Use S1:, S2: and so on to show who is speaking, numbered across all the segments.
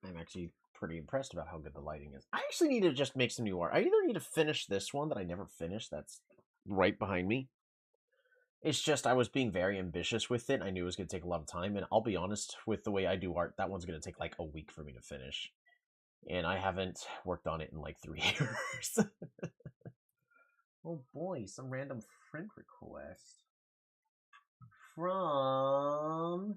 S1: I'm actually pretty impressed about how good the lighting is. I actually need to just make some new art. I either need to finish this one that I never finished, that's right behind me. It's just I was being very ambitious with it. I knew it was going to take a lot of time, and I'll be honest, with the way I do art, that one's going to take like a week for me to finish. And I haven't worked on it in like 3 years. Oh boy, some random friend request. From...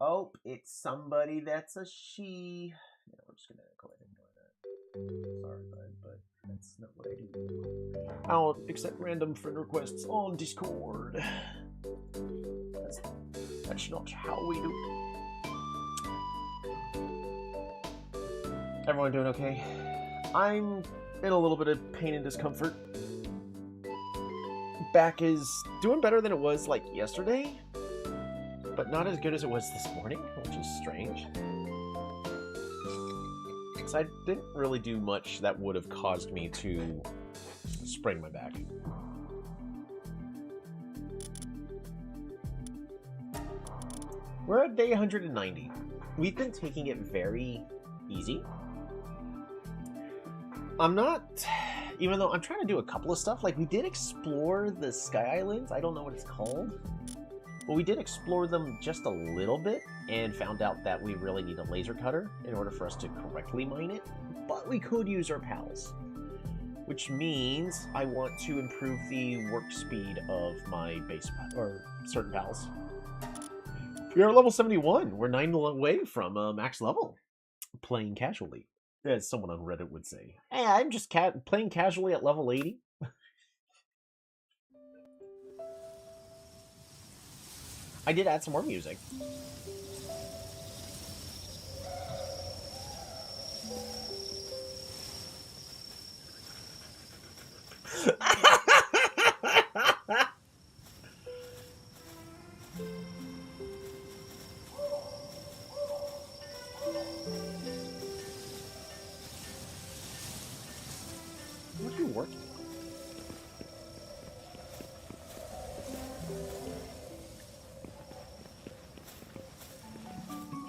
S1: Oh, it's somebody that's a she. Yeah, we're just gonna go ahead and ignore that. Sorry, bud, but that's not what I do. I don't accept random friend requests on Discord. That's not how we do. Everyone doing okay? I'm in a little bit of pain and discomfort. Back is doing better than it was like yesterday, but not as good as it was this morning, which is strange. Because I didn't really do much that would have caused me to sprain my back. We're at day 190. We've been taking it very easy. I'm not... Even though I'm trying to do a couple of stuff, like we did explore the Sky Islands. I don't know what it's called. But we did explore them just a little bit and found out that we really need a laser cutter in order for us to correctly mine it. But we could use our pals. Which means I want to improve the work speed of my base, or certain pals. We are level 71. We're 9 away from max level. Playing casually, as someone on Reddit would say. Hey, I'm just playing casually at level 80. I did add some more music. What are you working on?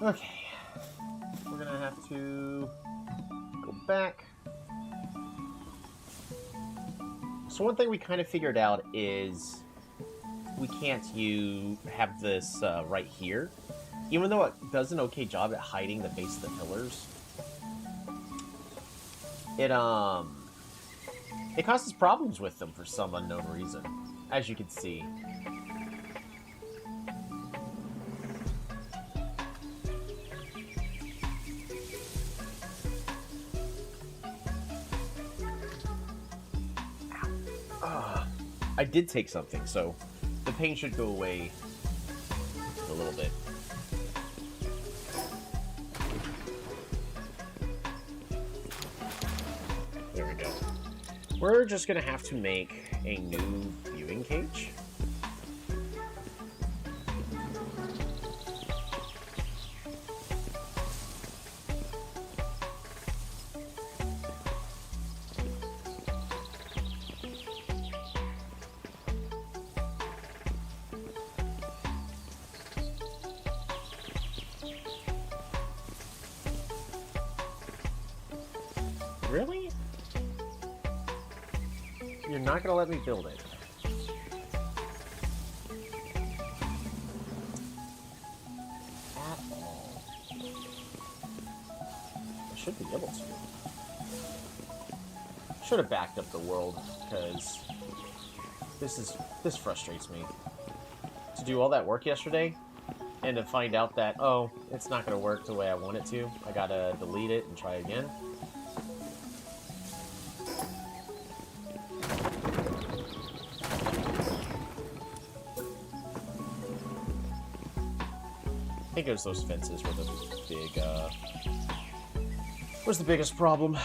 S1: Okay, we're gonna have to go back. So one thing we kind of figured out is we can't have this right here. Even though it does an okay job at hiding the base of the pillars, it causes problems with them for some unknown reason, as you can see. I did take something, so the pain should go away a little bit. There we go. We're just gonna have to make a new viewing cage. Really? You're not gonna let me build it. At all. I should be able to. Should have backed up the world, because this frustrates me. To do all that work yesterday, and to find out that, oh, it's not gonna work the way I want it to. I gotta delete it and try again. I think it was those fences were the big, was the biggest problem.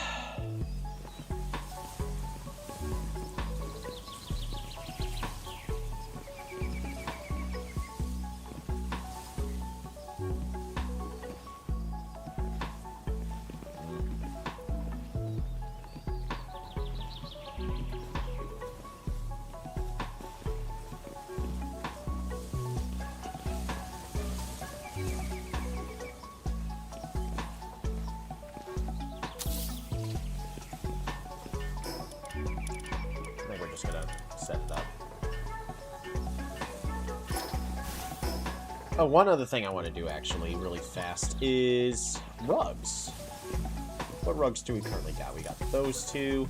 S1: set it up. Oh, one other thing I want to do, actually, really fast, is rugs. What rugs do we currently got? We got those two.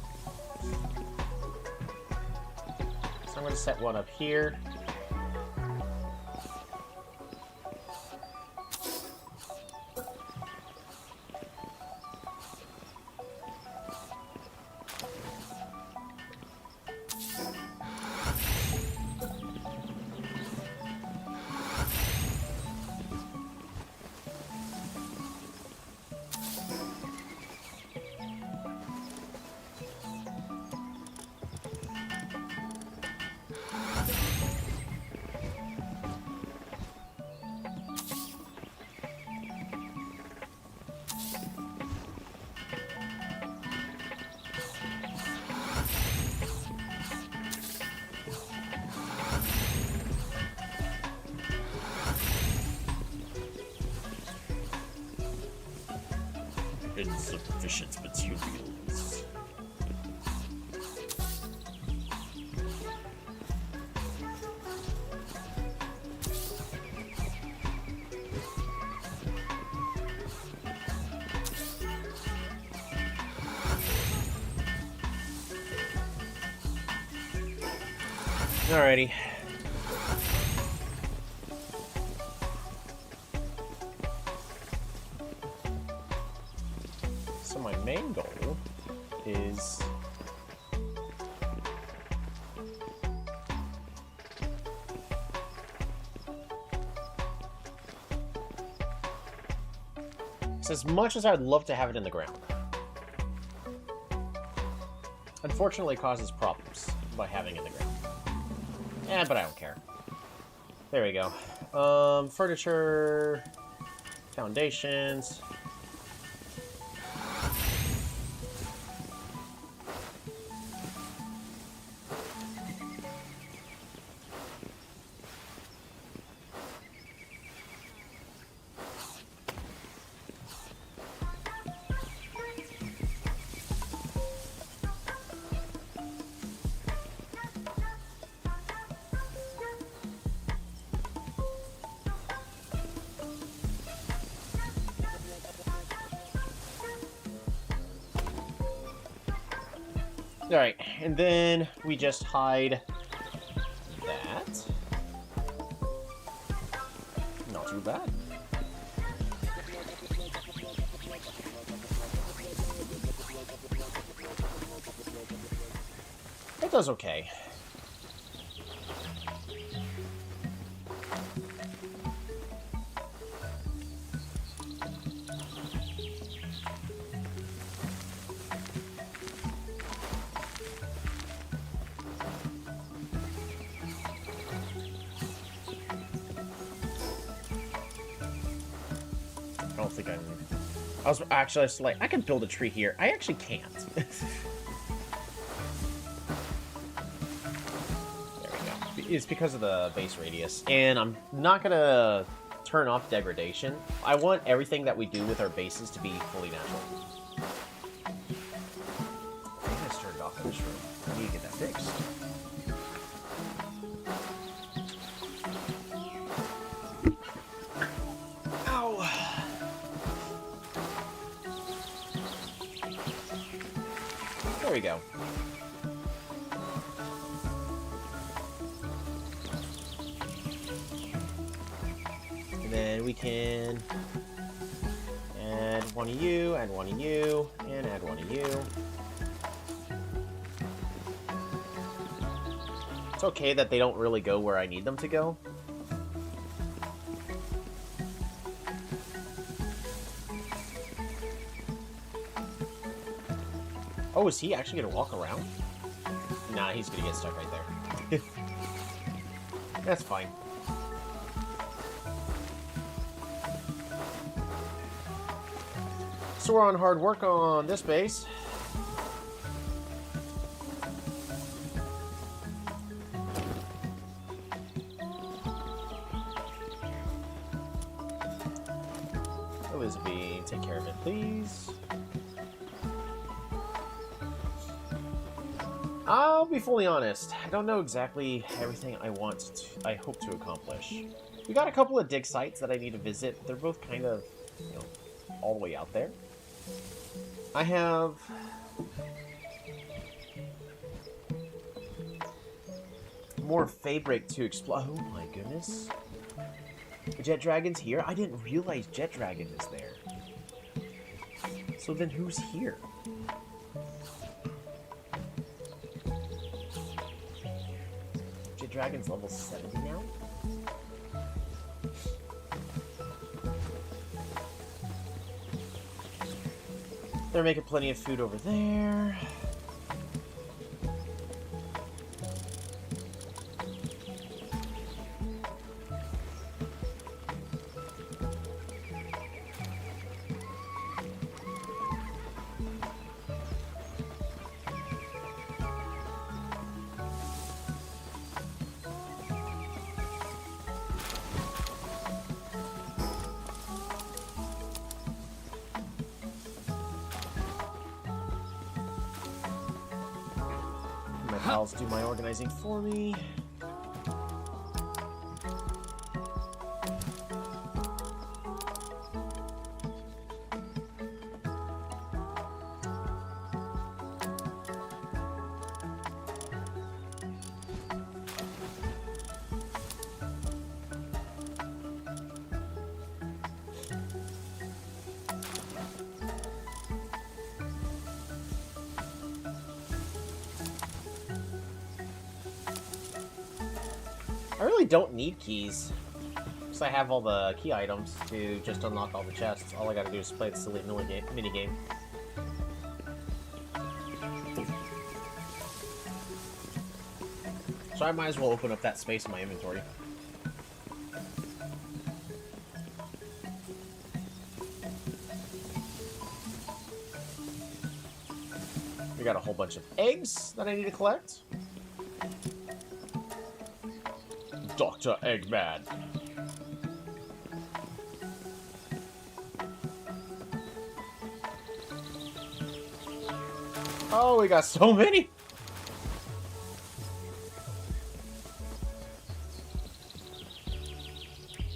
S1: So I'm going to set one up here. Insufficient materials. Alrighty. So my main goal is as much as I'd love to have it in the ground. Unfortunately, it causes problems by having it in the ground. But I don't care. There we go. Furniture, foundations. Alright, and then we just hide that. Not too bad. It does okay. I don't think I was actually like, I could build a tree here. I actually can't. There we go. It's because of the base radius. And I'm not going to turn off degradation. I want everything that we do with our bases to be fully natural. I just turned off in this room. I need to get that fixed. There we go. And then we can add one of you, add one of you, and add one of you. It's okay that they don't really go where I need them to go. Oh, is he actually gonna walk around? Nah, he's gonna get stuck right there. That's fine. So we're on hard work on this base. Elizabeth, take care of it, please. I'll be fully honest. I don't know exactly everything I hope to accomplish. We got a couple of dig sites that I need to visit. They're both kind of, you know, all the way out there. I have... more fabric to explore. Oh my goodness. The Jet Dragon's here? I didn't realize Jet Dragon is there. So then who's here? Jet Dragon's level 70 now? They're making plenty of food over there. Pals do my organizing for me. I really don't need keys, because I have all the key items to just unlock all the chests. All I gotta do is play the silly minigame. So I might as well open up that space in my inventory. We got a whole bunch of eggs that I need to collect. Dr. Eggman. Oh, we got so many.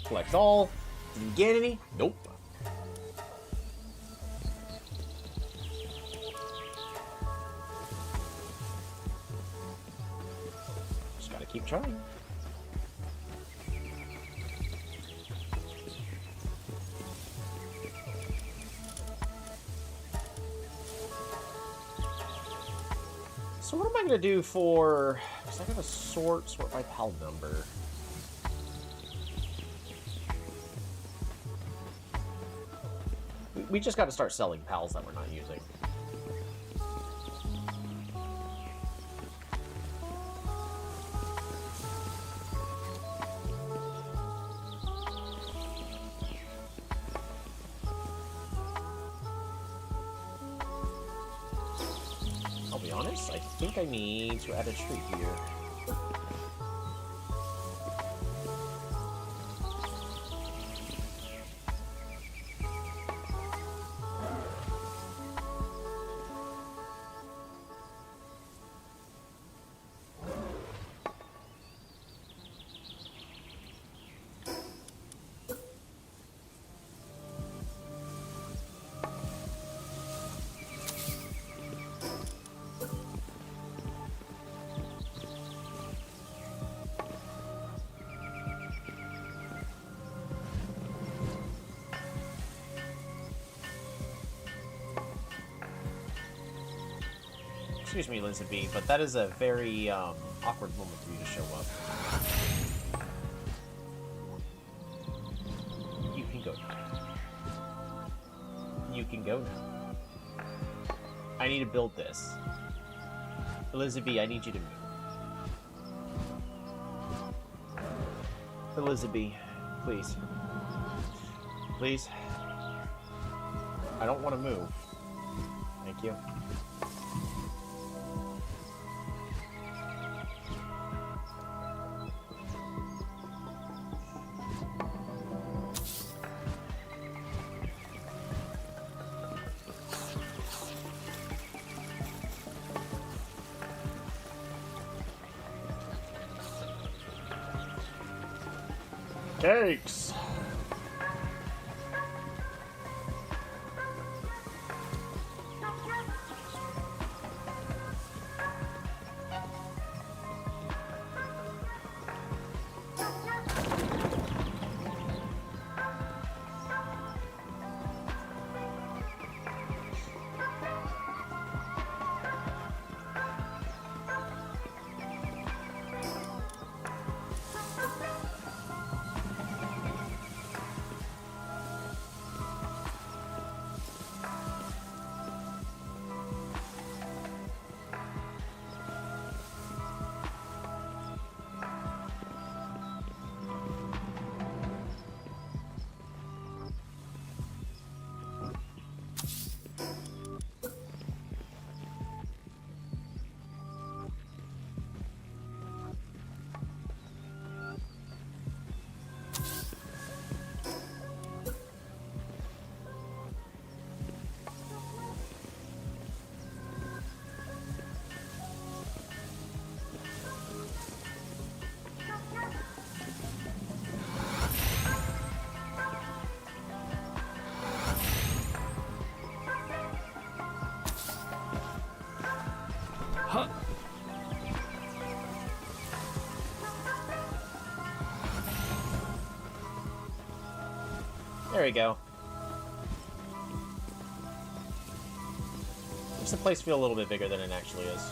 S1: Collect all. Didn't get any. Nope. Just gotta keep trying. So what am I going to do for... Because I got to sort by pal number. We just got to start selling pals that we're not using. I'll be honest, I think I need to add a tree here. Excuse me, Elizabeth, but that is a very awkward moment for you to show up. You can go now. You can go now. I need to build this. Elizabeth, I need you to move. Elizabeth, please. Please. I don't want to move. Thank you. Cakes! There we go. Makes the place feel a little bit bigger than it actually is.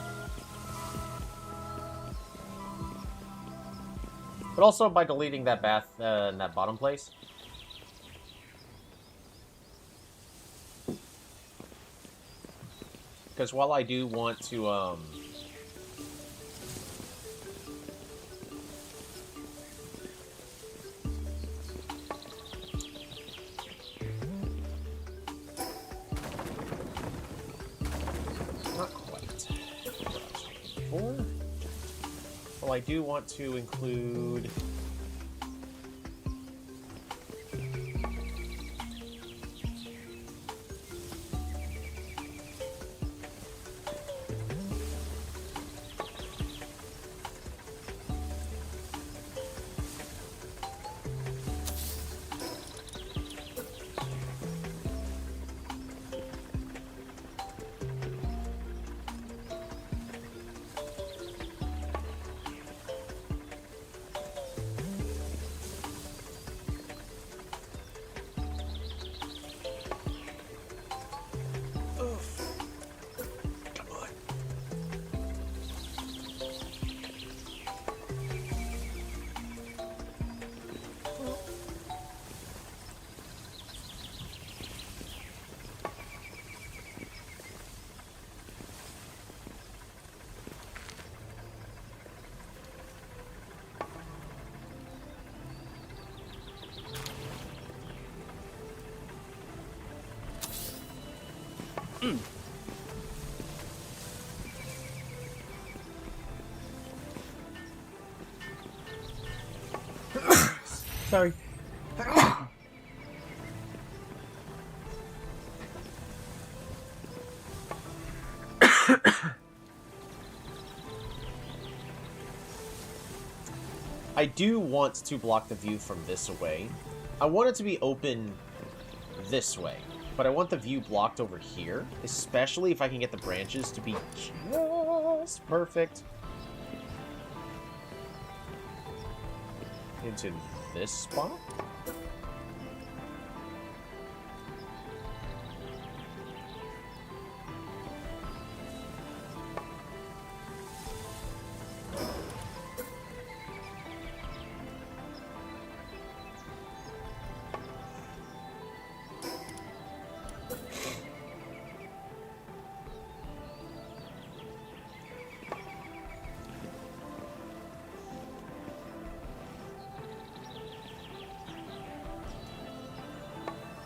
S1: But also by deleting that bath in that bottom place. Because while I do want to, I do want to include sorry. I do want to block the view from this way. I want it to be open this way, but I want the view blocked over here, especially if I can get the branches to be just perfect into this spot.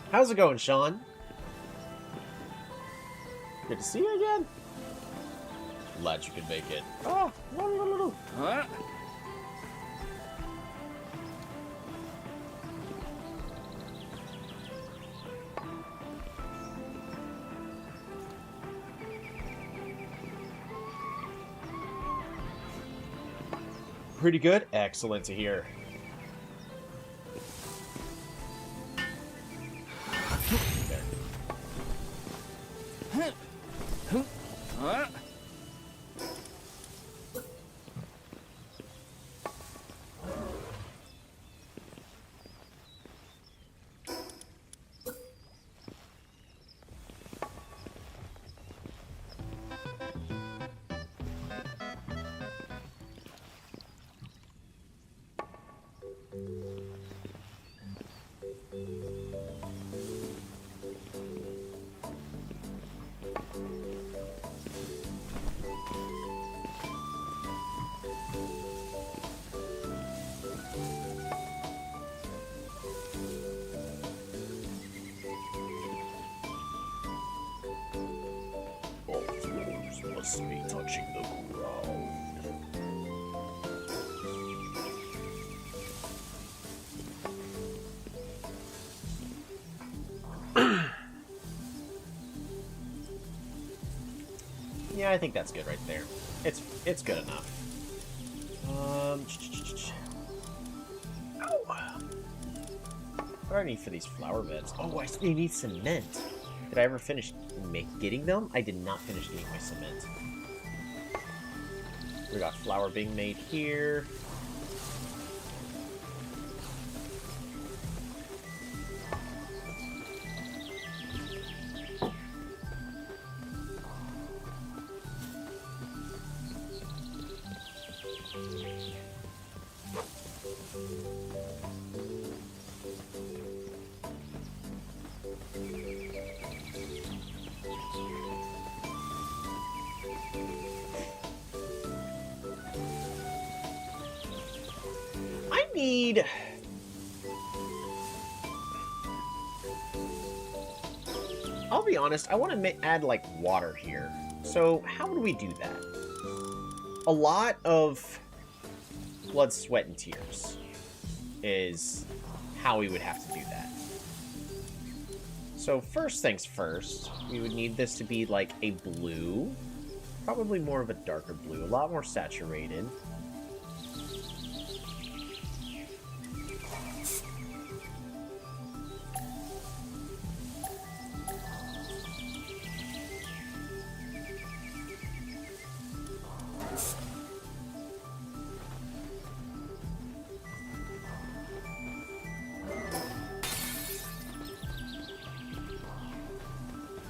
S1: How's it going, Sean? Good to see you again. Glad you could make it. Ah, no. Huh? Pretty good. Excellent to hear. Must be touching the ground. Yeah, I think that's good right there. It's good enough. Ow. What do I need for these flower beds? Oh, I need cement. Did I ever finish getting them? I did not finish getting my cement. We got flour being made here. Need I'll be honest, I want to add like water here. So how would we do that? A lot of blood, sweat, and tears is how we would have to do that. So first things first, we would need this to be like a blue, probably more of a darker blue, a lot more saturated.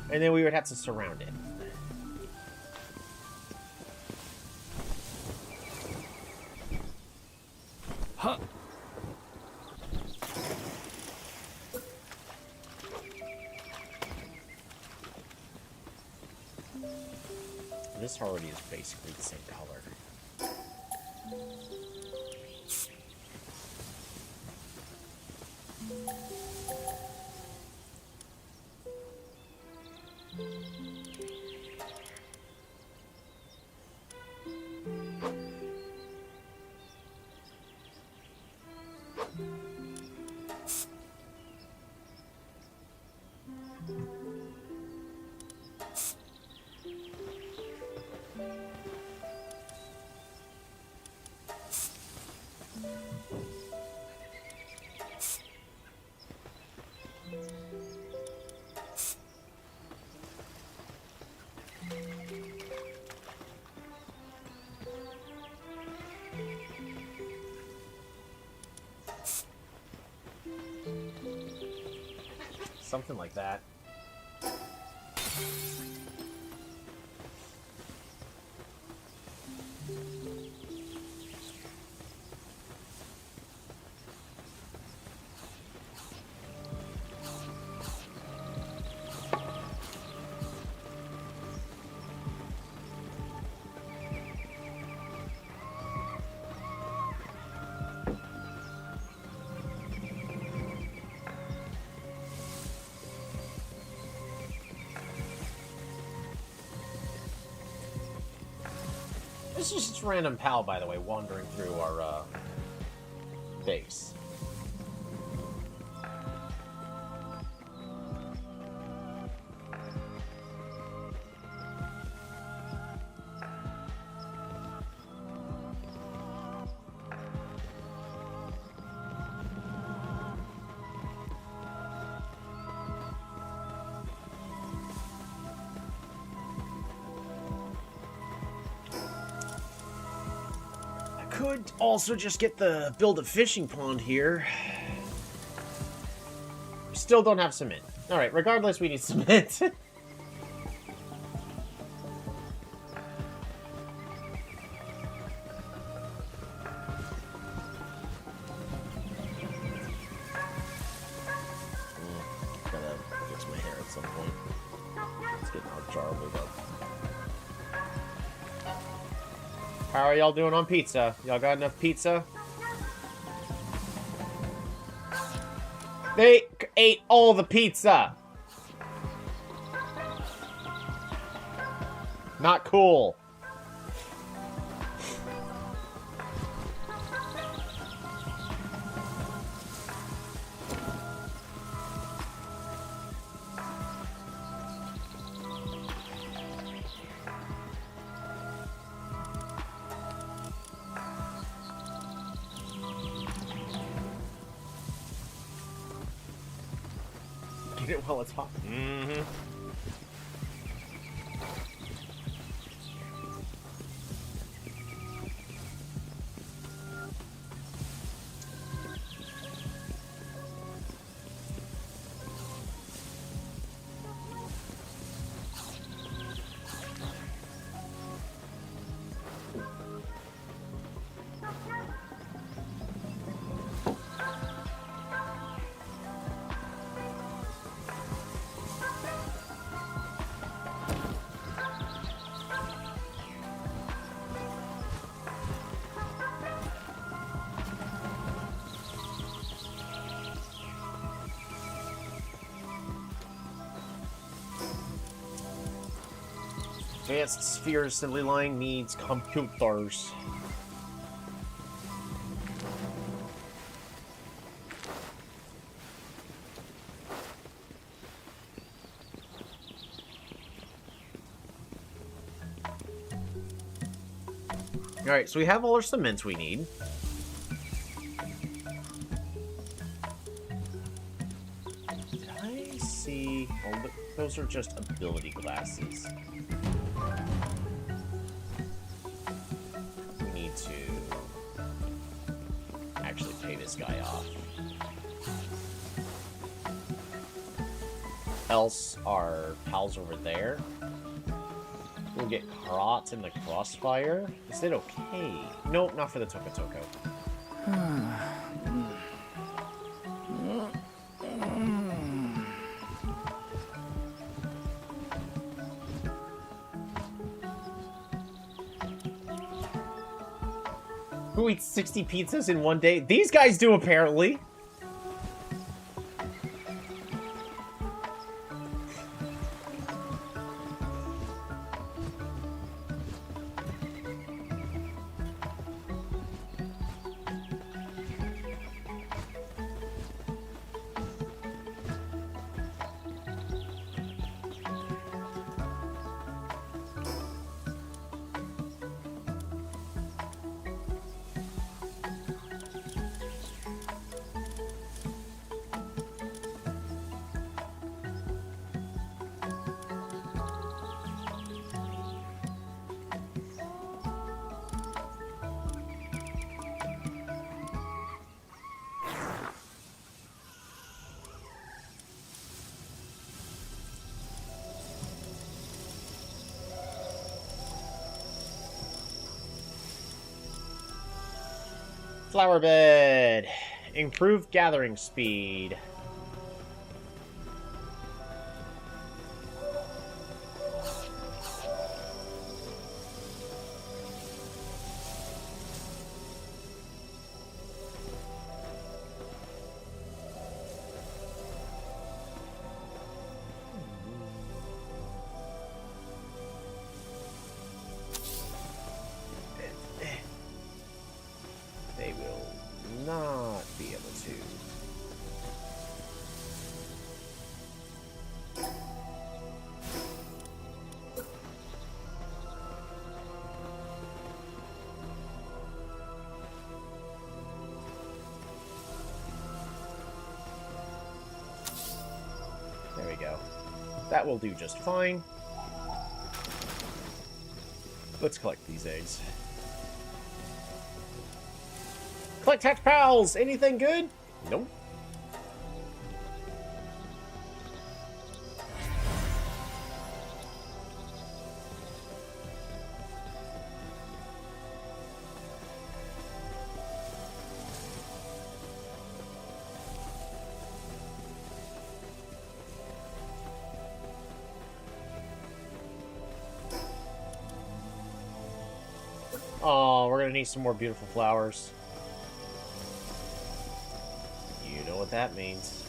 S1: And then we would have to surround it.
S2: Huh.
S1: This already is basically the same color. Something like that. This is just a random pal, by the way, wandering through our base. Could also just build a fishing pond here. Still don't have cement. Alright, regardless, we need cement. Charlie, though. How are y'all doing on pizza? Y'all got enough pizza? They ate all the pizza! Not cool. Get it while it's hot. Mm-hmm. Advanced sphere assembly line needs computers. Alright, so we have all our cements we need. Did I see... Oh, those are just ability glasses. We need to actually pay this guy off. Else our pals over there will get caught in the crossfire. Is it okay? Nope, not for the Toko Toko. Who eats 60 pizzas in one day? These guys do, apparently. Flower bed. Improved gathering speed. They will not be able to. There we go. That will do just fine. Let's collect these eggs. Collect Hatch Pals! Anything good? Nope. Oh, we're gonna need some more beautiful flowers. You know what that means.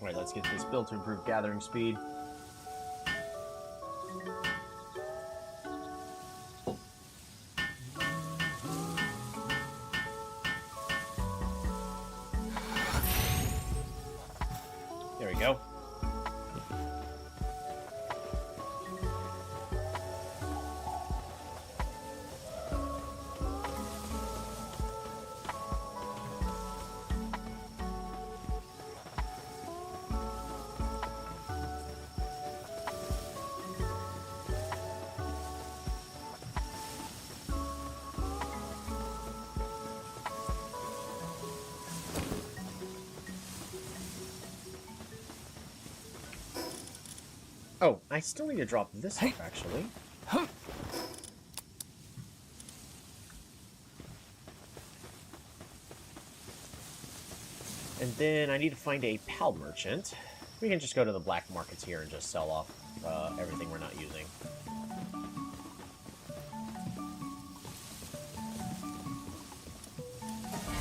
S1: Alright, let's get this built to improve gathering speed. There we go. Oh, I still need to drop this off, actually. And then I need to find a pal merchant. We can just go to the black markets here and just sell off everything we're not using.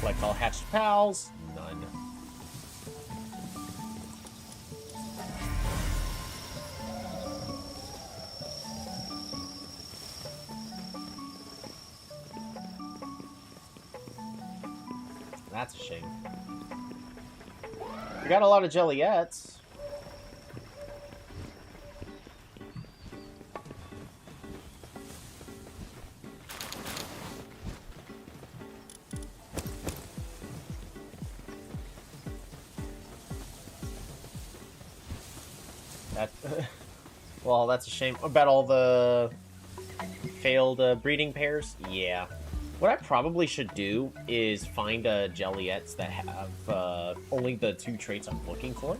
S1: Collect all hatched pals. None. That's a shame. We got a lot of Jellyettes. That, well, that's a shame. About all the failed breeding pairs? Yeah. What I probably should do is find Jellyettes that have only the 2 traits I'm looking for.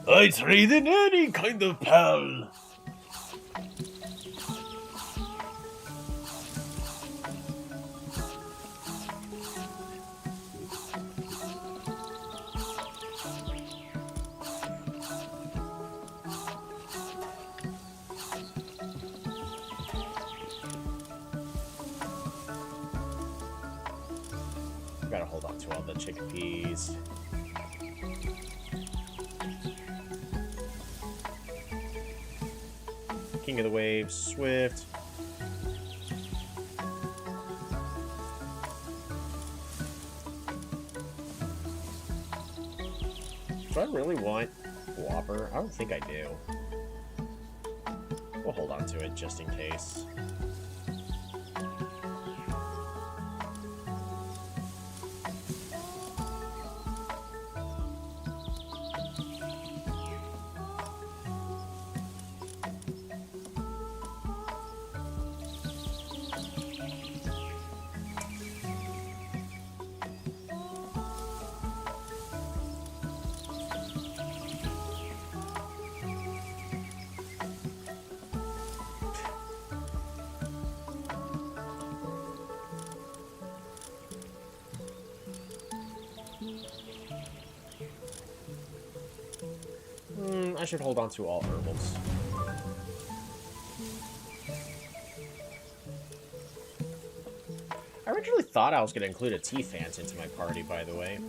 S1: I trade in any kind of pal. Gotta hold on to all the chickpeas. King of the Waves, Swift. Do I really want Whopper? I don't think I do. We'll hold on to it just in case. I should hold on to all herbals. I originally thought I was going to include a T-Fant into my party, by the way.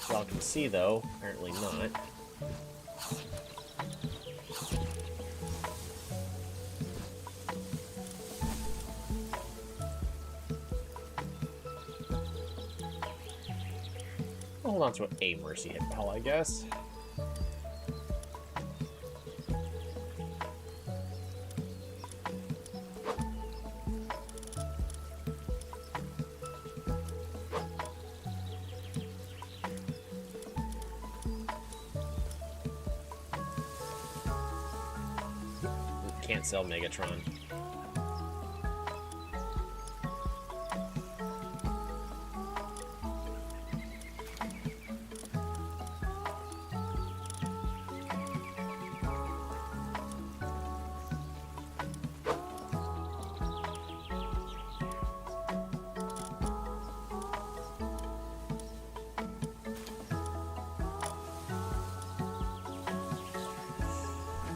S1: Y'all can see, though, apparently not. Hold on to a Mercy hit ball, I guess. Can't sell Megatron.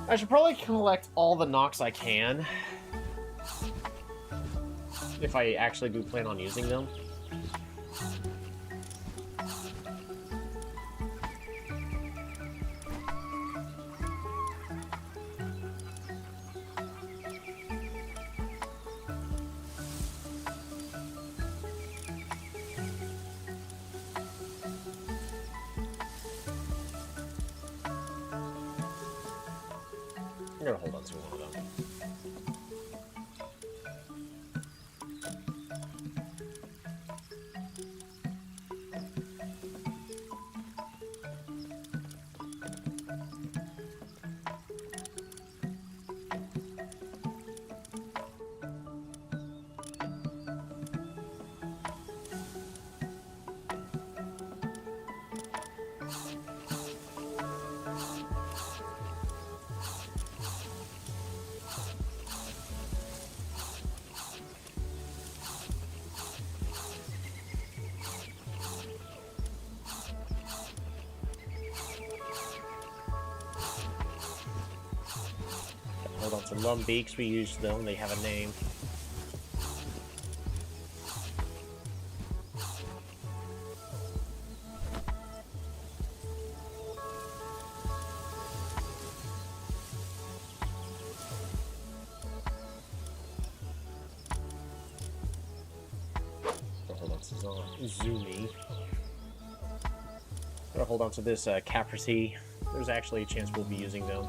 S1: I should probably collect all the Nox I can, if I actually do plan on using them. I'm gonna hold on to one of them. Hold on to Lumbeaks, we use them, they have a name. Hold on to Zumi. Gotta hold on to this Caprity. There's actually a chance we'll be using them.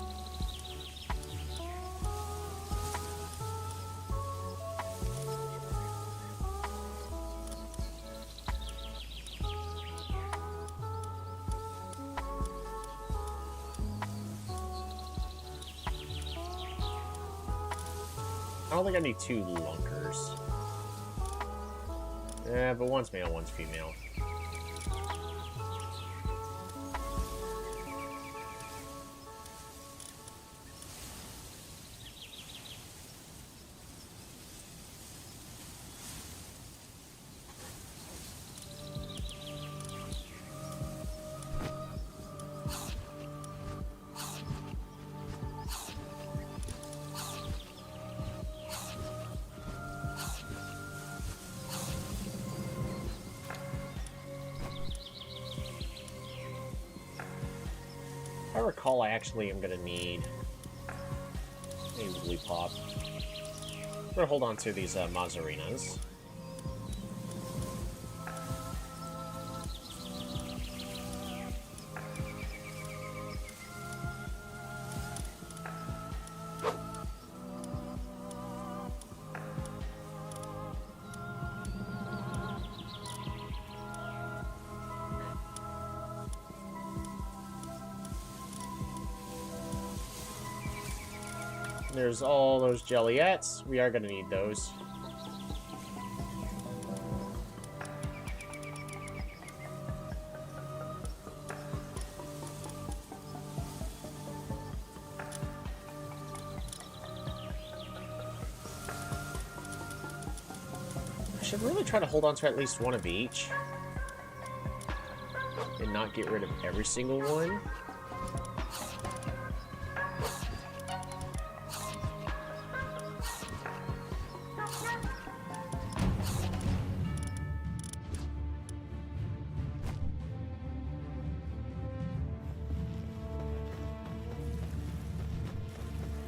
S1: I don't think I need two lunkers. Yeah, but one's male, one's female. I recall, I actually am going to need a Woolly Pop. I'm going to hold on to these Mazzarinas. There's all those Jelliettes. We are going to need those. I should really try to hold on to at least one of each. And not get rid of every single one.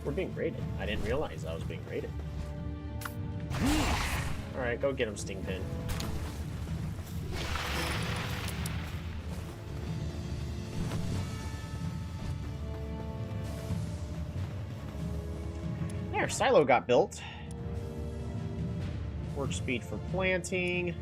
S1: We're being raided. I didn't realize I was being raided. Alright, go get him, Stingpin. There, silo got built. Work speed for planting.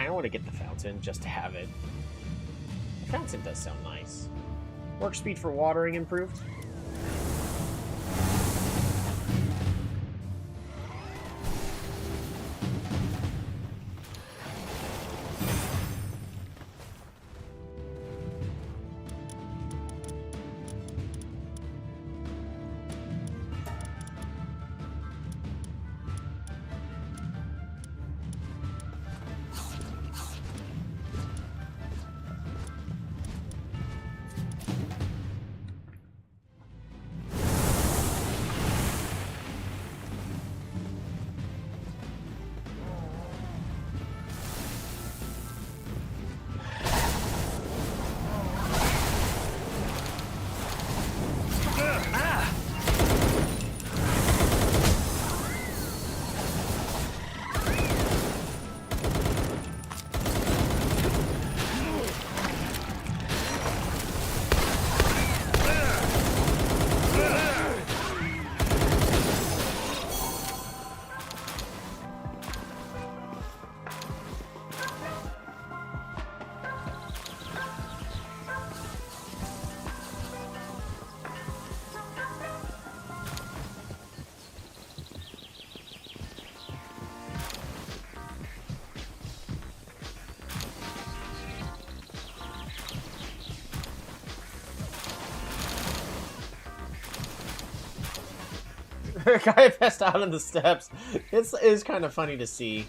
S1: I want to get the fountain just to have it. The fountain does sound nice. Work speed for watering improved. The guy passed out on the steps. It's kind of funny to see.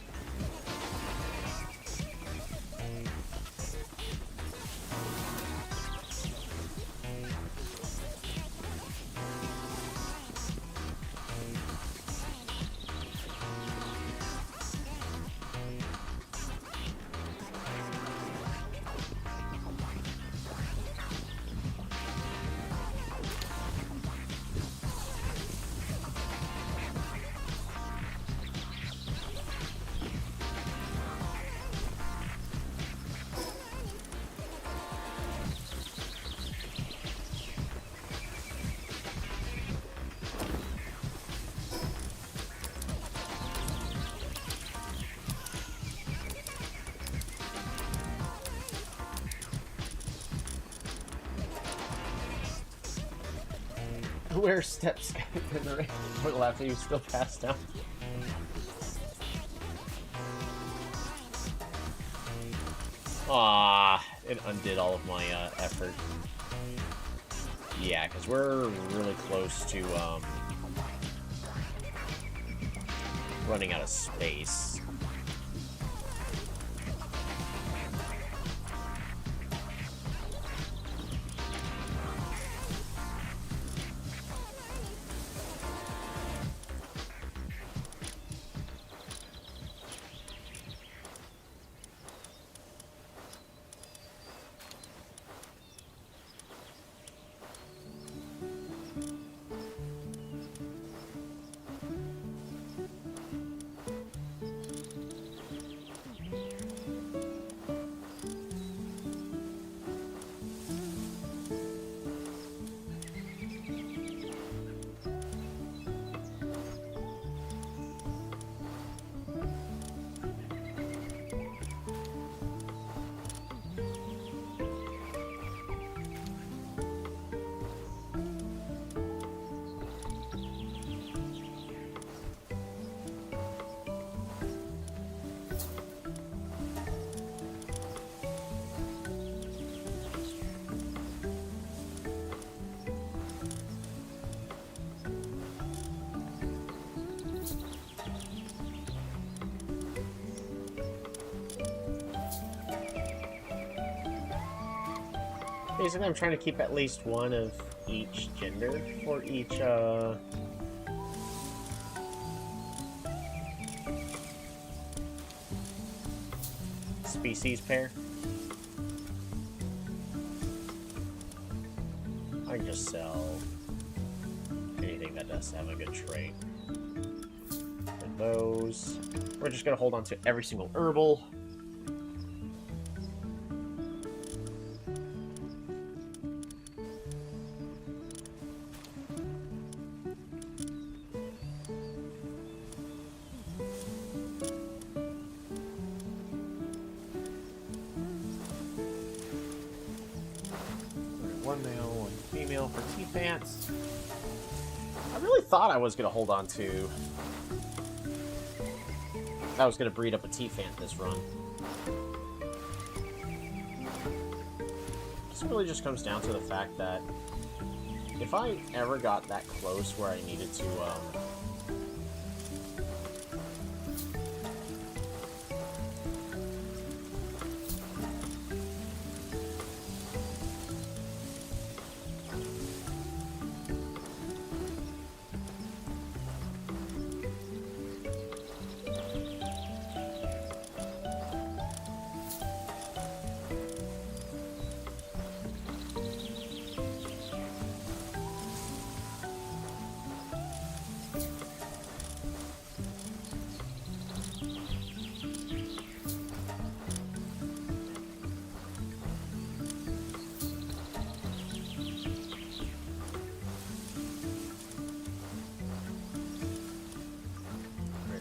S1: Where steps in the rain after you still passed out. Ah, it undid all of my effort. Yeah, because we're really close to running out of space. Basically, I'm trying to keep at least one of each gender for each, species pair. I can just sell anything that does have a good trait. For those, we're just gonna hold on to every single herbal. One male, one female for T-Pants. I really thought I was going to hold on to... I was going to breed up a T-Fant this run. This really just comes down to the fact that if I ever got that close where I needed to,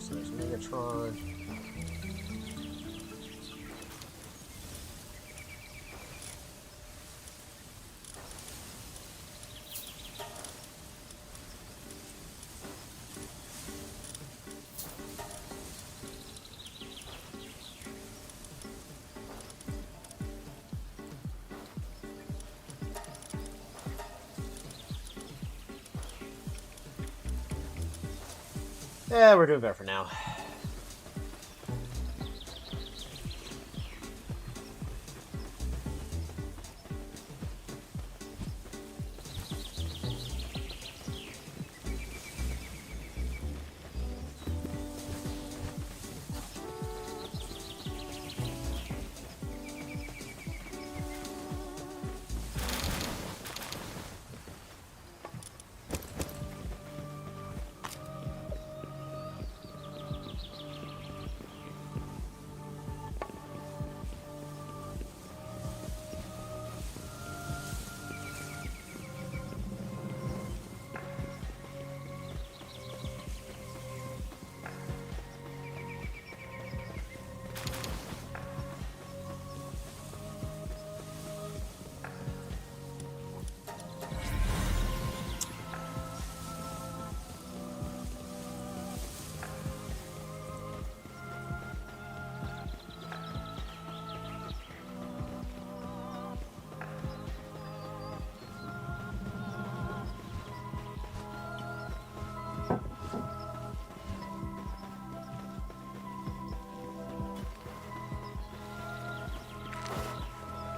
S1: so there's Megatron. Yeah, we're doing better for now.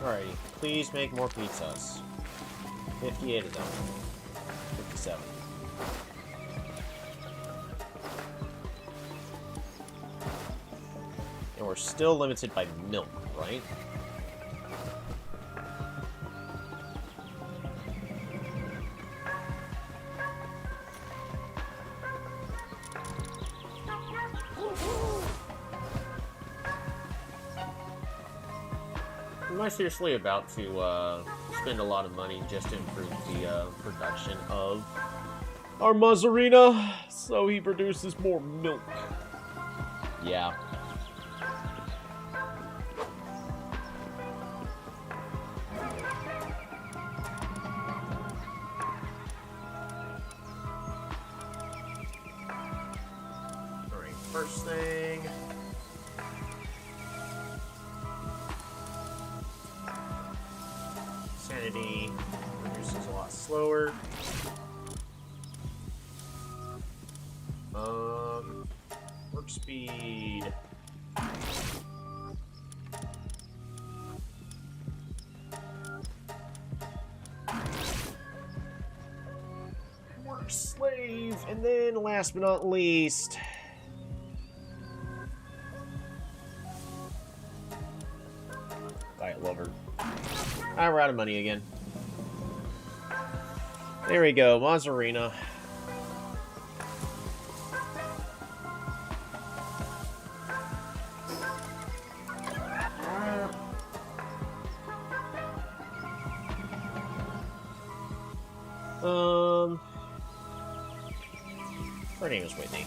S1: Alrighty, please make more pizzas. 58 of them. 57. And we're still limited by milk, right? Am I seriously about to spend a lot of money just to improve the production of our Mazzarina so he produces more milk? Yeah. Alright, first thing. Sanity reduces a lot slower. Work speed. Work slave, and then last but not least, diet lover. Alright, we're out of money again. There we go, Mazzarina. Her name is Whitney.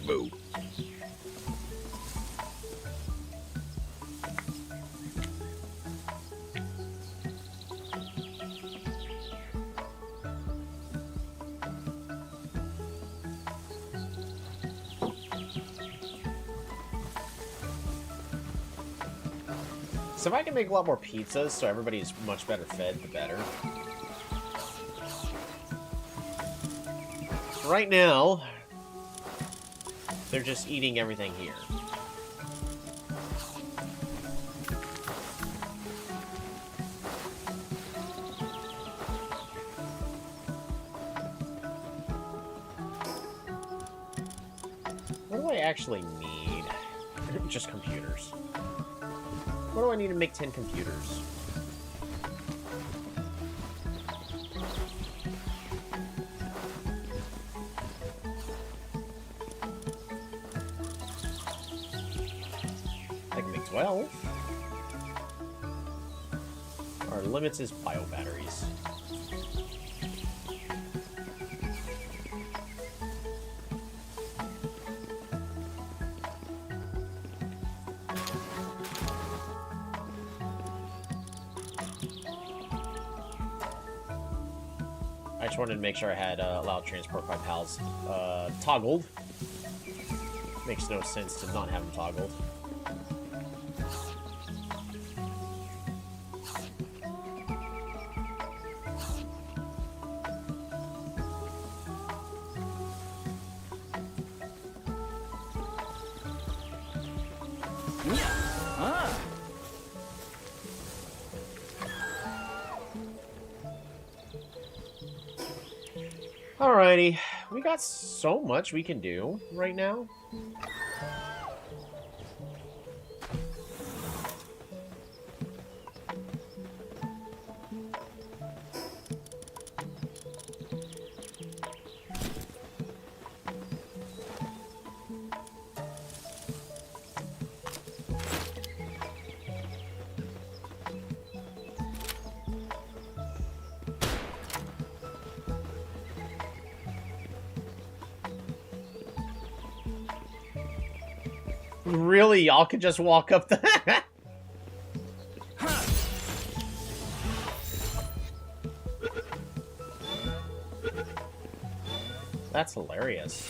S1: Boo. So if I can make a lot more pizzas so everybody is much better fed, the better. Right now, they're just eating everything here. What do I actually need? Just computers. What do I need to make 10 computers? I can make 12. Our limits is bio batteries. I just wanted to make sure I had allowed transport by pals toggled. Makes no sense to not have them toggled. Alrighty, we got so much we can do right now. Really, y'all could just walk up the... That's hilarious.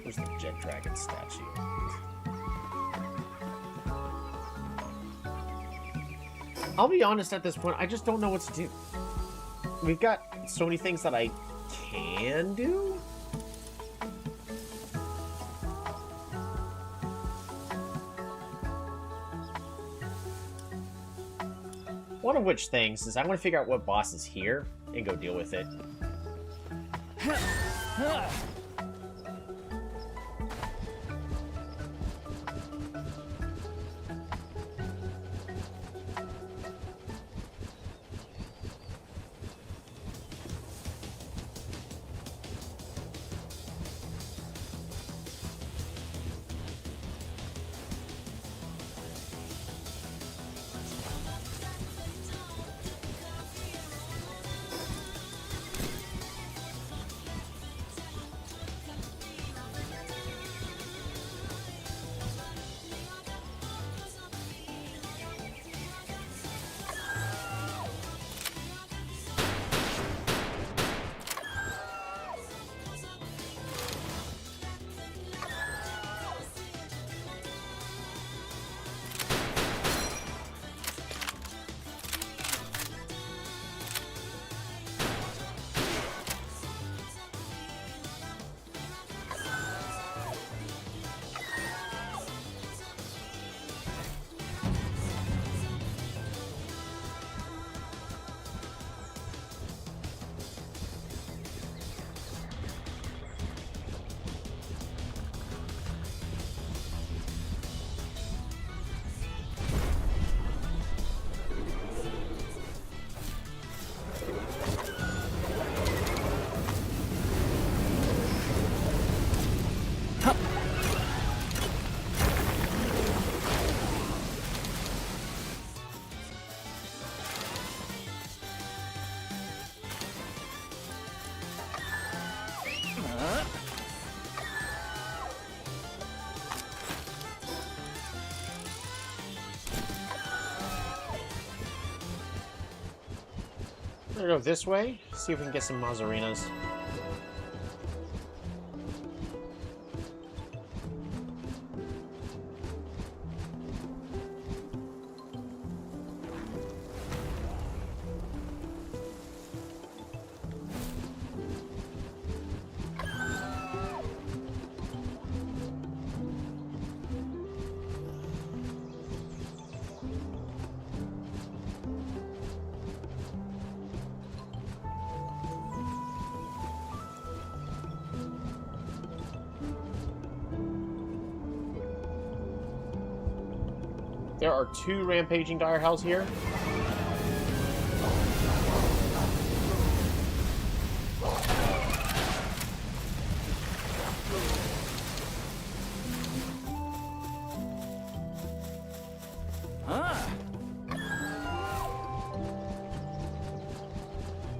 S1: Where's the Jet Dragon statue? I'll be honest at this point, I just don't know what to do. We've got so many things that I can do. One of which things is I want to figure out what boss is here and go deal with it. I'm gonna go this way, see if we can get some Mazzarinas. There are 2 rampaging dire hells here.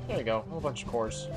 S1: There you go, a whole bunch of cores.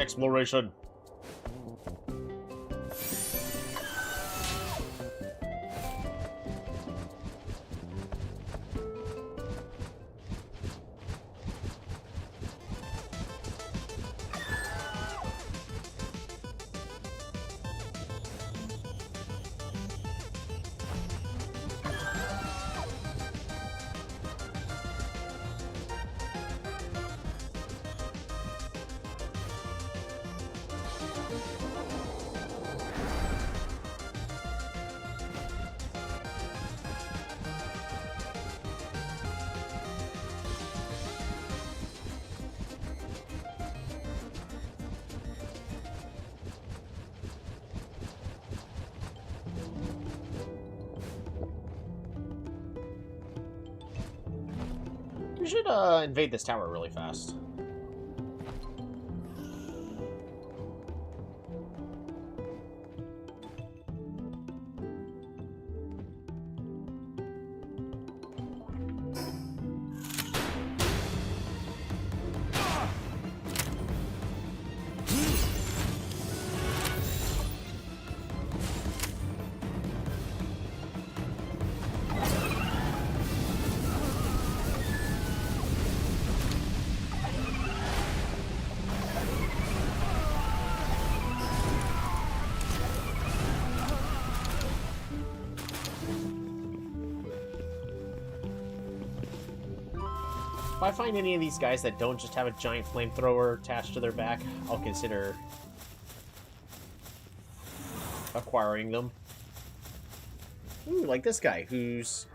S1: Exploration. We should invade this tower really fast. If I find any of these guys that don't just have a giant flamethrower attached to their back, I'll consider acquiring them. Ooh, like this guy, who's...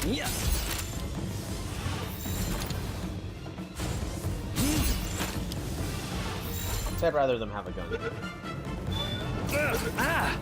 S2: Yeah.
S1: So I'd rather them have a gun.
S2: Ah!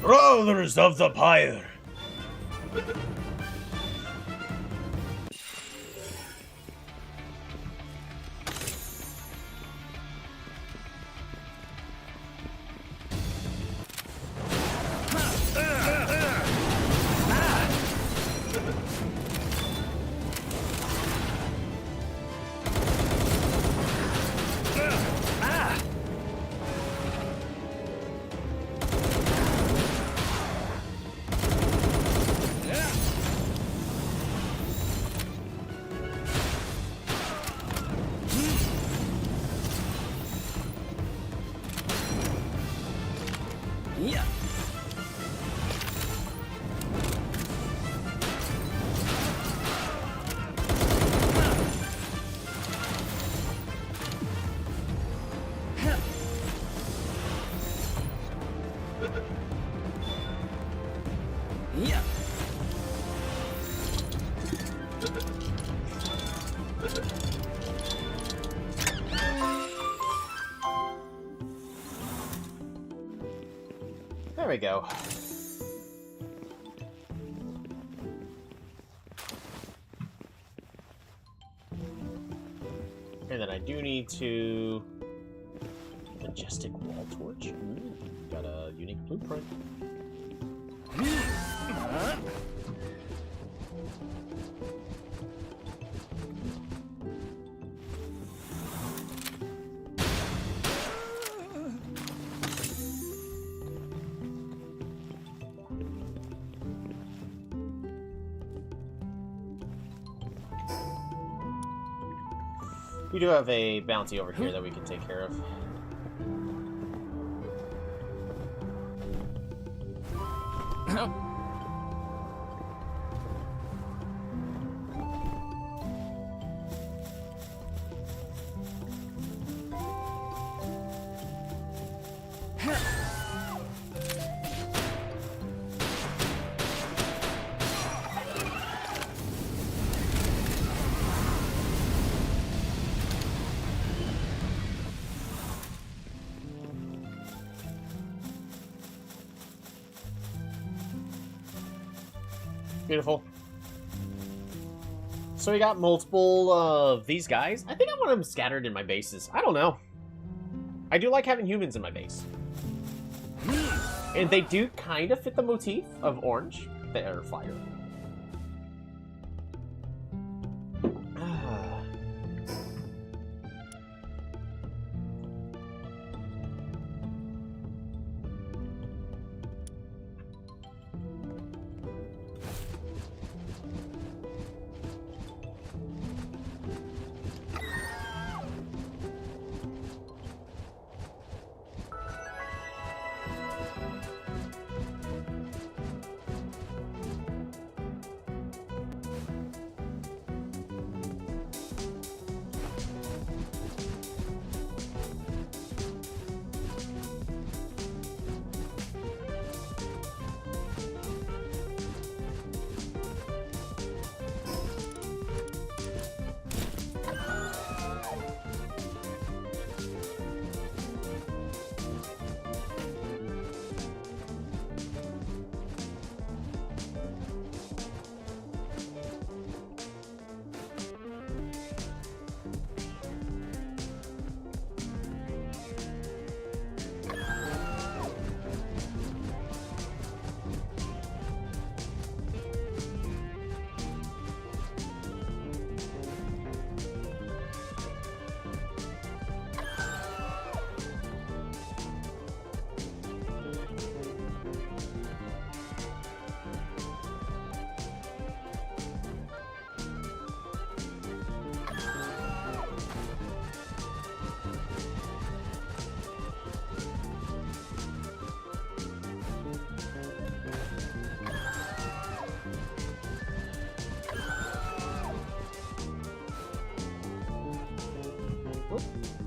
S1: Brothers of the Pyre!
S2: Yeah. Yeah.
S1: There we go. And then I do need to... Majestic wall torch? Ooh, got a unique blueprint. We do have a bounty over here that we can take care of. Beautiful. So we got multiple of these guys. I think I want them scattered in my bases. I don't know. I do like having humans in my base. And they do kind of fit the motif of orange. They are fire.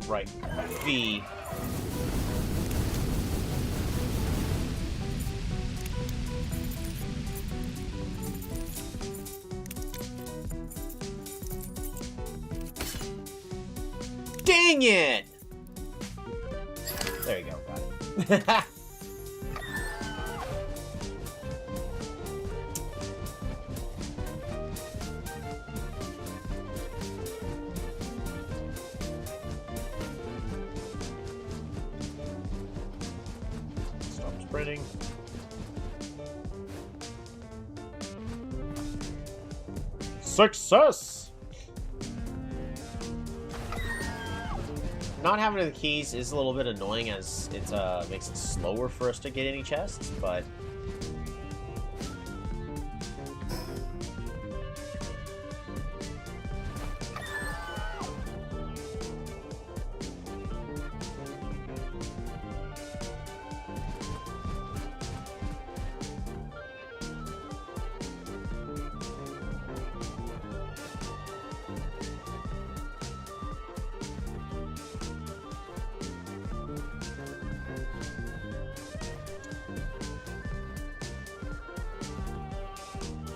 S1: Right. V. Dang it! There you go, got it. Stop spreading. Success! Not having the keys is a little bit annoying as it makes it slower for us to get any chests, but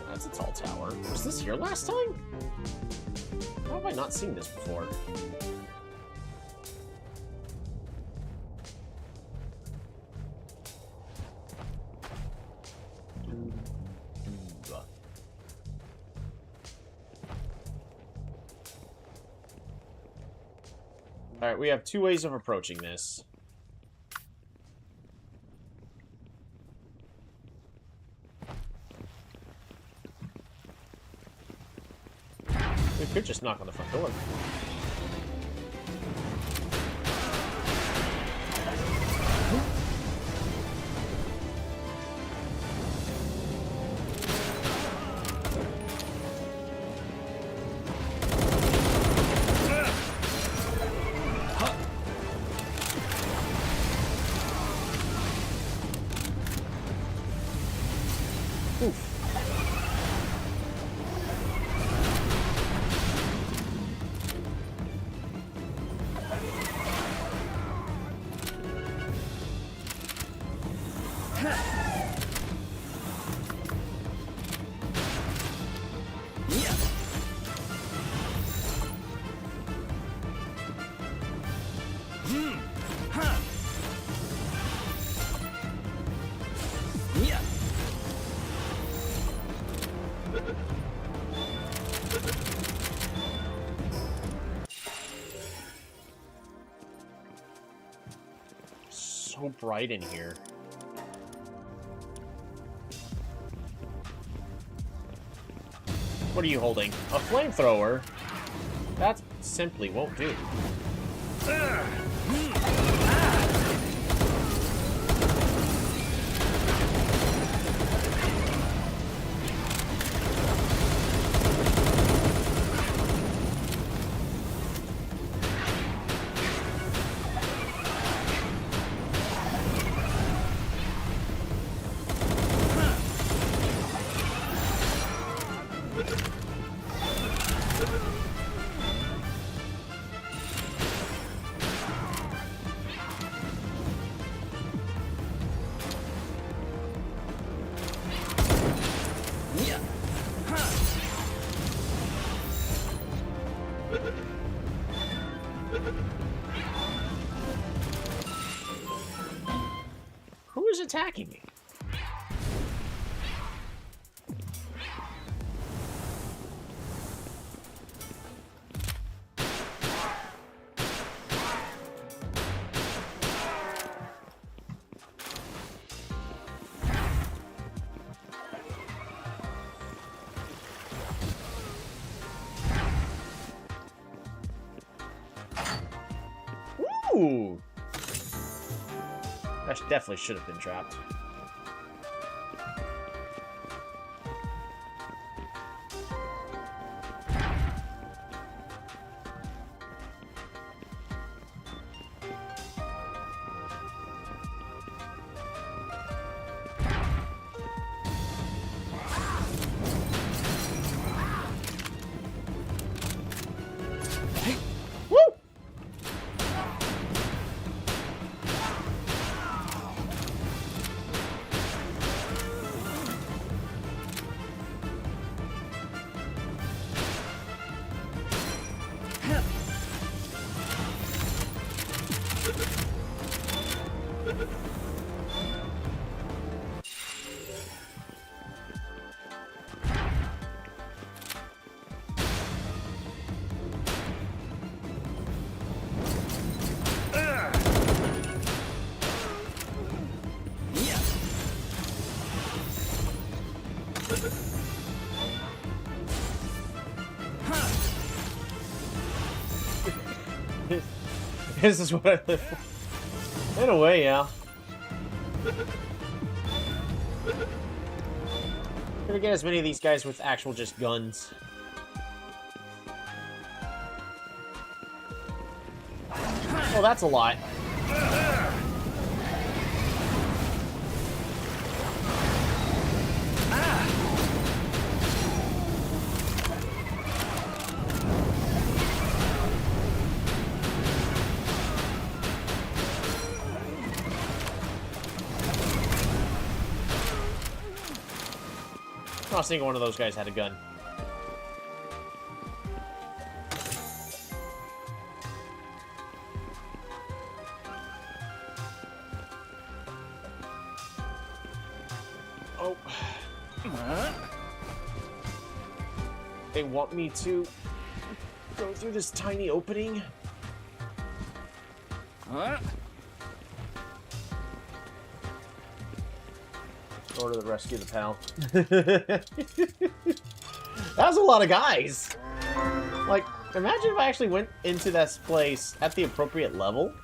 S1: that's a tall tower. Was this here last time? How have I not seen this before? Alright, we have two ways of approaching this. We could just knock on the front door. so bright in here. What are you holding? A flamethrower? That simply won't do. Who is attacking me? Ooh! That definitely should have been trapped. This is what I live for. In a way, yeah. Gonna get as many of these guys with actual just guns. Oh, that's a lot. Not a single one of those guys had a gun. Oh. They want me to go through this tiny opening. Or to the rescue of the pal. That was a lot of guys. Like, imagine if I actually went into this place at the appropriate level.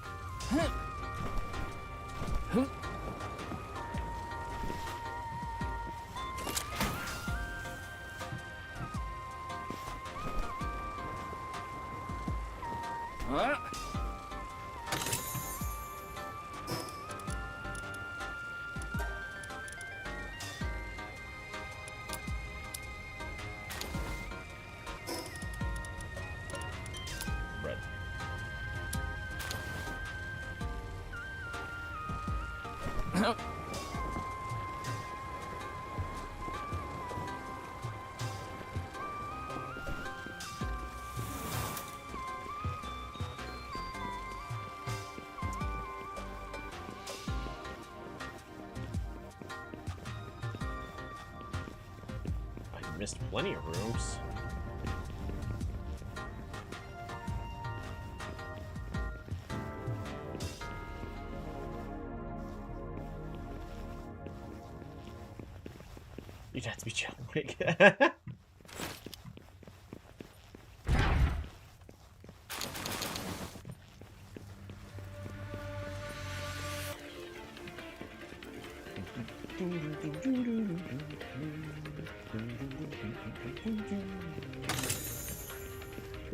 S1: I missed plenty of rooms.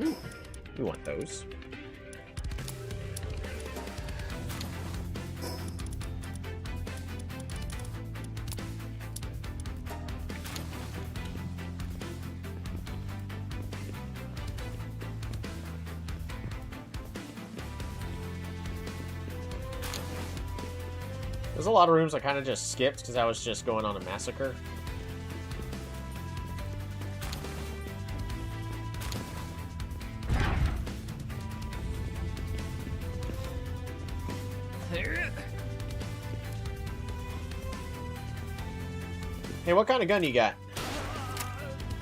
S1: Ooh, we want those. There's a lot of rooms I kind of just skipped because I was just going on a massacre. Hey, what kind of gun you got?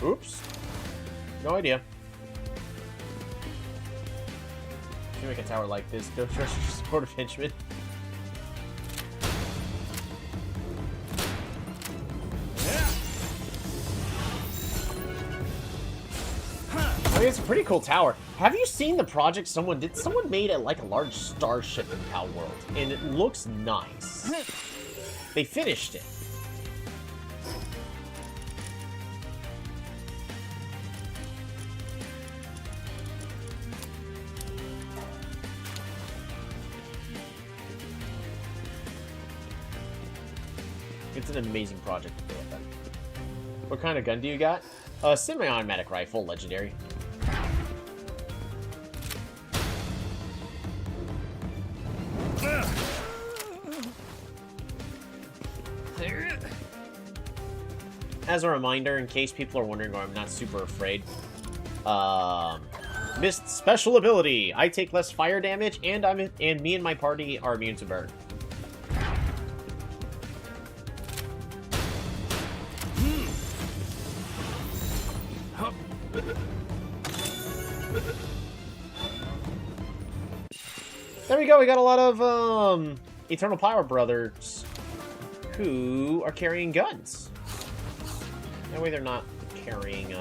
S1: Oops. No idea. If you make a tower like this, don't trust your supportive henchmen. I mean, it's a pretty cool tower. Have you seen the project someone did? Someone made like a large starship in Palworld, and it looks nice. They finished it. It's an amazing project to build that. What kind of gun do you got? Semi-automatic rifle, legendary. As a reminder, in case people are wondering why I'm not super afraid, missed special ability. I take less fire damage, and me and my party are immune to burn. There we go, we got a lot of, Eternal Power Brothers who are carrying guns. That way they're not carrying,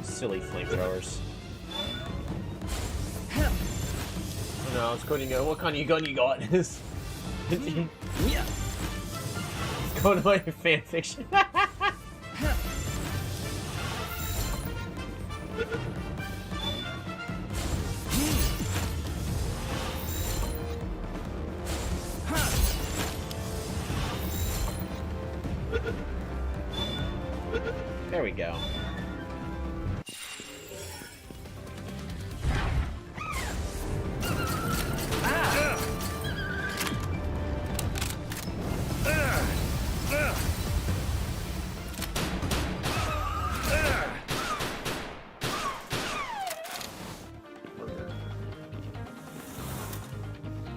S1: silly flamethrowers. Oh no, it's coding go. What kind of gun you got? It's going to my fanfiction. There we go.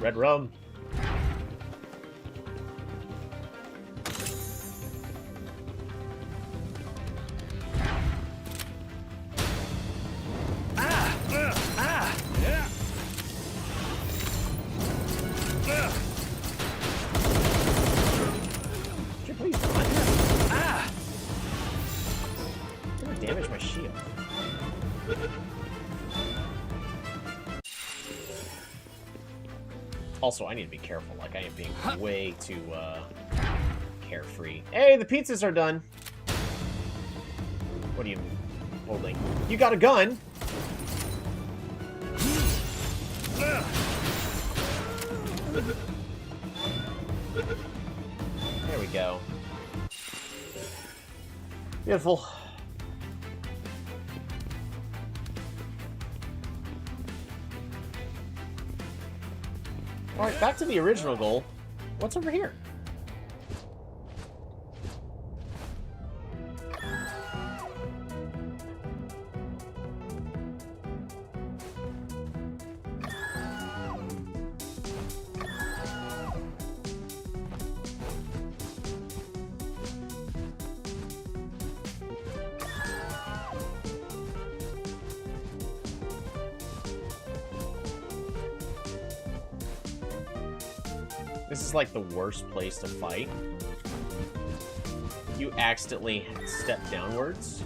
S1: Red rum. Damage my shield. Also, I need to be careful. Like, I am being way too, carefree. Hey, the pizzas are done. What are you holding? You got a gun! There we go. Beautiful. Alright, back to the original goal. What's over here? This is like the worst place to fight. You accidentally step downwards.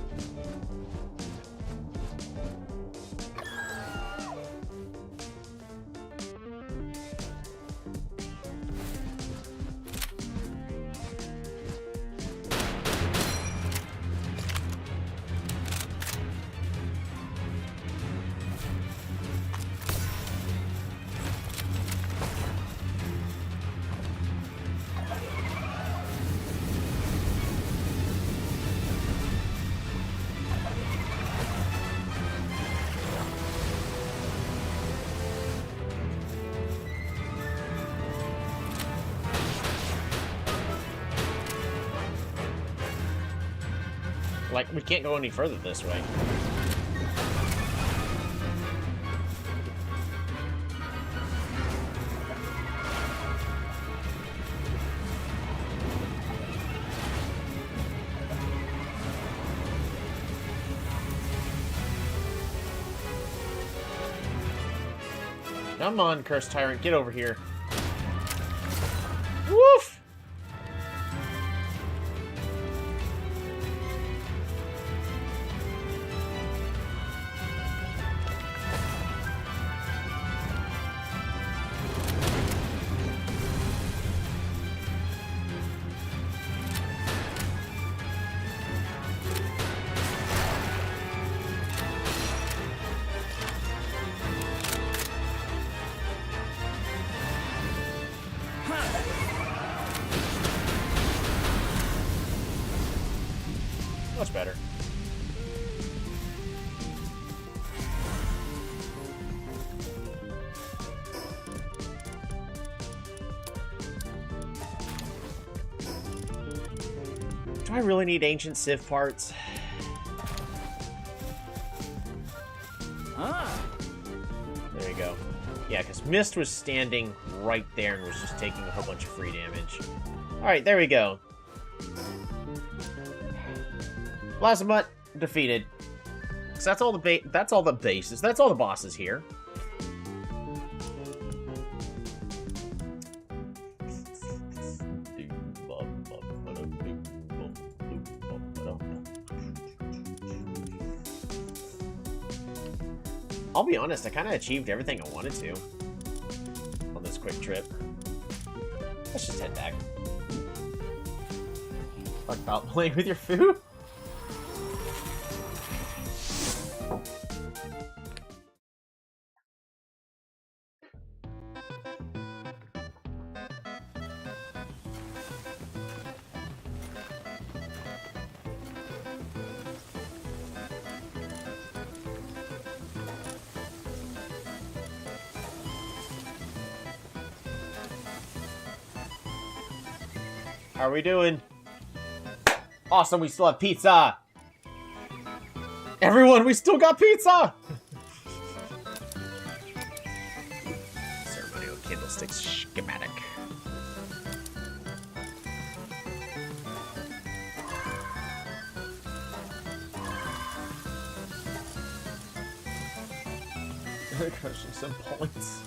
S1: Like, we can't go any further this way. Come on, Cursed Tyrant, get over here. Woof! Much better. Do I really need ancient Civ parts? There you go. Yeah, because Mist was standing right there and was just taking a whole bunch of free damage. Alright, there we go. Plasmut defeated. So that's all the bases. That's all the bosses here. I'll be honest, I kind of achieved everything I wanted to on this quick trip. Let's just head back. Talk about playing with your food? How are we doing? Awesome, we still have pizza! Everyone, we still got pizza! Ceremonial candlesticks schematic. Crushing some points.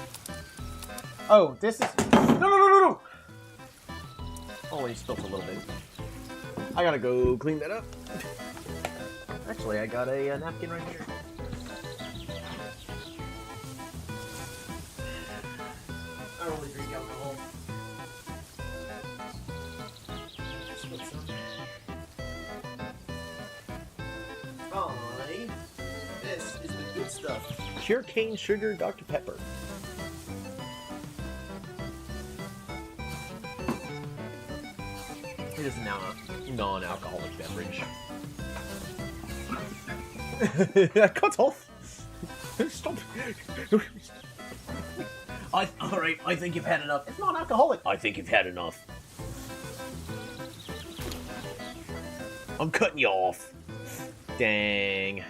S1: Oh, this is... No! Only spilt a little bit. I gotta go clean that up. Actually, I got a napkin right here. I don't really drink alcohol. Split some. Alright. This is the good stuff. Pure cane sugar Dr. Pepper. It is now a non-alcoholic beverage. Cut off! Stop! Alright, I think you've had enough. It's non-alcoholic. I think you've had enough. I'm cutting you off. Dang.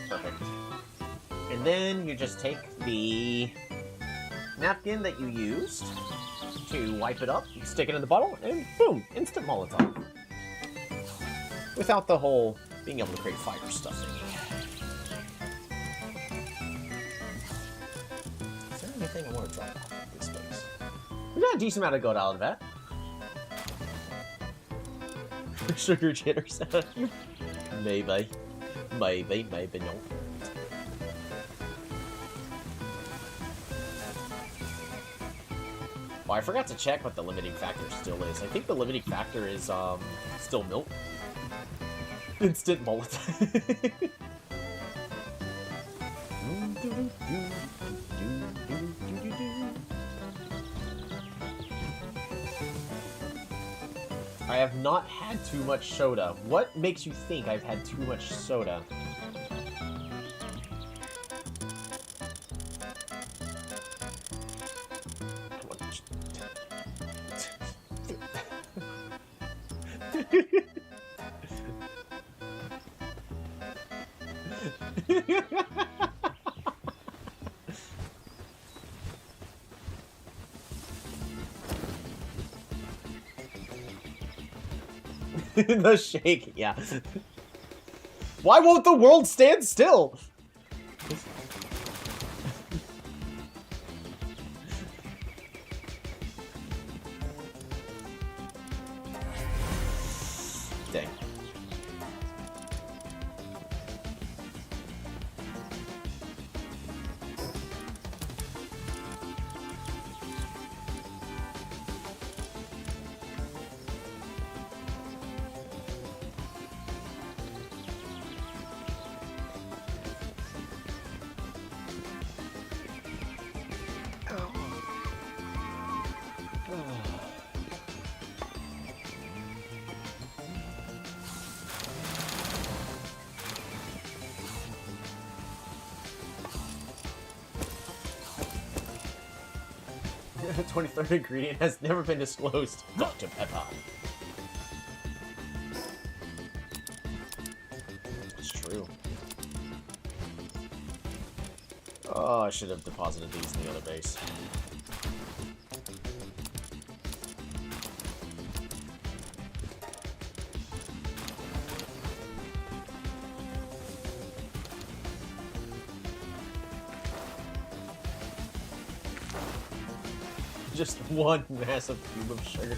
S1: Perfect. And then you just take the napkin that you used to wipe it up, stick it in the bottle, and boom, instant Molotov. without the whole being able to create fire stuff thingy. Is there anything I want to drop off in this place? We got a decent amount of gold out of that. Sugar jitters. Maybe. Maybe not. Oh, I forgot to check what the limiting factor still is. I think the limiting factor is, still milk. Instant mullet. I have not had too much soda. What makes you think I've had too much soda? The shake, yeah. Why won't the world stand still? Dang. The 23rd ingredient has never been disclosed. Dr. Pepper. It's true. Oh, I should have deposited these in the other base. Just one massive cube of sugar.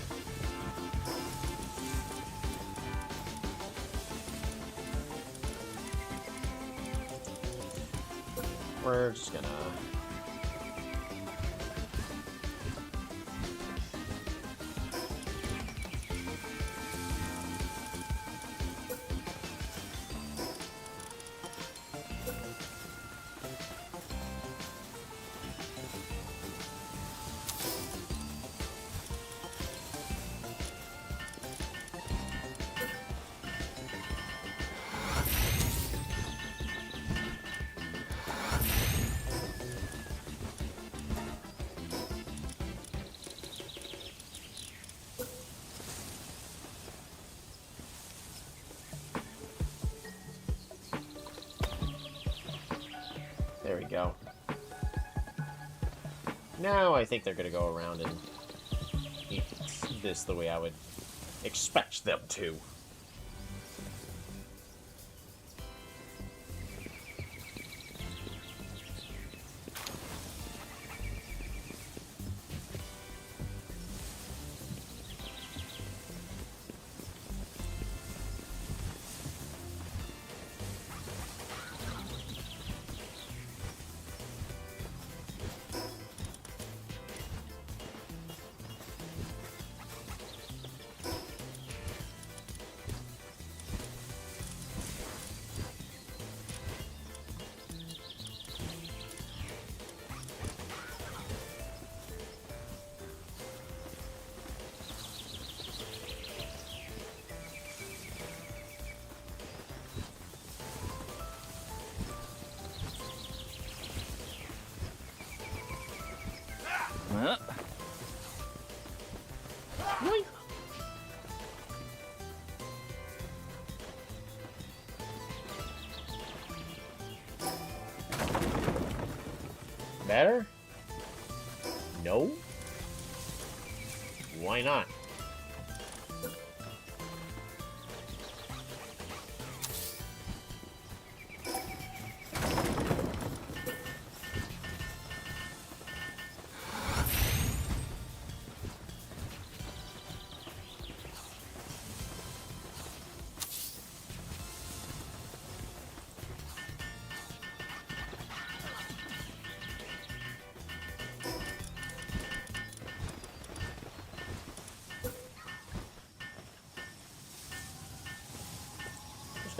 S1: We're just gonna... There we go. Now I think they're gonna go around and eat this the way I would expect them to. Yoink. Better? No? Why not?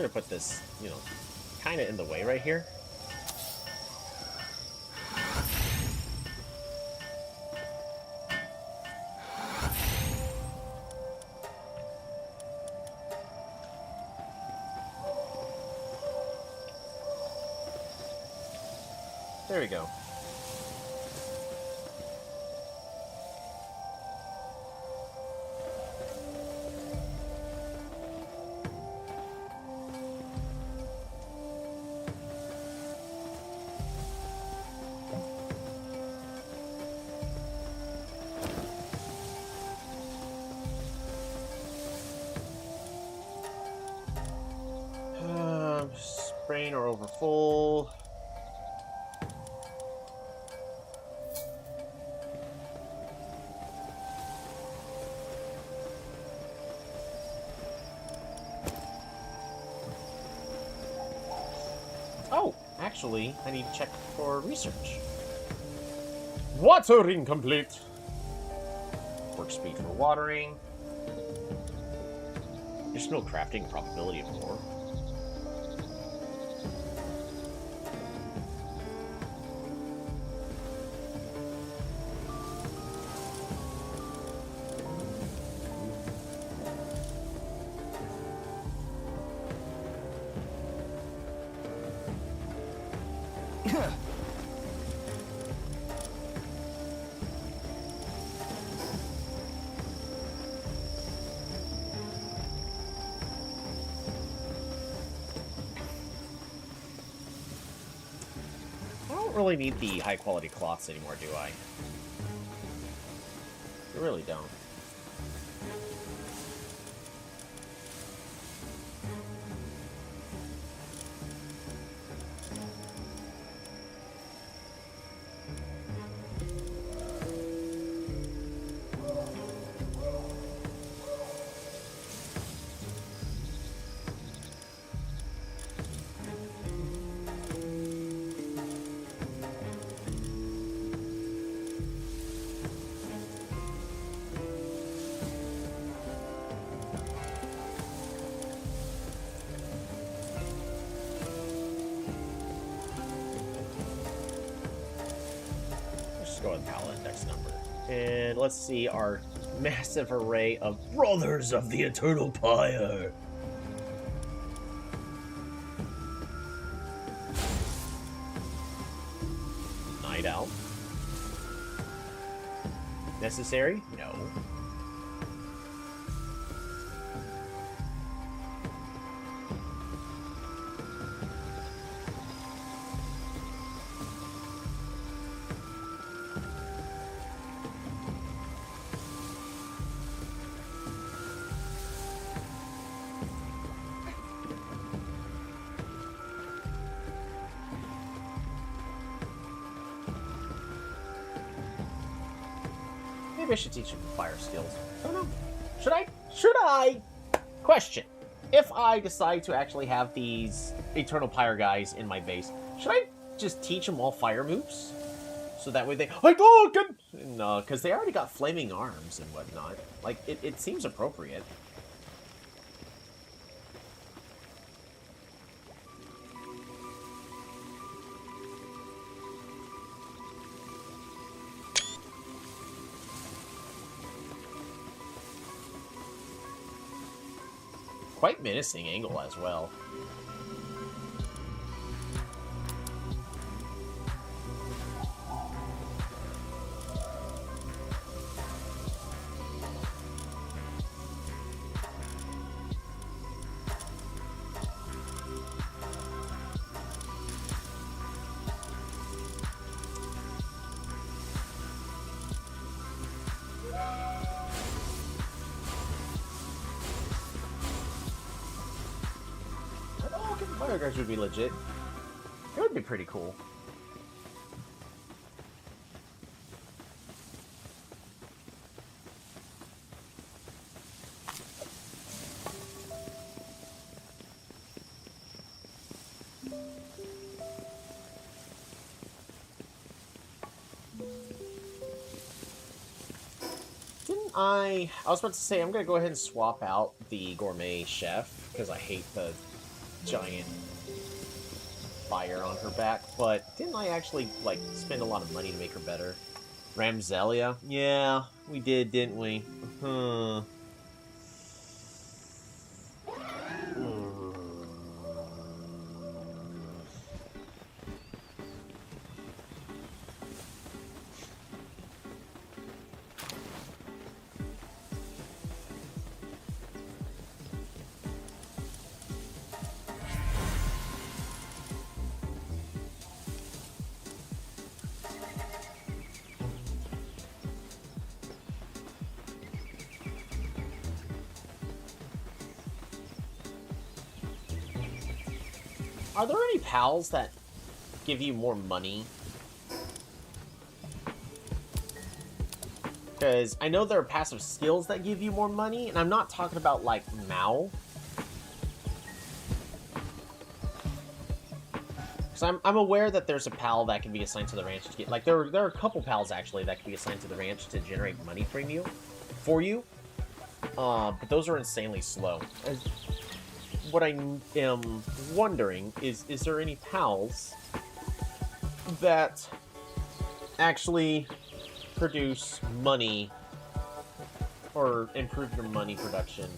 S1: gonna put this, you know, kind of in the way right here. There we go. Sprain or over full. Oh, actually, I need to check for research. Watering complete. Work speed for watering. There's no crafting probability of more. I don't really need the high quality cloths anymore, do I? I really don't. Go with Pal index number. And let's see our massive array of Brothers of the Eternal Pyre. Night Owl. Necessary? No. Maybe I should teach him fire skills. I don't know. Should I? Should I? Question. If I decide to actually have these Eternal Pyre guys in my base, should I just teach them all fire moves? So that way they... No, because they already got flaming arms and whatnot. Like, it seems appropriate. Quite menacing angle as well. Fire guards would be legit. It would be pretty cool. I was about to say, I'm going to go ahead and swap out the gourmet chef, because I hate the giant fire on her back, but didn't I actually, like, spend a lot of money to make her better? Ramzelia? Yeah, we did, didn't we? Huh. Are there any pals that give you more money? Because I know there are passive skills that give you more money, and I'm not talking about, like, Mao. Because I'm aware that there's a pal that can be assigned to the ranch to get... Like, there are a couple pals, actually, that can be assigned to the ranch to generate money for you. But those are insanely slow. What I am wondering is there any pals that actually produce money or improve your money production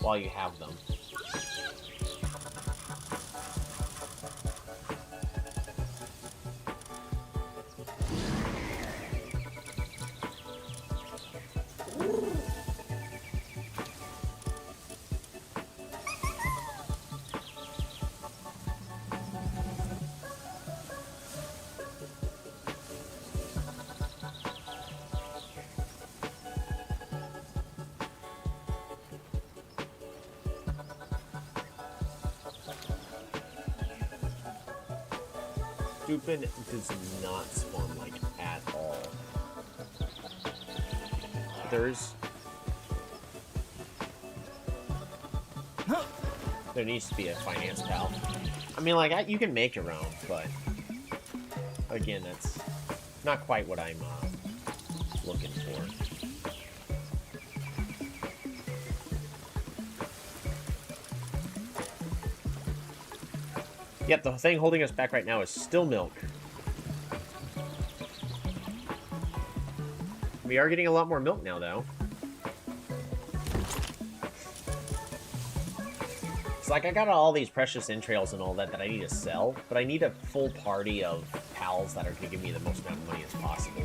S1: while you have them? Dupin does not spawn, like, at all. There needs to be a finance pal. I mean, like, you can make your own, but again, that's not quite what I'm looking for. Yep, the thing holding us back right now is still milk. We are getting a lot more milk now, though. It's like I got all these precious entrails and all that I need to sell, but I need a full party of pals that are going to give me the most amount of money as possible.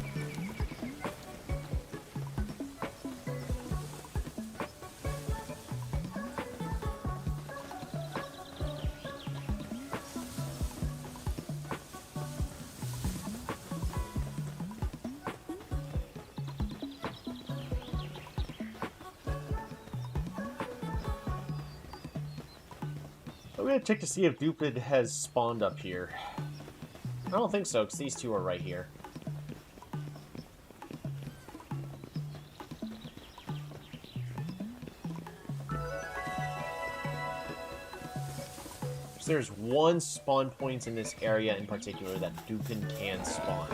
S1: I'm going to check to see if Dupin has spawned up here. I don't think so, because these two are right here. So there's one spawn point in this area in particular that Dupin can spawn.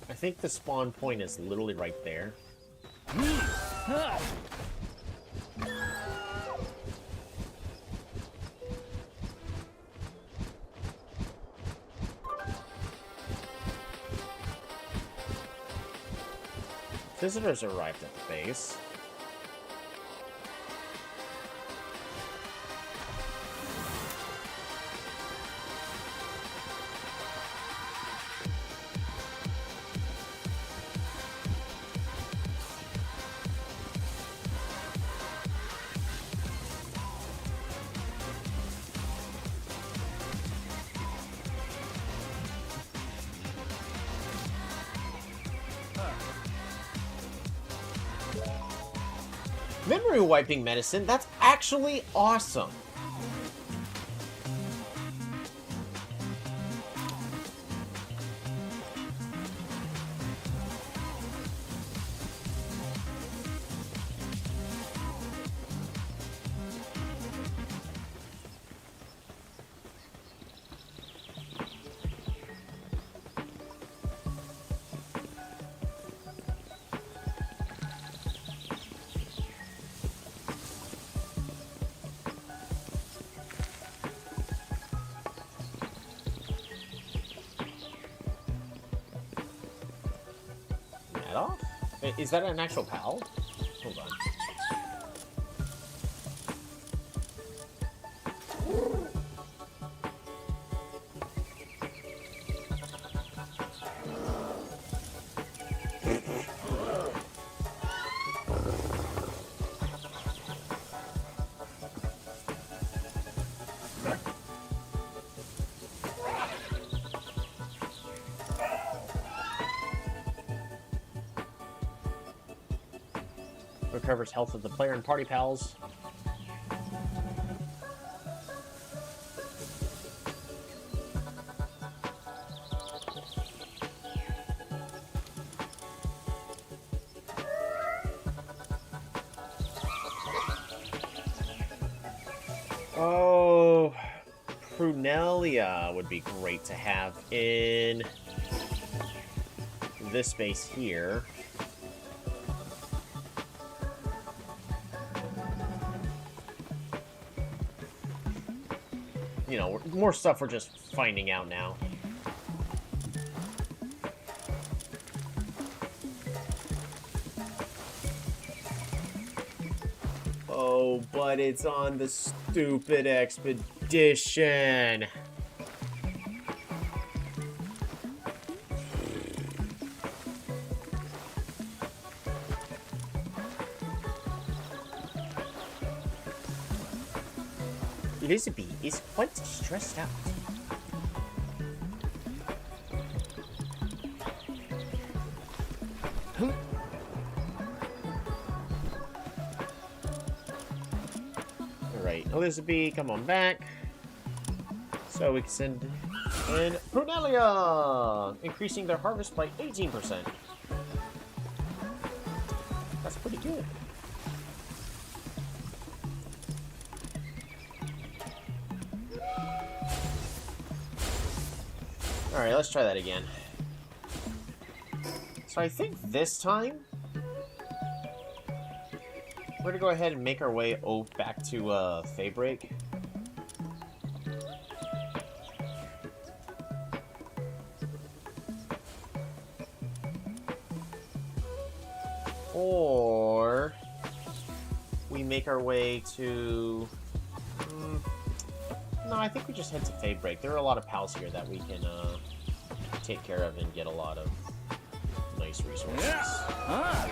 S1: I think the spawn point is literally right there. Visitors arrived at the base. Memory wiping medicine? That's actually awesome. Off? Is that an actual pal? Hold on. Recovers health of the player and party pals. Oh, Prunelia would be great to have in this space here. You know, more stuff we're just finding out now. Oh, but it's on the stupid expedition. Elizabeth is quite stressed out. Alright, Elizabeth, come on back. So we can send in Prunelia, increasing their harvest by 18%. That's pretty good. Alright, let's try that again. So I think this time we're gonna go ahead and make our way back to Faybreak. Or we make our way to... No, I think we just head to Faybreak. There are a lot of pals here that we can take care of and get a lot of nice resources.
S2: Ah.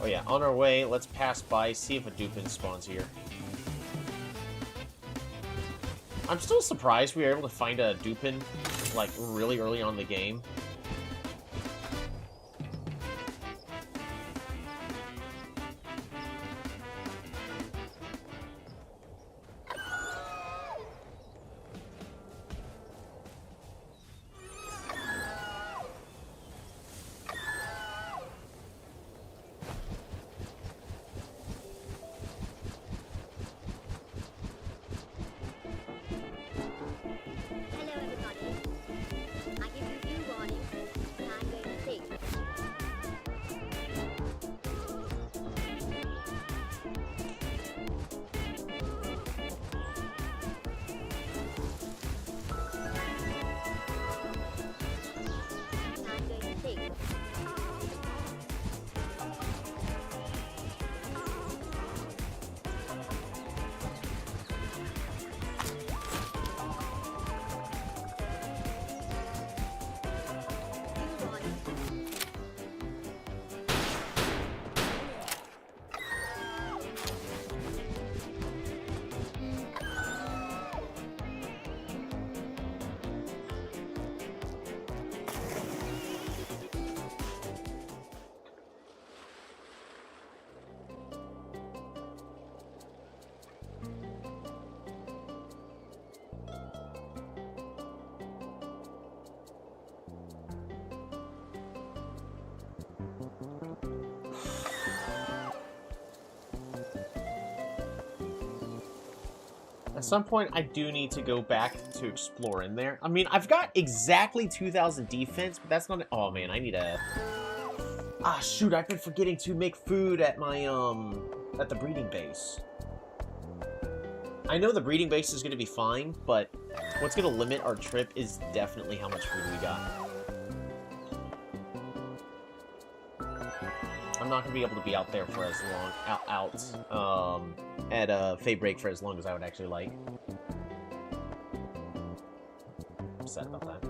S1: Oh yeah, on our way, let's pass by, see if a Dupin spawns here. I'm still surprised we were able to find a Dupin, like, really early on in the game. At some point, I do need to go back to explore in there. I mean, I've got exactly 2,000 defense, but that's not... Oh, man, I need a... Ah, shoot, I've been forgetting to make food at my, at the breeding base. I know the breeding base is going to be fine, but what's going to limit our trip is definitely how much food we got. I'm not going to be able to be out there for as long, at Fay Break for as long as I would actually like. I'm sad about that.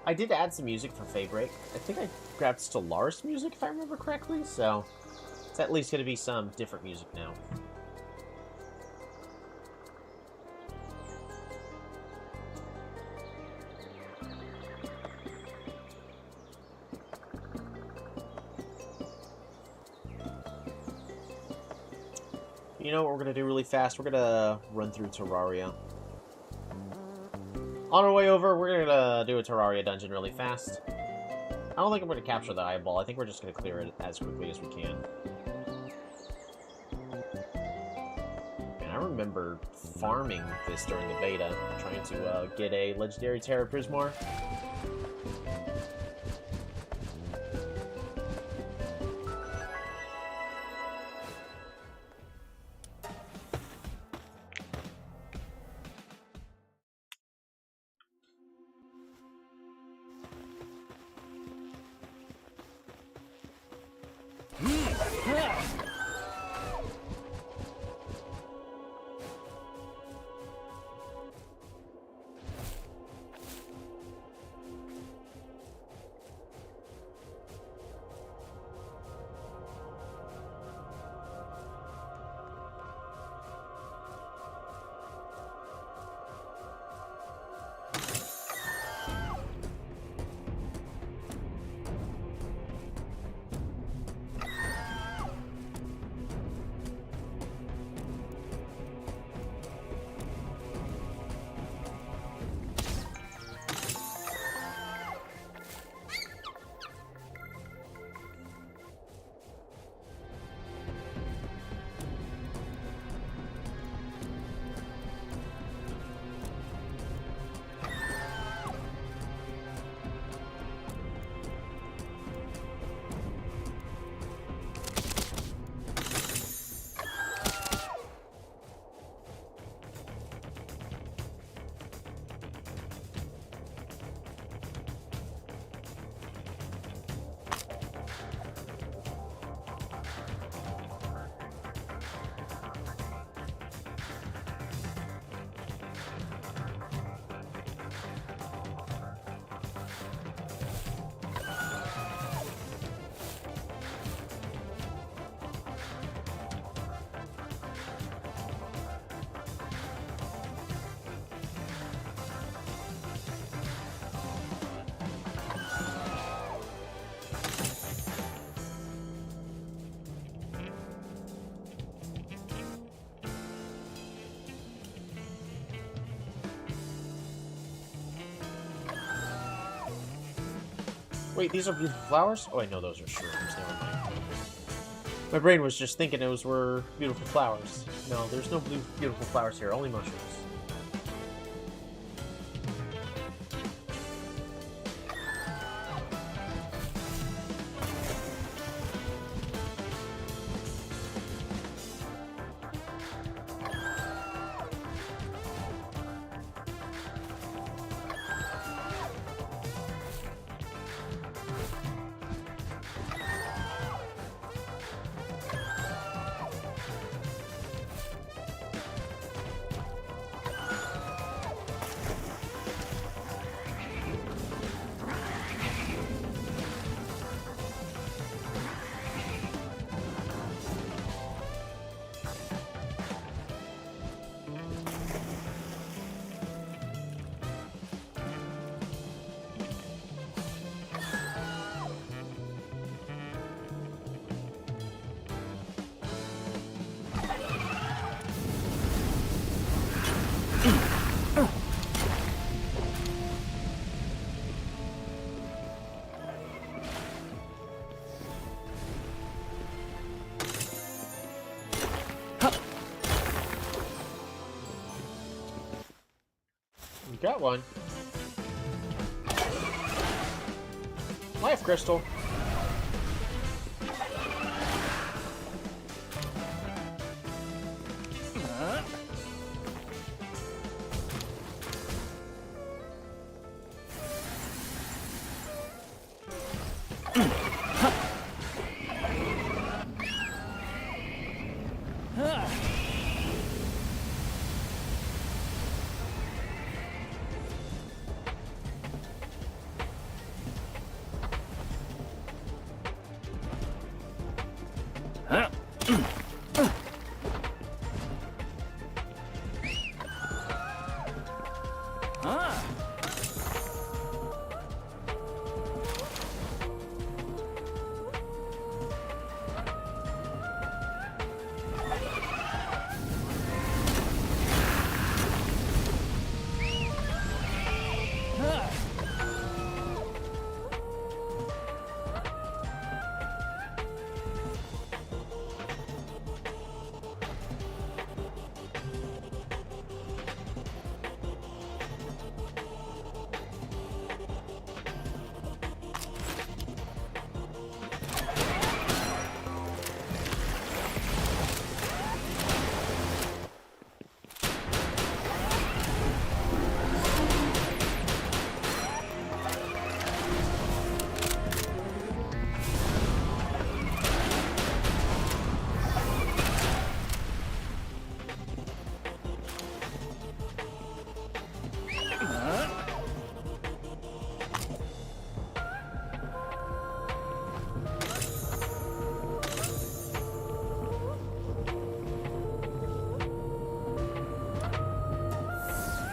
S1: I did add some music for Fay Break. I think I grabbed Stellaris music, if I remember correctly, so it's at least going to be some different music now. You know what we're going to do really fast? We're going to run through Terraria. On our way over, we're going to do a Terraria dungeon really fast. I don't think I'm going to capture the eyeball. I think we're just going to clear it as quickly as we can. Man, I remember farming this during the beta, trying to get a legendary Terra Prismar. Wait, these are beautiful flowers? Oh, I know those are shrooms. Never mind. My brain was just thinking those were beautiful flowers. No, there's no beautiful flowers here, only mushrooms. Got one. Life crystal.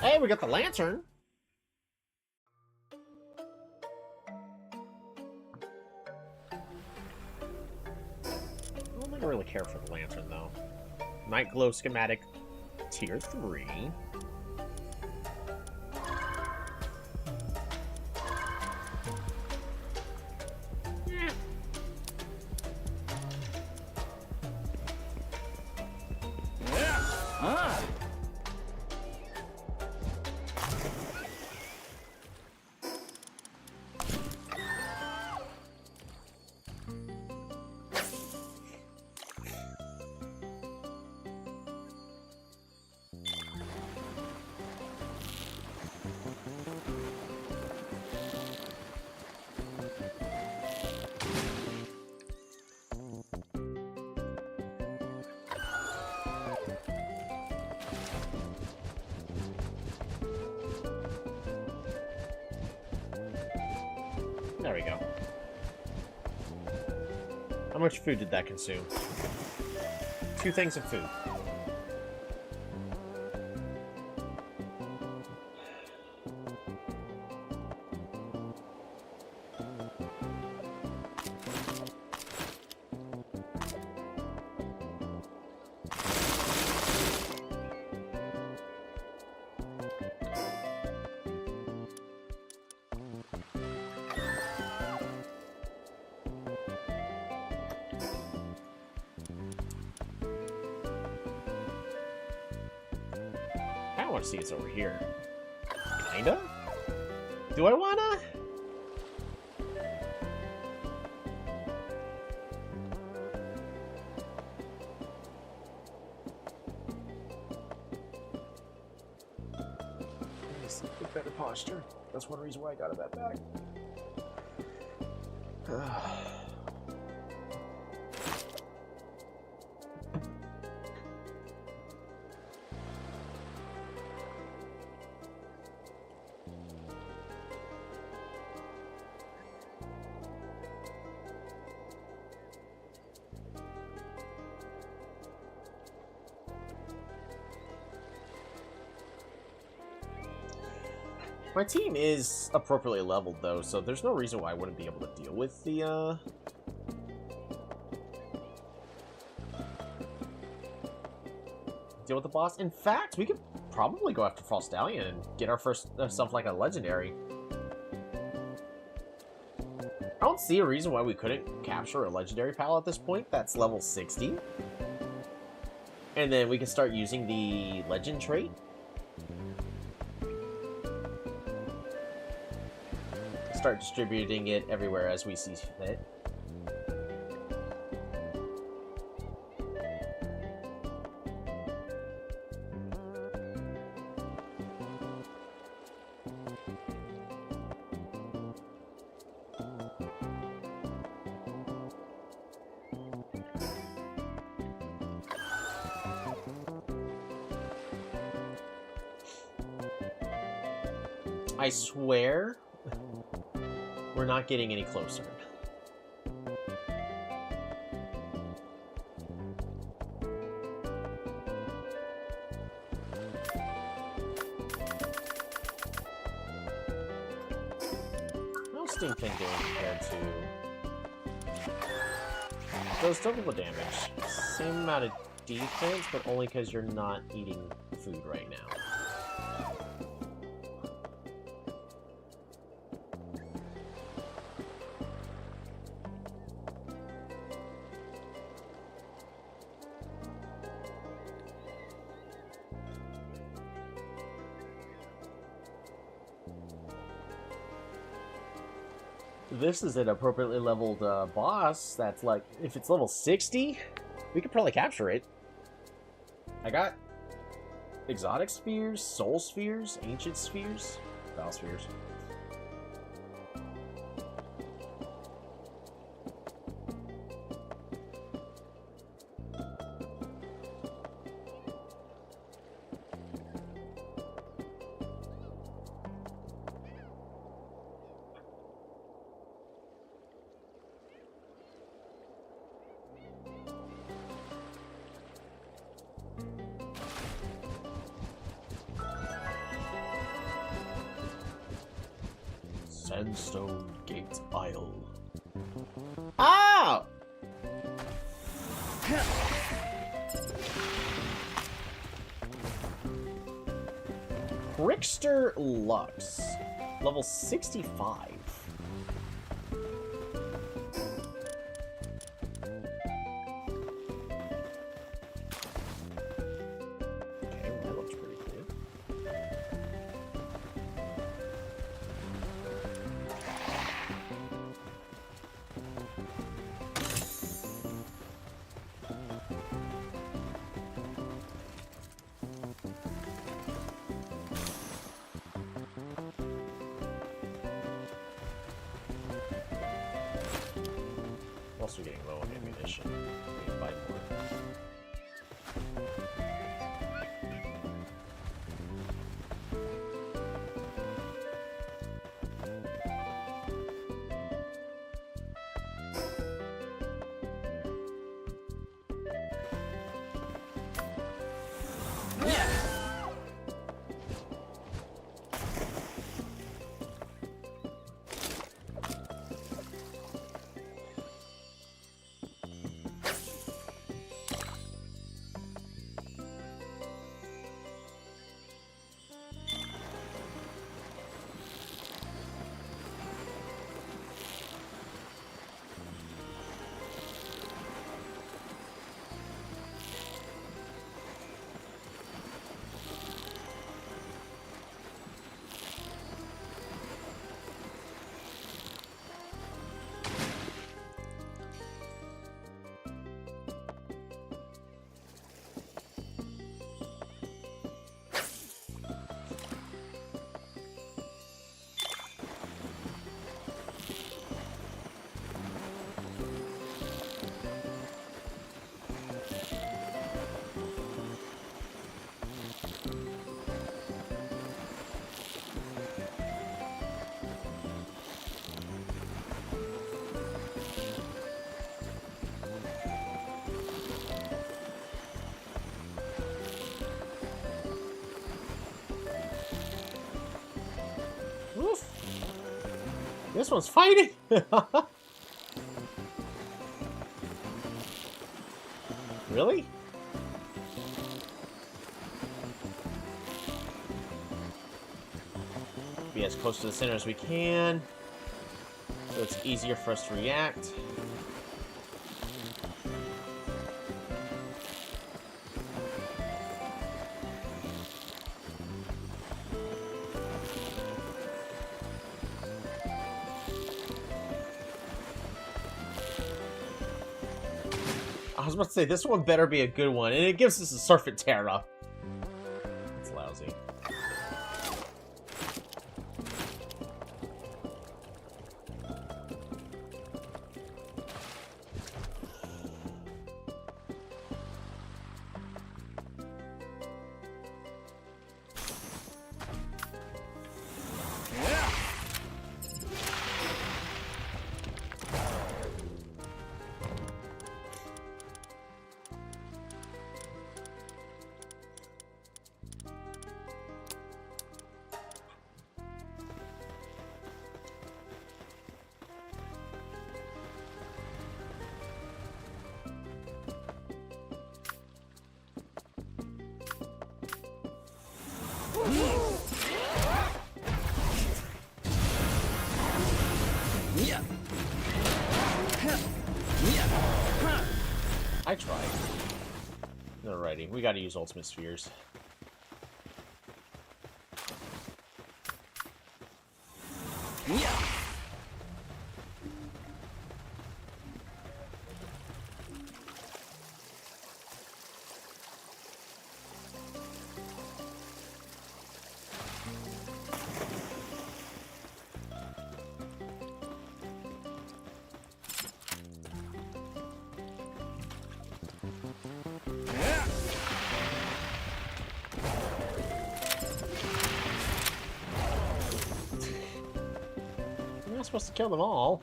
S1: Hey, we got the lantern. I don't think I really care for the lantern, though. Night glow schematic, tier 3. There we go. How much food did that consume? 2 things of food. I want to see it's over here. Kinda? Do I wanna? With better posture. That's one reason why I got a bad back. My team is appropriately leveled, though, so there's no reason why I wouldn't be able to deal with the, deal with the boss. In fact, we could probably go after False Stallion and get our first stuff like a legendary. I don't see a reason why we couldn't capture a legendary pal at this point. That's level 60. And then we can start using the legend trait. start distributing it everywhere as we see fit. I swear, we're not getting any closer. No stink thing doing compared to those double damage. Same amount of defense, but only because you're not eating food right now. This is an appropriately leveled boss that's like, if it's level 60, we could probably capture it. I got exotic spheres, soul spheres, ancient spheres, battle spheres. Sandstone Gate Isle. Ah! Trickster Lux, level 65. Okay, that looks pretty good. Also getting low on ammunition. We can buy more. Oof. This one's fighting! Really? Be as close to the center as we can, so it's easier for us to react. I was about to say, this one better be a good one, and it gives us a Surfeit Terra. It's lousy. I tried. Alrighty, we gotta use Ultimate Spheres. I'm not supposed to kill them all.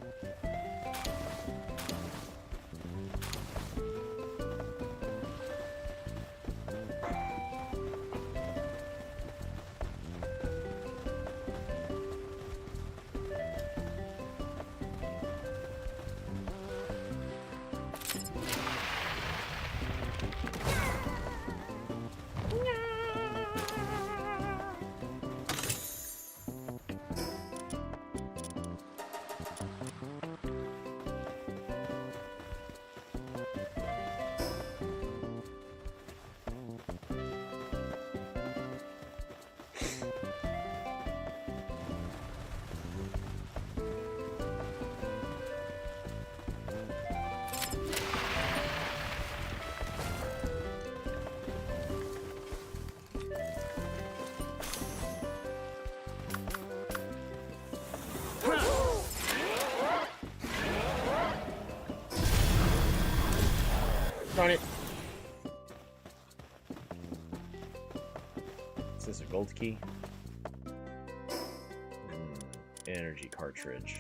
S1: Darn it. Is this a gold key? Energy cartridge.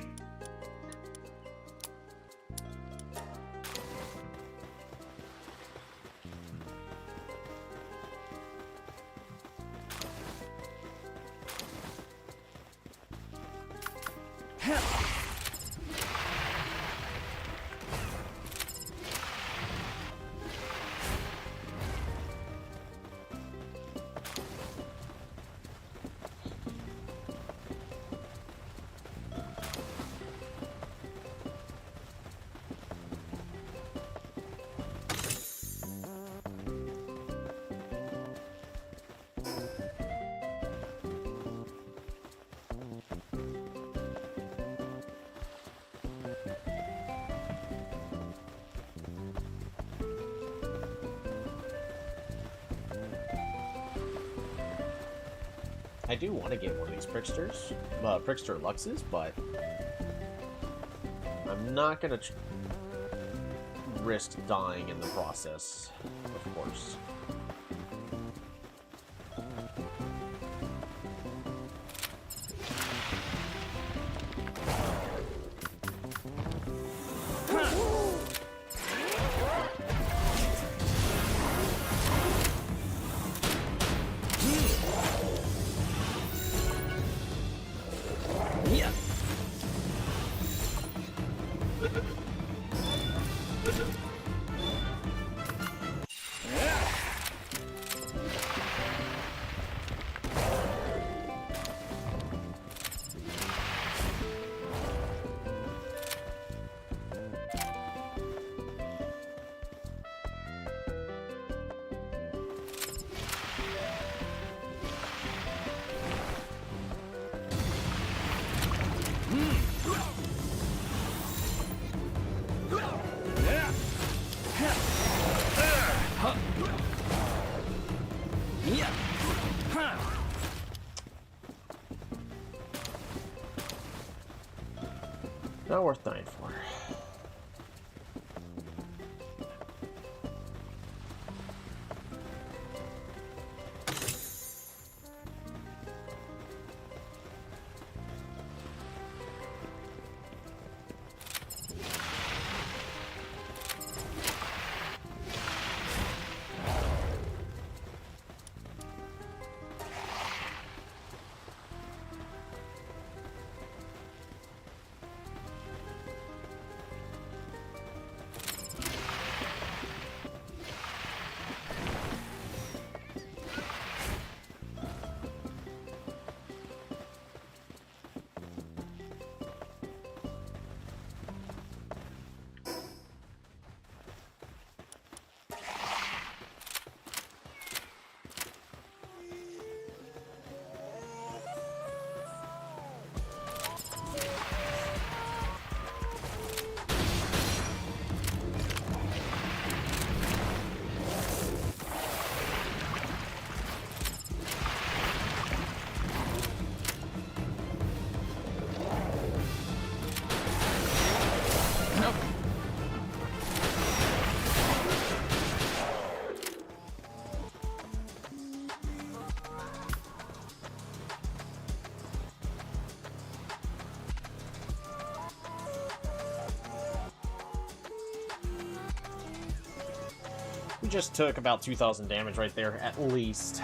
S1: I do want to get one of these Pricksters, Prickster Luxes, but I'm not going to risk dying in the process, of course. Not worth dying for. We just took about 2,000 damage right there, at least.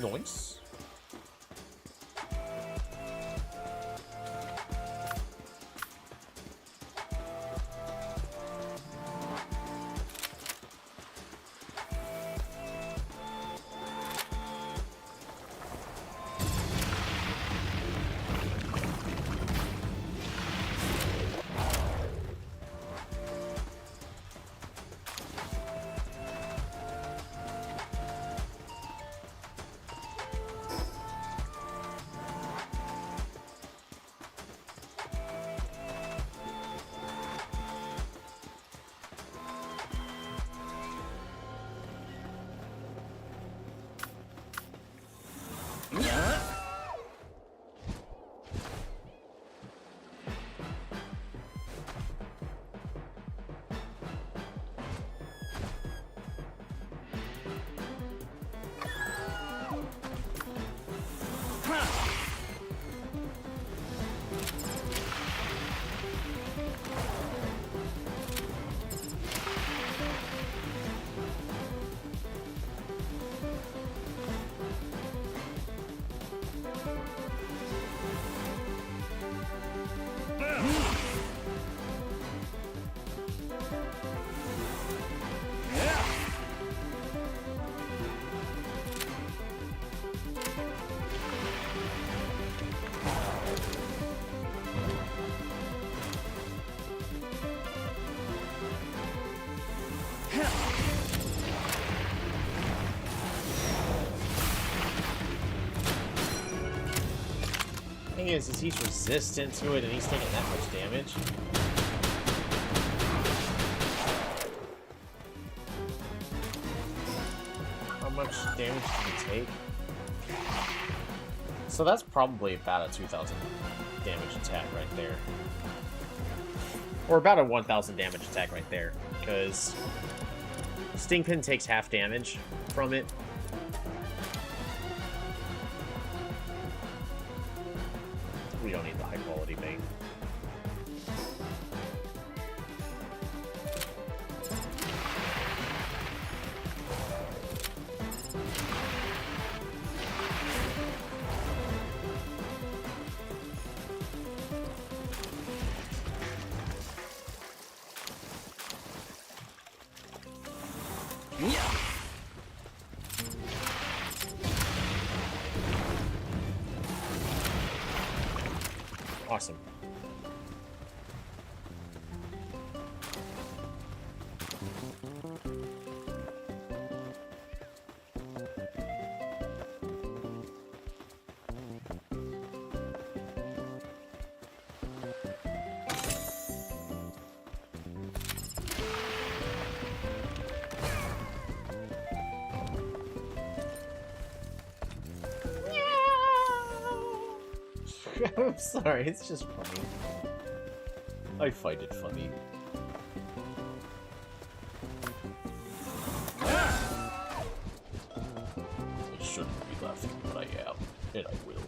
S1: Nice. Thing is he's resistant to it and he's taking that much damage. How much damage did he take? So that's probably about a 2,000 damage attack right there. Or about a 1,000 damage attack right there, because Stingpin takes half damage from it. We don't need the high quality bait. Awesome. I'm sorry, it's just funny. I find it funny. I shouldn't be laughing, but I am, and I will.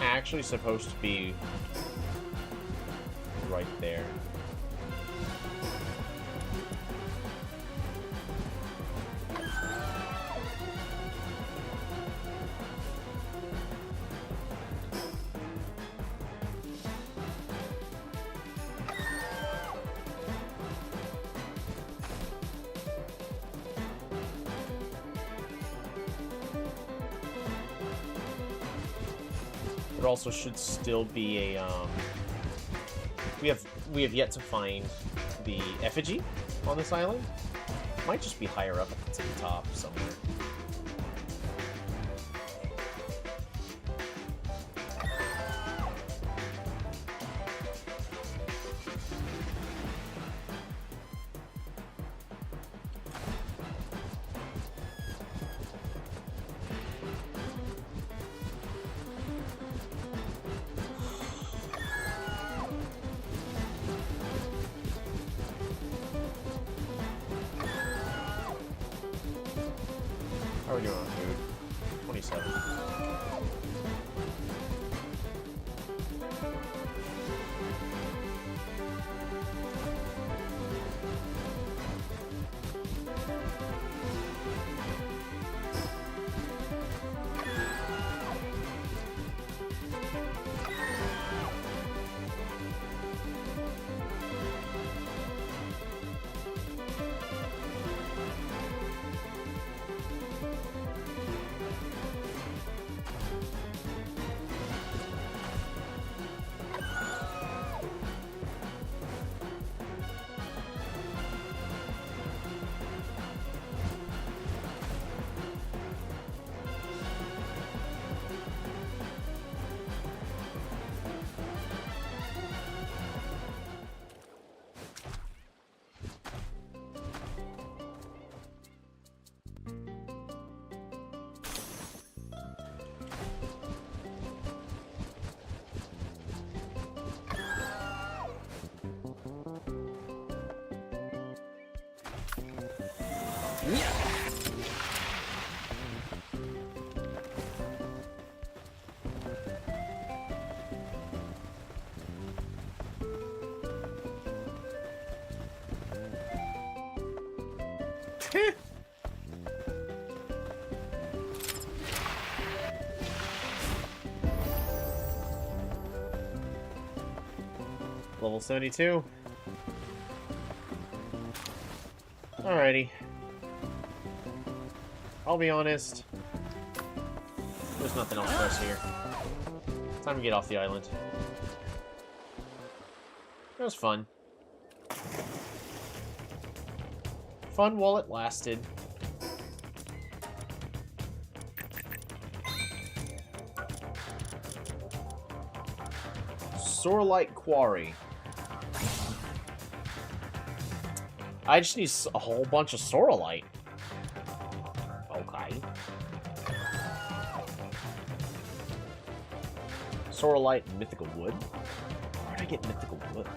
S1: Actually supposed to be right there. There also should still be a we have yet to find the effigy on this island. Might just be higher up at the top somewhere. How are we doing on food? 27. Level 72. Alrighty. I'll be honest. There's nothing else for us here. Time to get off the island. It was fun. Fun while it lasted. Sorelight Quarry. I just need a whole bunch of Sorelight. Okay. Sorelight and Mythical Wood? Where did I get Mythical Wood?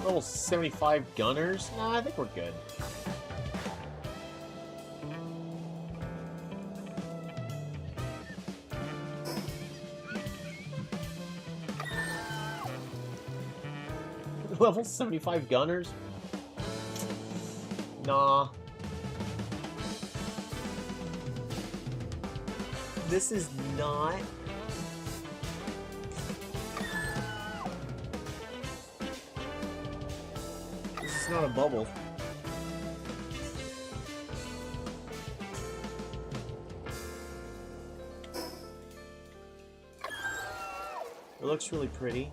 S1: Level 75 gunners? Nah, I think we're good. Level 75 gunners? Nah. This is not... This is not a bubble. It looks really pretty.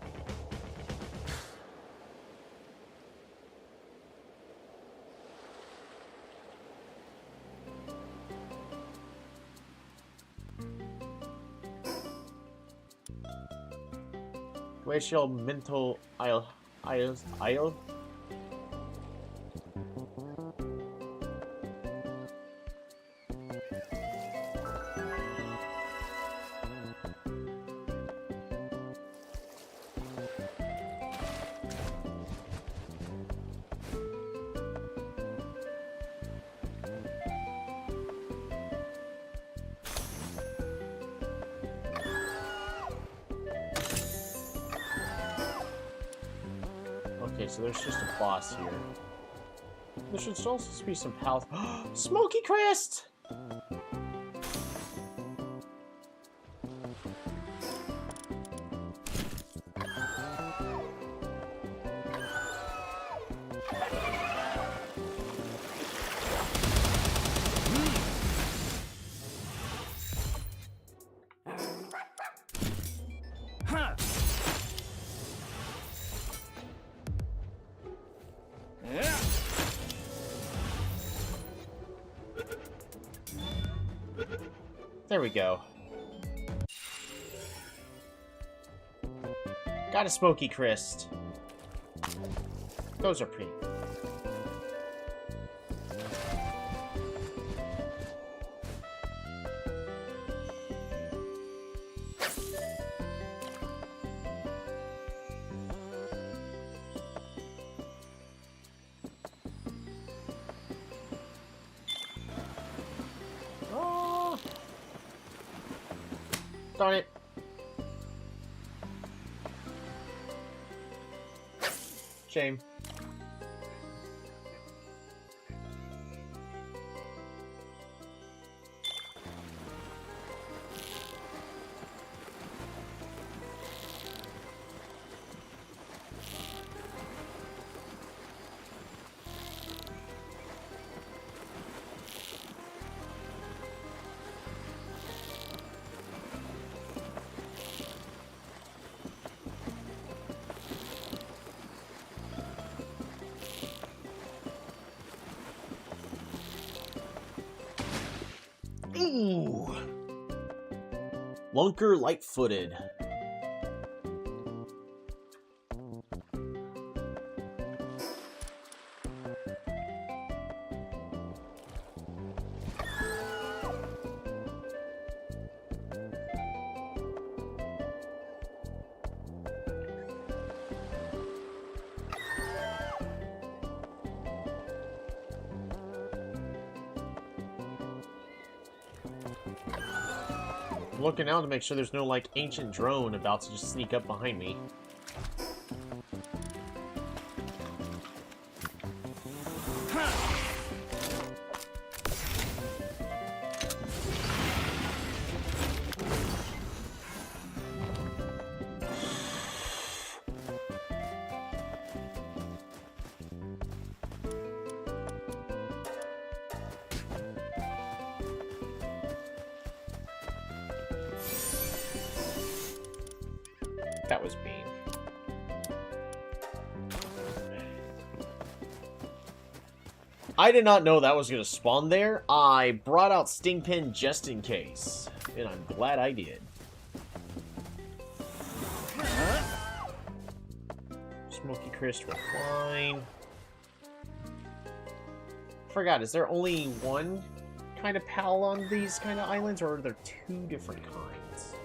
S1: Glacial mental isle. Okay, so there's just a boss here. There should also be some pals. Smoky Crest! There we go. Got a Smoky Crest. Those are pretty. Darn it. Shame. Ooh. Lunker light-footed. I'm looking out to make sure there's no, like, ancient drone about to just sneak up behind me. That was mean. I did not know that was going to spawn there. I brought out Stingpin just in case. And I'm glad I did. Smoky Crest, we're fine. Forgot, is there only one kind of pal on these kind of islands, or are there two different kinds?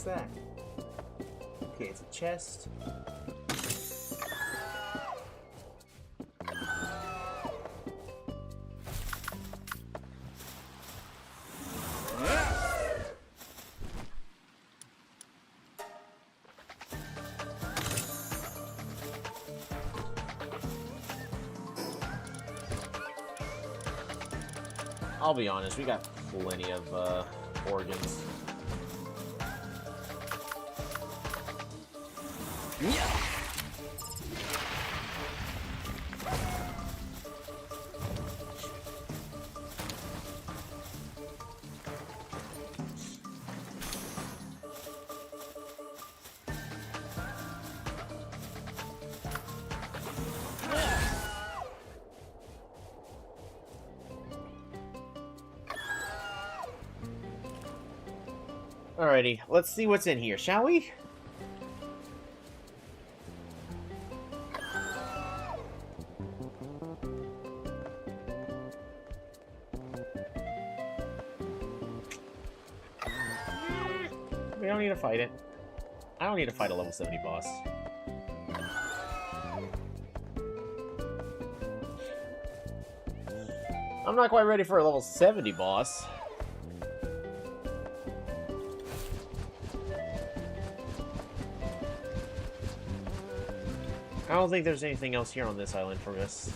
S1: that? Okay, it's a chest. I'll be honest, we got plenty of organs. Alrighty, let's see what's in here, shall we? We don't need to fight it. I don't need to fight a level 70 boss. I'm not quite ready for a level 70 boss. I don't think there's anything else here on this island for us.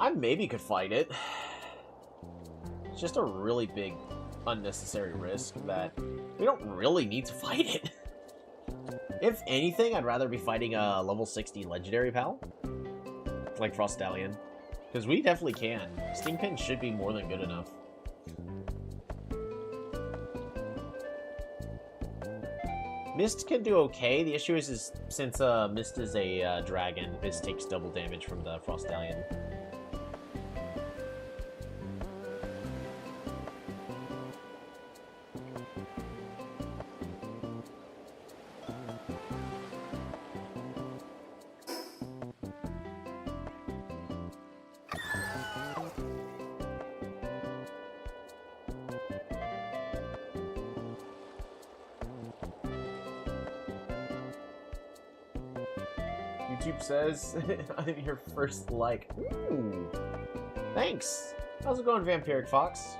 S1: I maybe could fight it. It's just a really big, unnecessary risk that we don't really need to fight it. If anything, I'd rather be fighting a level 60 legendary pal. Like Frostallion. Because we definitely can. Steam Pin should be more than good enough. Mist can do okay. The issue is since Mist is a dragon, Mist takes double damage from the Frostallion. YouTube says, I'm your first like. Ooh. Thanks. How's it going, Vampiric Fox?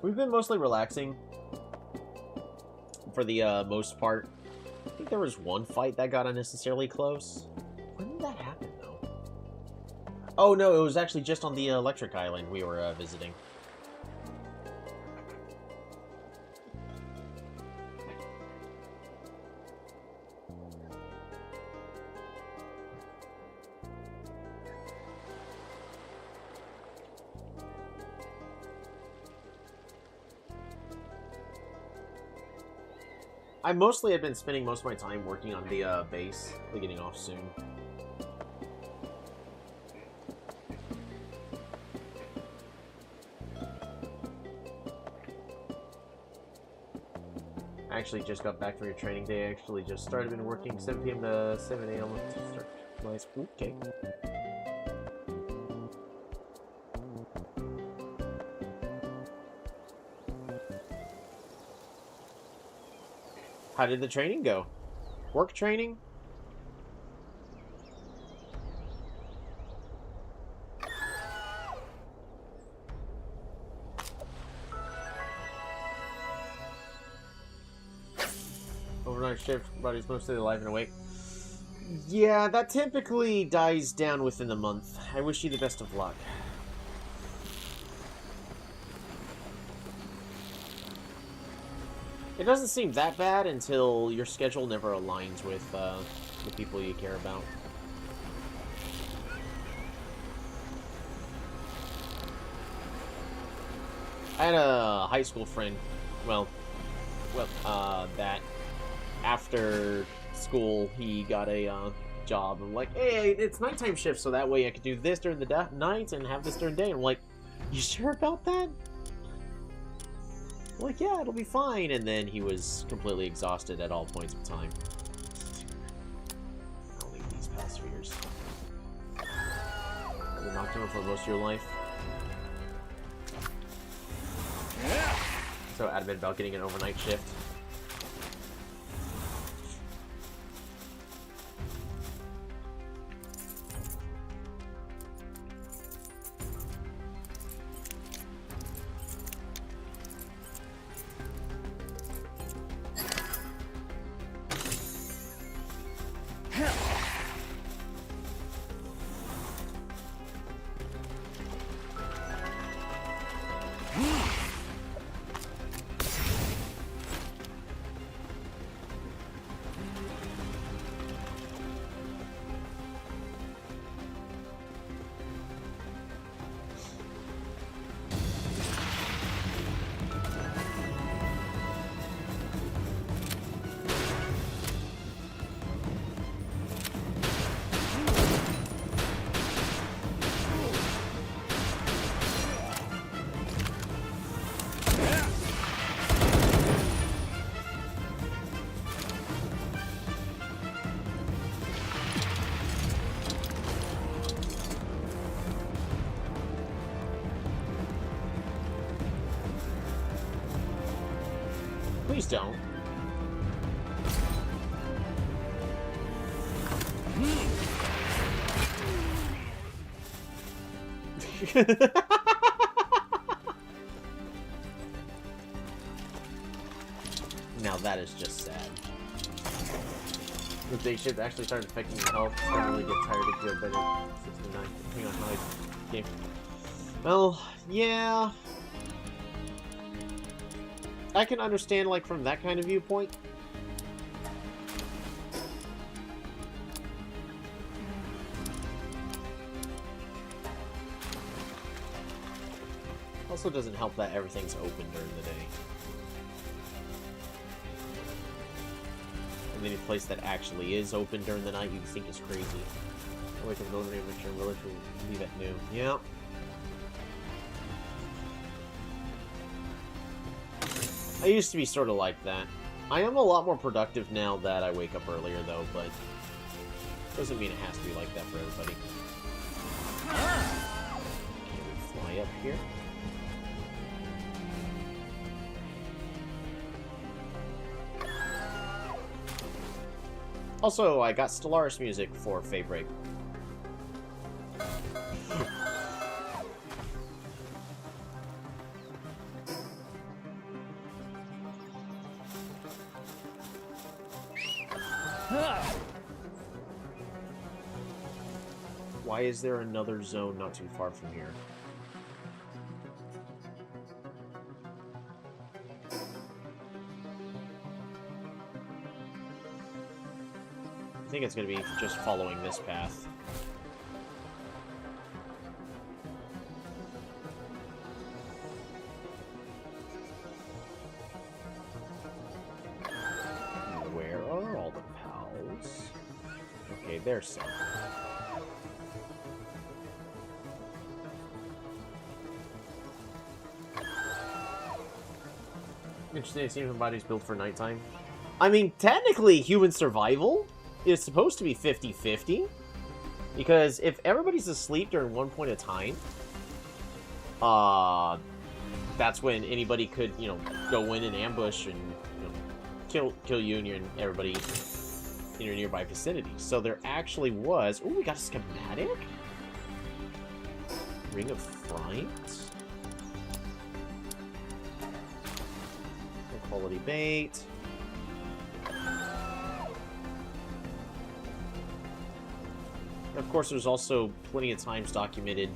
S1: We've been mostly relaxing for the most part. I think there was one fight that got unnecessarily close. When did that happen, though? Oh, no, it was actually just on the electric island we were visiting. I mostly have been spending most of my time working on the base. We're getting off soon. I actually just got back from your training day. I actually just started been working 7 p.m. to 7 a.m. to start my school. Okay. How did the training go? Work training? Overnight shift, body's mostly alive and awake. Yeah, that typically dies down within the month. I wish you the best of luck. It doesn't seem that bad until your schedule never aligns with the people you care about. I had a high school friend, that after school he got a job. I'm like, hey, it's nighttime shift, so that way I could do this during the night and have this during the day. I'm like, you sure about that? I'm like, yeah, it'll be fine. And then he was completely exhausted at all points of time. I'll leave these past spheres. You're nocturnal for most of your life. So adamant about getting an overnight shift. Please don't. Now that is just sad. The day shift actually started affecting your health. I really get tired of good, but it's 69. Depending on how I game. Well, yeah. I can understand, like, from that kind of viewpoint. Also doesn't help that everything's open during the day. And any place that actually is open during the night you think is crazy. Away from building a return village will leave at noon. Yeah. I used to be sort of like that. I am a lot more productive now that I wake up earlier, though, but doesn't mean it has to be like that for everybody. Can we fly up here? Also, I got Stellaris music for Fay Break. Why is there another zone not too far from here? I think it's going to be just following this path. Where are all the pals? Okay, there's some. Interesting, it seems my body's built for nighttime. I mean, technically, human survival is supposed to be 50-50. Because if everybody's asleep during one point of time, that's when anybody could, you know, go in and ambush and, you know, kill you and everybody in your nearby vicinity. So there actually was... Oh, we got a schematic? Ring of Fright? Quality bait. Of course, there's also plenty of times documented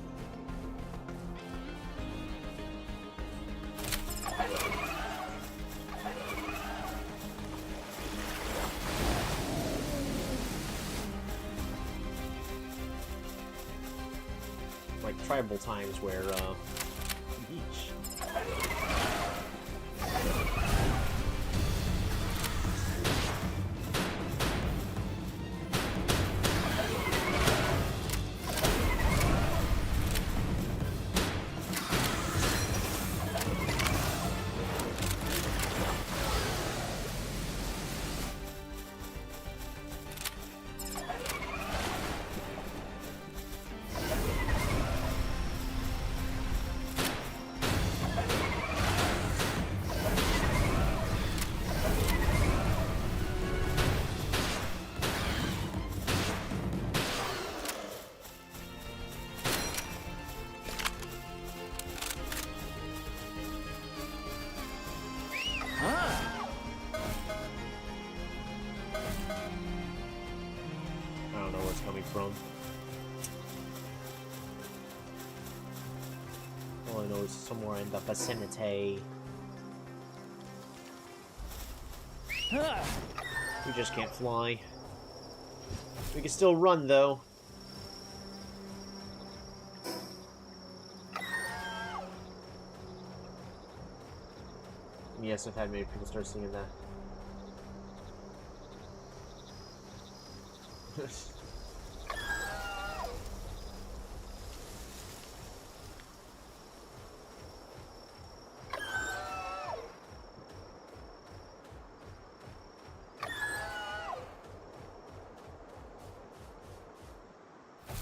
S1: tribal times where, yeesh. From. All I know is somewhere in the vicinity. We just can't fly. We can still run, though. Yes, I've had many people start singing that.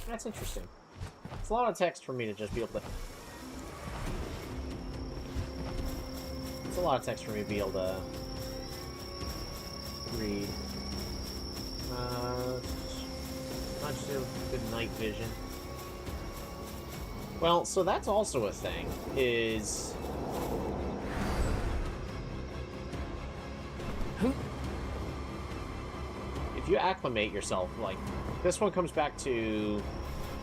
S1: That's interesting. It's a lot of text for me to just be able to... It's a lot of text for me to be able to... read. Not just a good night vision. Well, so that's also a thing, is... If you acclimate yourself, like, this one comes back to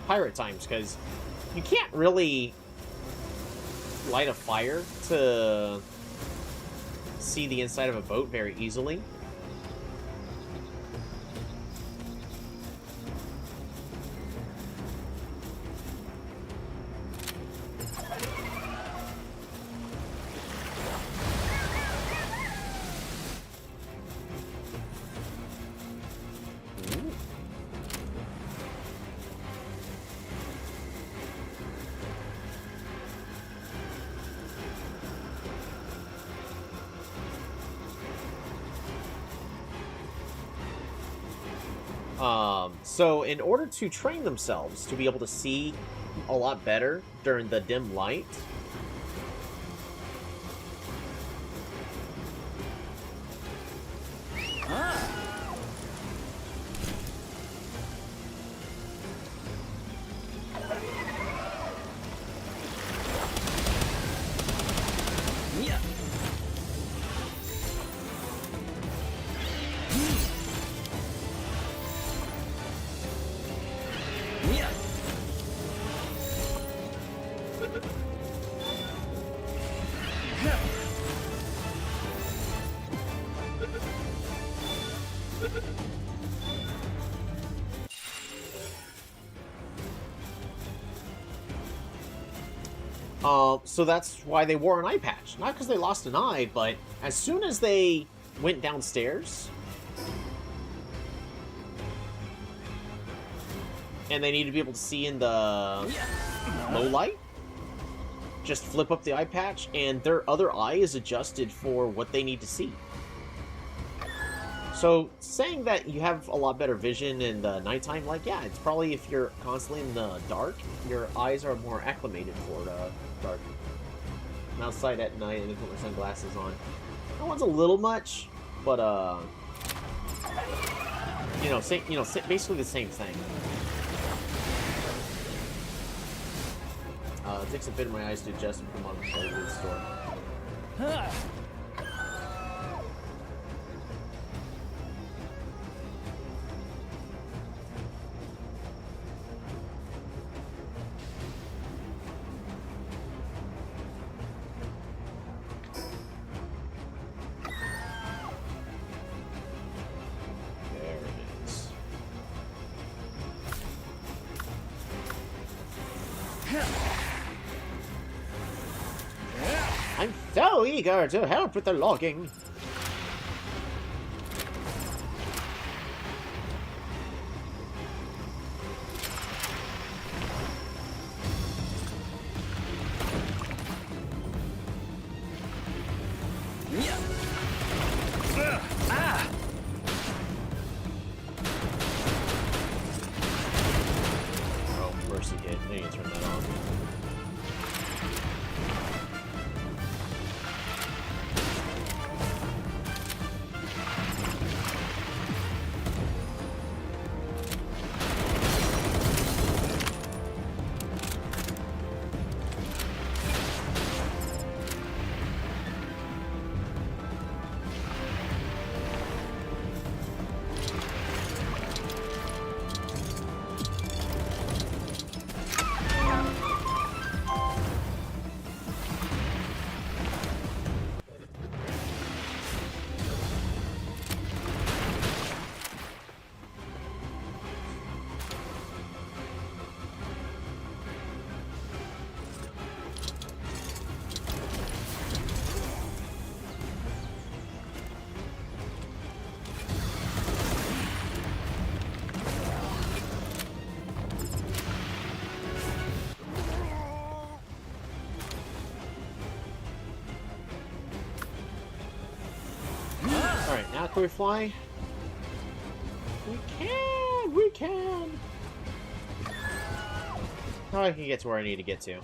S1: pirate times, because you can't really light a fire to see the inside of a boat very easily. So in order to train themselves to be able to see a lot better during the dim light, so that's why they wore an eye patch. Not because they lost an eye, but as soon as they went downstairs and they need to be able to see in the low light, just flip up the eye patch and their other eye is adjusted for what they need to see. So saying that you have a lot better vision in the nighttime, like, yeah, it's probably if you're constantly in the dark, your eyes are more acclimated for dark. I'm outside at night and I put my sunglasses on. That one's a little much, but basically the same thing. It takes a bit of my eyes to adjust and come on the Palworld store. I'm so eager to help with the logging. Oh, mercy hit. I need to turn that on. Alright, now can we fly? We can! We can! Now I can get to where I need to get to.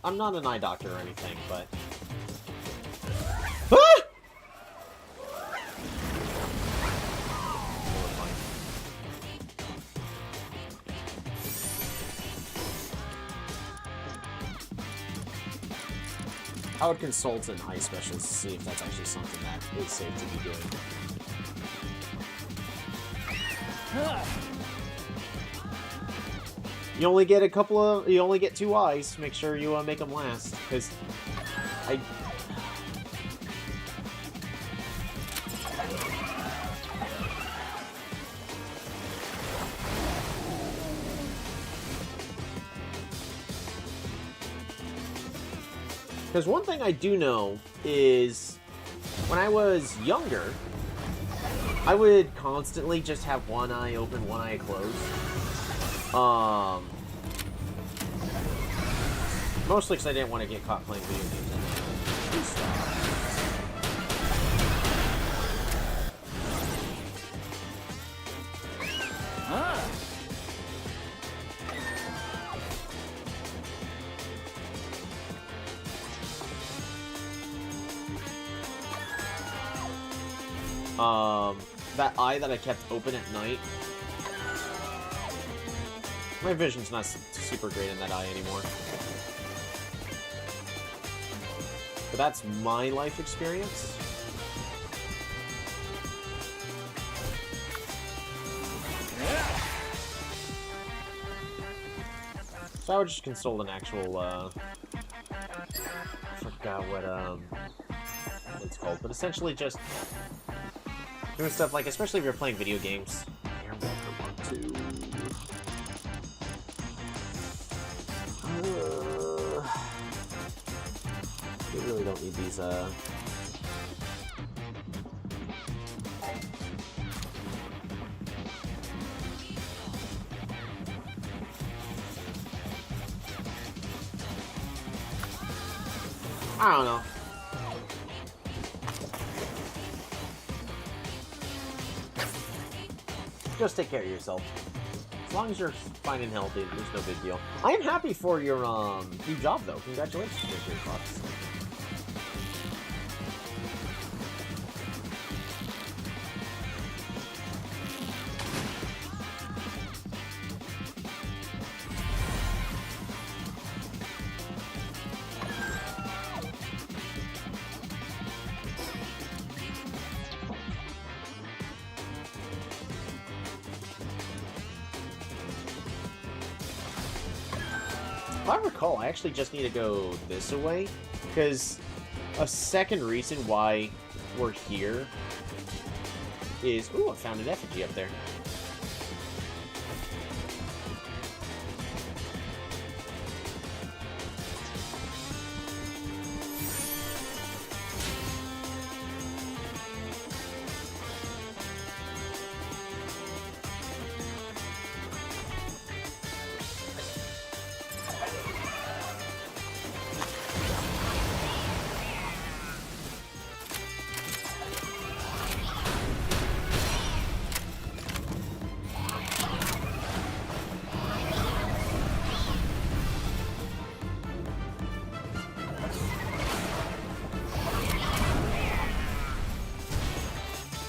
S1: I'm not an eye doctor or anything, but ah! I would consult an eye specialist to see if that's actually something that is safe to be doing. You only get you only get 2 eyes. Make sure you make them last, because Because one thing I do know is, when I was younger, I would constantly just have one eye open, one eye closed. Mostly because I didn't want to get caught playing video games. That eye that I kept open at night. My vision's not super great in that eye anymore. But that's my life experience. So I would just consult an actual, I forgot what it's called, but essentially just doing stuff like, especially if you're playing video games. We really don't need these, I don't know. Just take care of yourself. As long as you're fine and healthy, there's no big deal. I am happy for your new job, though. Congratulations, Mr. Fox. If I recall, I actually just need to go this way, because a second reason why we're here is... Ooh, I found an effigy up there.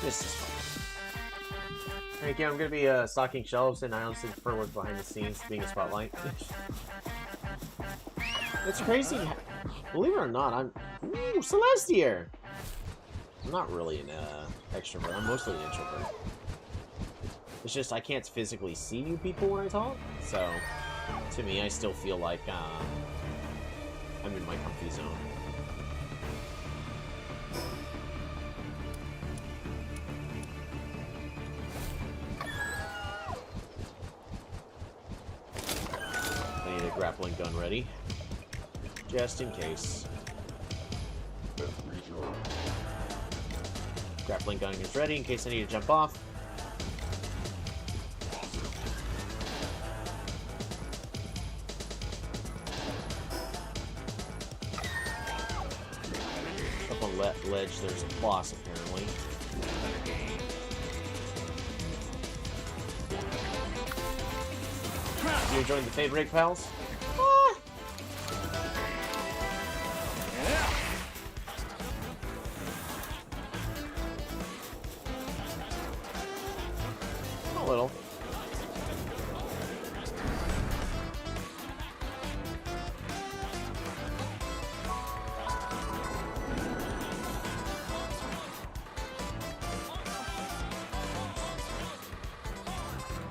S1: This is fun. Alright, yeah, I'm gonna be stocking shelves, and I honestly prefer work behind the scenes to being a spotlight. It's crazy. Believe it or not, I'm... Ooh, Celestier! I'm not really an extrovert. I'm mostly an introvert. It's just I can't physically see you people when I talk, so to me, I still feel like I'm in my comfy zone. I need a grappling gun ready, just in case. Grappling gun is ready in case I need to jump off. Up on ledge, there's a boss apparently. You enjoying the fade break, pals? Ah. A little.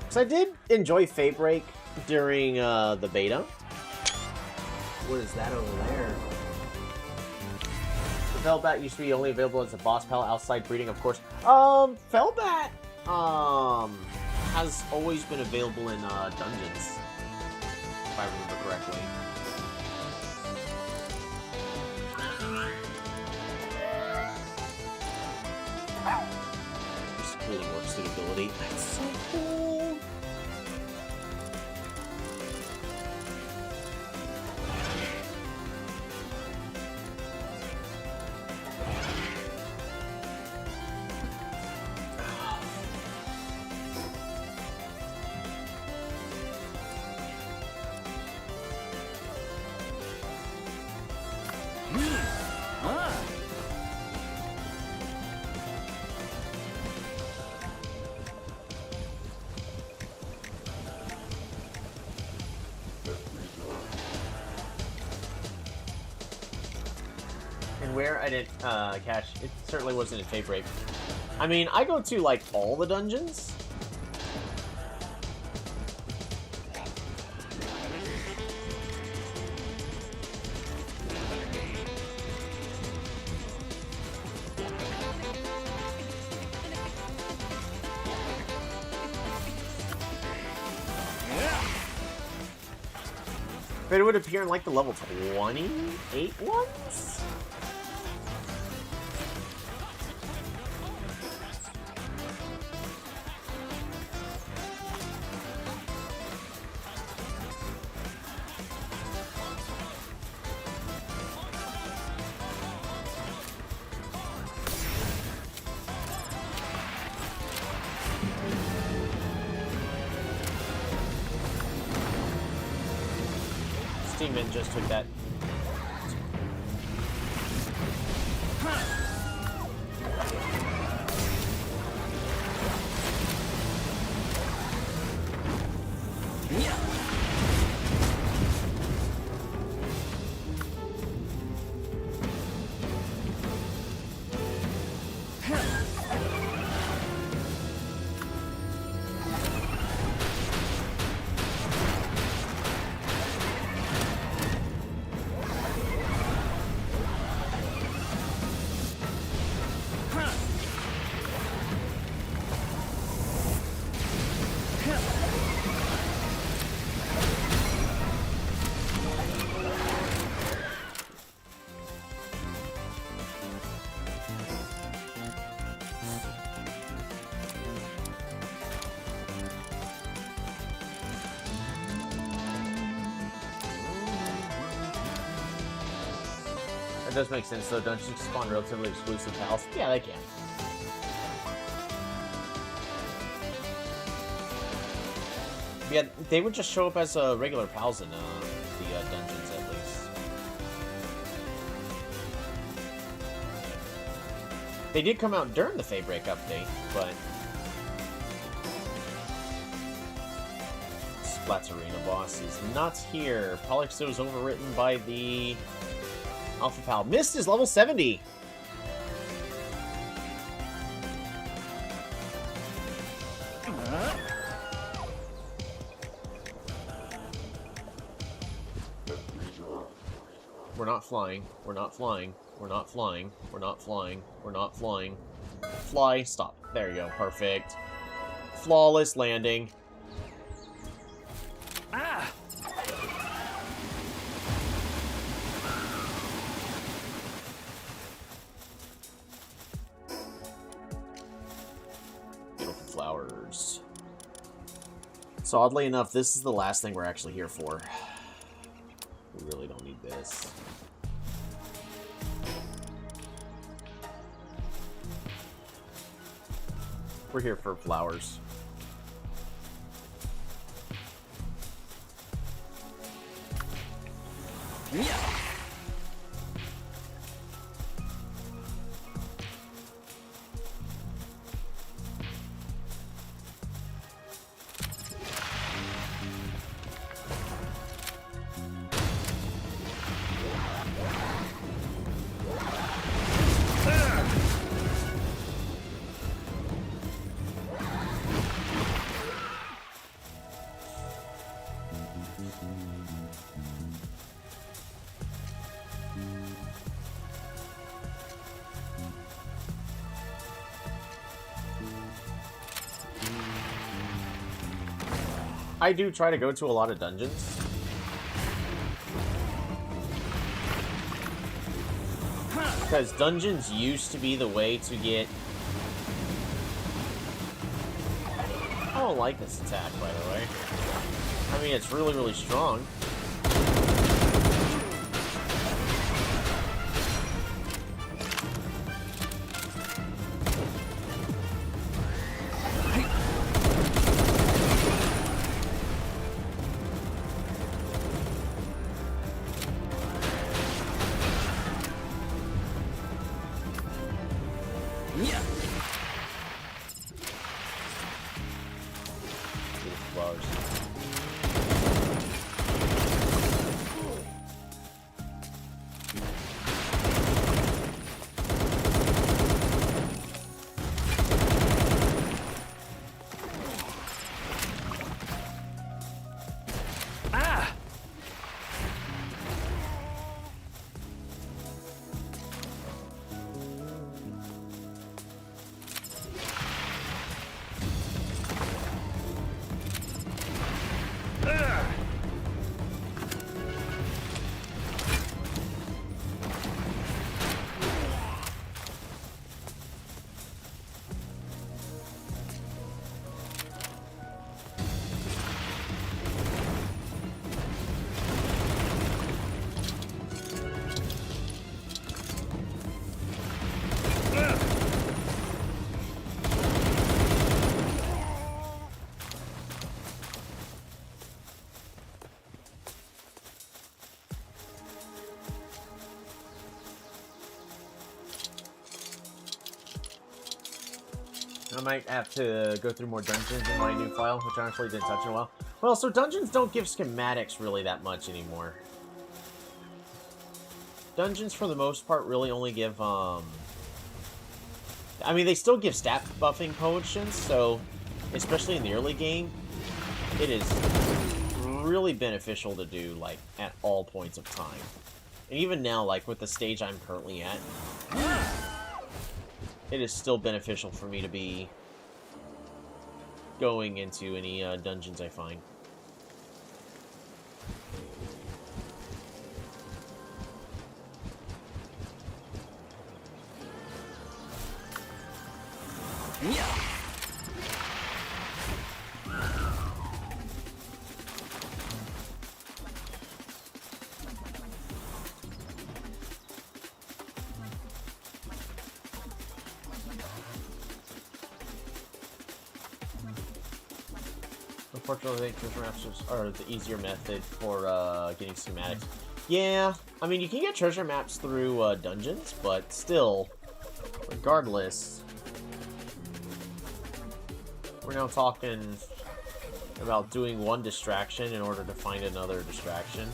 S1: So I did enjoy Fate Break during the beta. What is that over there? The Felbat used to be only available as a boss pal outside breeding, of course. Felbat has always been available in dungeons, if I remember correctly. Just cooling work suitability. That's so cool. And where I didn't catch, it certainly wasn't a tape rape. I mean, I go to like all the dungeons. But it would appear in like the level 28 ones? Steamman just took that. That does make sense, though. Dungeons spawn relatively exclusive pals. Yeah, they can. Yeah, they would just show up as regular pals in the dungeons, at least. They did come out during the Faybreak update, but... Splats Arena boss is not here. Polyxo is overwritten by the... Alpha Pal. Mist is level 70. We're not flying. We're not flying. We're not flying. We're not flying. We're not flying. Fly. Stop. There you go. Perfect. Flawless landing.
S2: Ah!
S1: Beautiful flowers. So oddly enough, this is the last thing we're actually here for. We really don't need this. We're here for flowers.
S2: Yeah.
S1: I do try to go to a lot of dungeons. Because dungeons used to be the way to get... I don't like this attack, by the way. I mean, it's really, really strong. I might have to go through more dungeons in my new file, which I honestly didn't touch in a while. Well, so dungeons don't give schematics really that much anymore. Dungeons, for the most part, really only give, I mean, they still give stat buffing potions, so, especially in the early game, it is really beneficial to do, like, at all points of time. And even now, like, with the stage I'm currently at, it is still beneficial for me to be going into any dungeons I find.
S2: Yeah.
S1: Unfortunately, I think treasure maps are the easier method for getting schematics. Yeah, I mean, you can get treasure maps through dungeons, but still, regardless, we're now talking about doing one distraction in order to find another distraction.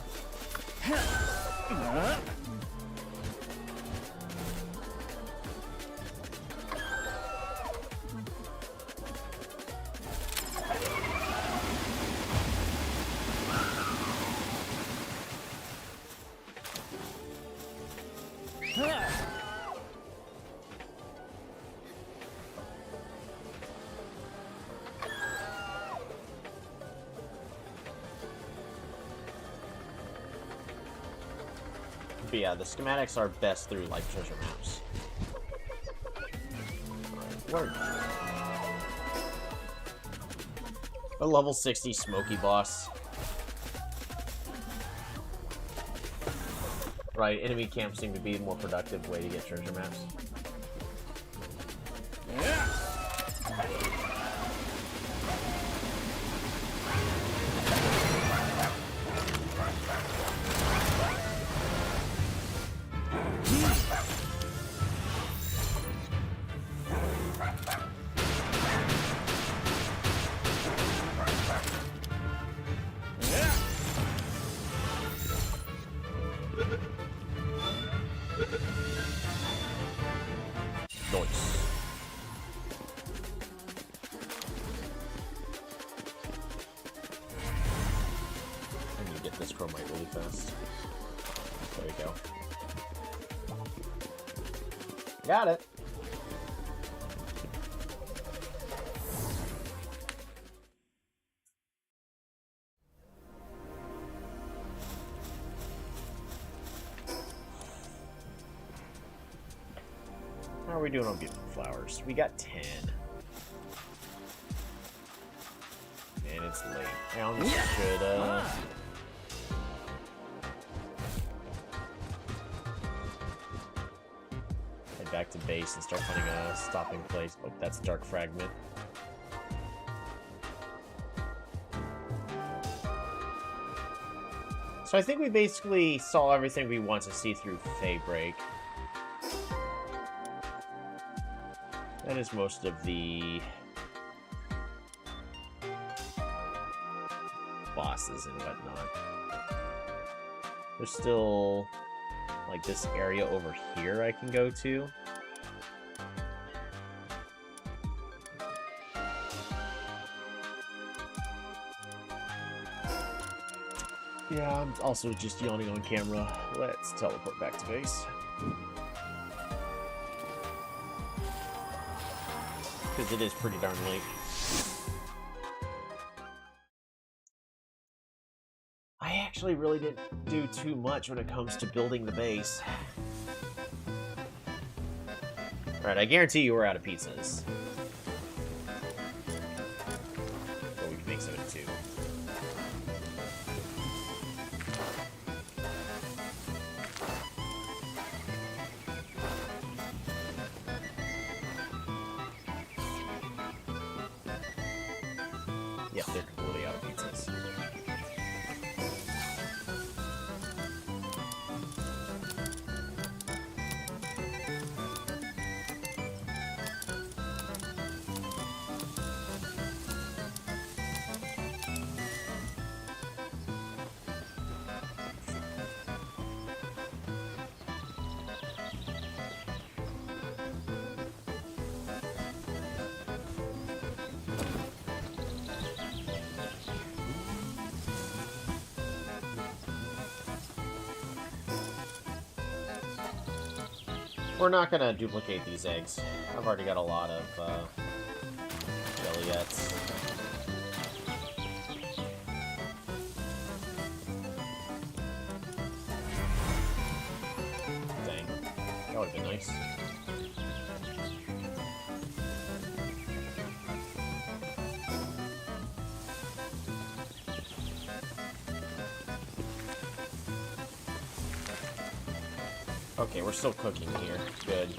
S1: But yeah, the schematics are best through, like, treasure maps. Alright, a level 60 Smoky boss. Right, enemy camps seem to be a more productive way to get treasure maps. Nice. I need to get this chromite really fast. There we go. Got it. How are we doing on beautiful flowers? We got 10. And it's late. I almost should, head back to base and start finding a stopping place. Oh, that's Dark Fragment. So I think we basically saw everything we want to see through Faybreak. That is most of the bosses and whatnot. There's still, like, this area over here I can go to. Yeah, I'm also just yawning on camera. Let's teleport back to base. Because it is pretty darn late. I actually really didn't do too much when it comes to building the base. Alright, I guarantee you we're out of pizzas. But we can make 72. Yep, they're completely out of pizzas. We're not gonna duplicate these eggs. I've already got a lot of Jellyettes. Dang. That would've been nice. Okay, we're still cooking here. Good.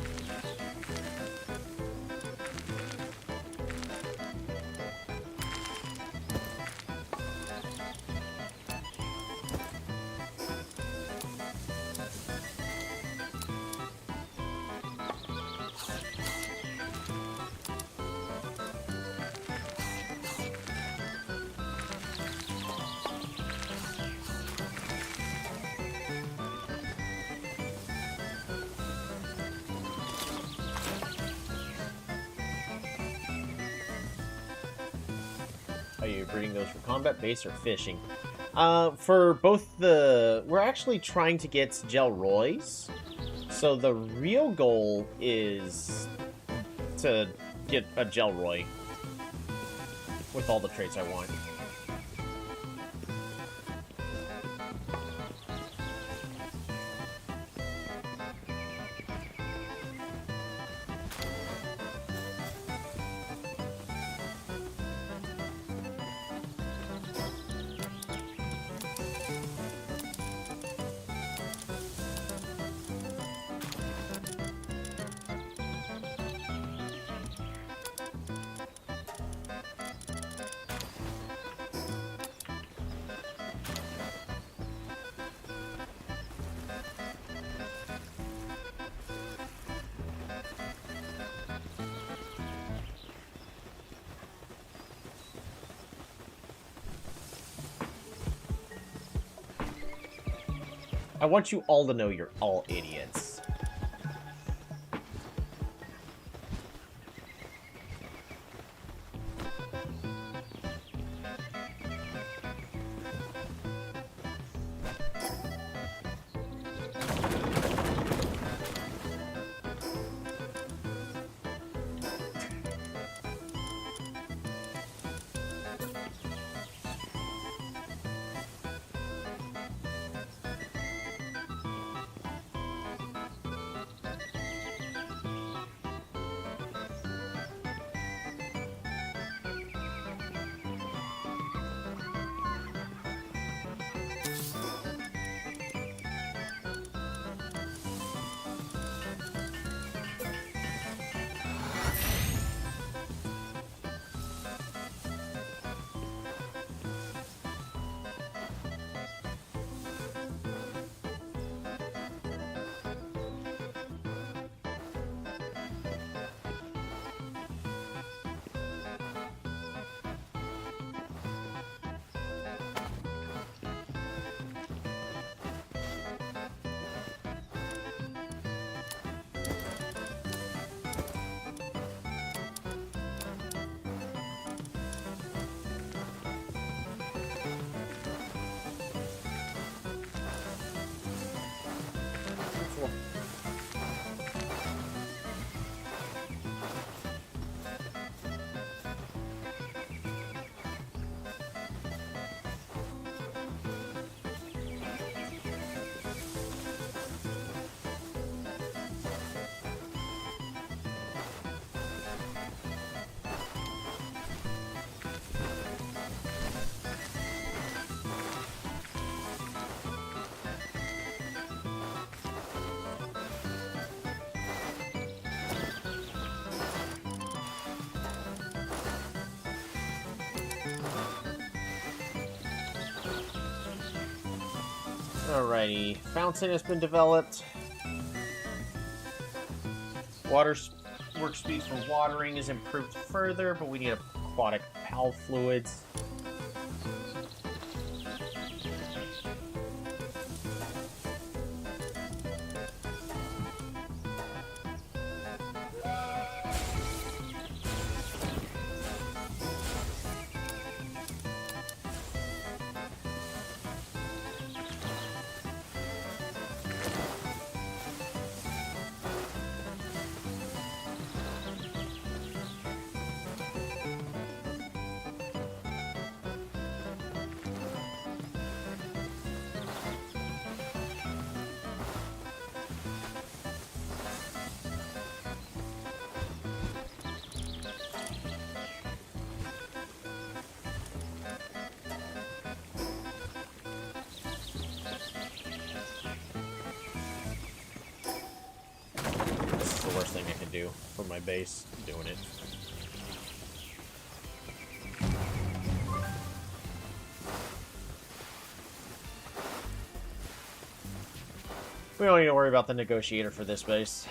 S1: Are you breeding those for combat, base, or fishing? For both the... We're actually trying to get Jelroys. So the real goal is to get a Jelroy with all the traits I want. I want you all to know you're all idiots. Alrighty, fountain has been developed. Water work speed for watering is improved further, but we need aquatic pal fluids. worst thing I can do for my base, doing it. We don't need to worry about the negotiator for this base.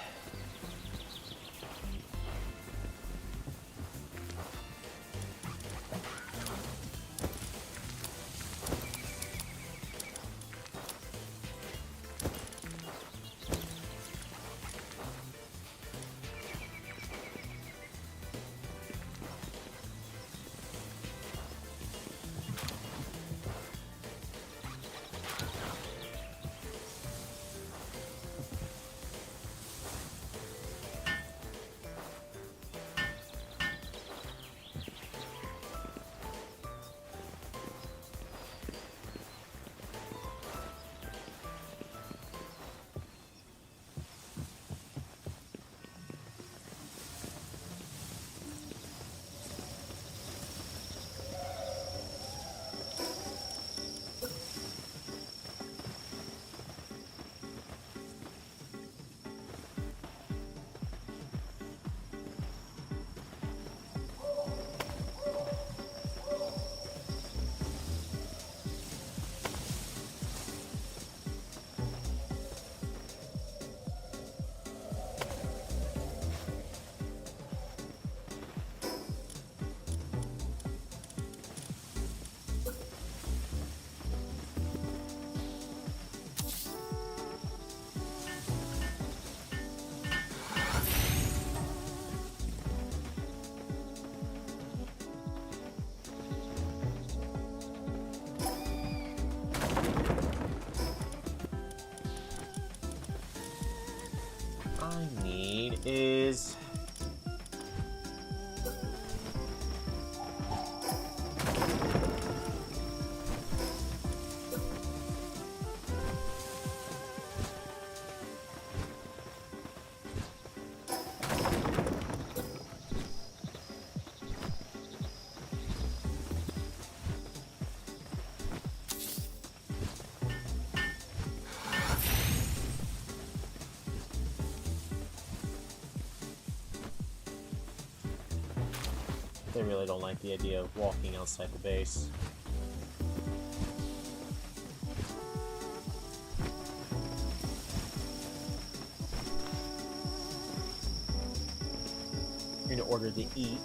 S1: Is they really don't like the idea of walking outside the base. In order to eat.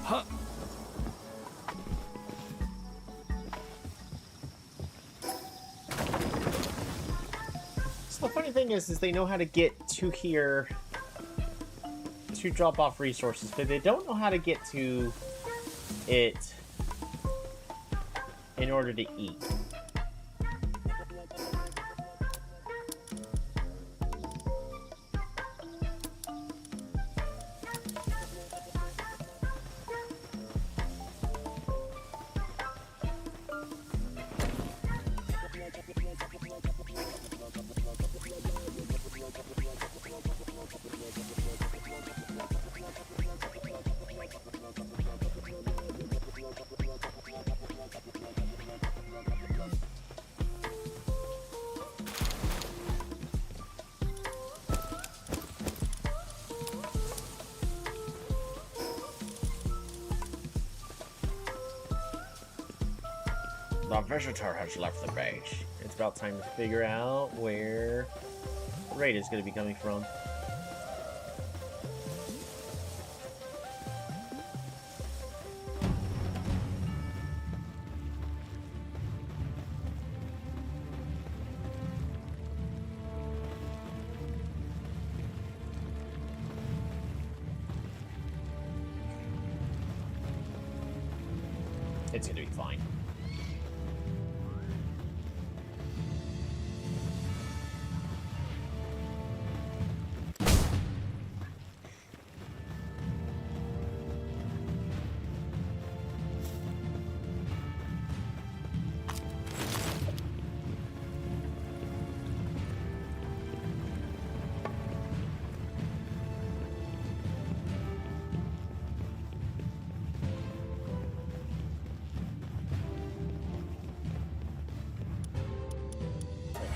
S2: Huh.
S1: So the funny thing is they know how to get to here to drop off resources, but they don't know how to get to it in order to eat. The visitor has left the base. It's about time to figure out where the raid is going to be coming from. It's going to be fine.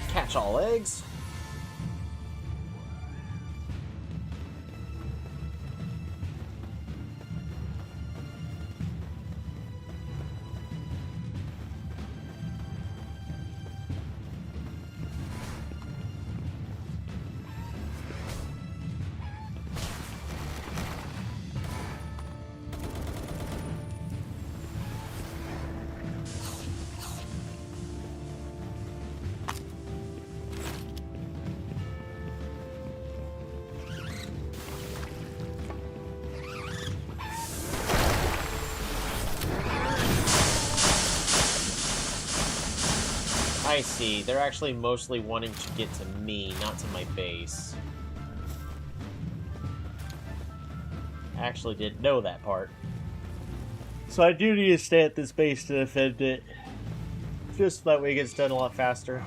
S1: Catch all eggs. I see. They're actually mostly wanting to get to me, not to my base. I actually didn't know that part. So I do need to stay at this base to defend it. Just that way it gets done a lot faster.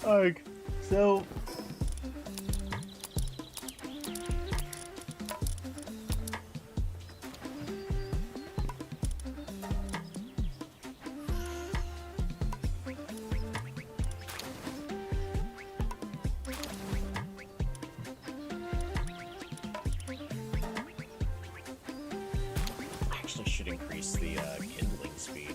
S1: Ugh. So... I actually should increase the kindling speed.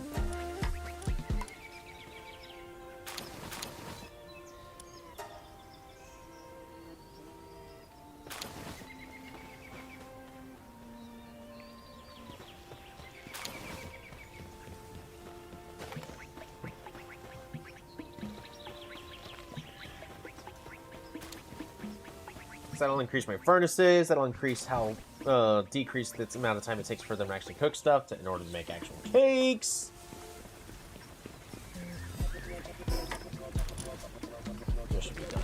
S1: That'll increase my furnaces, that'll increase how decrease the amount of time it takes for them to actually cook stuff in order to make actual cakes. This should be done.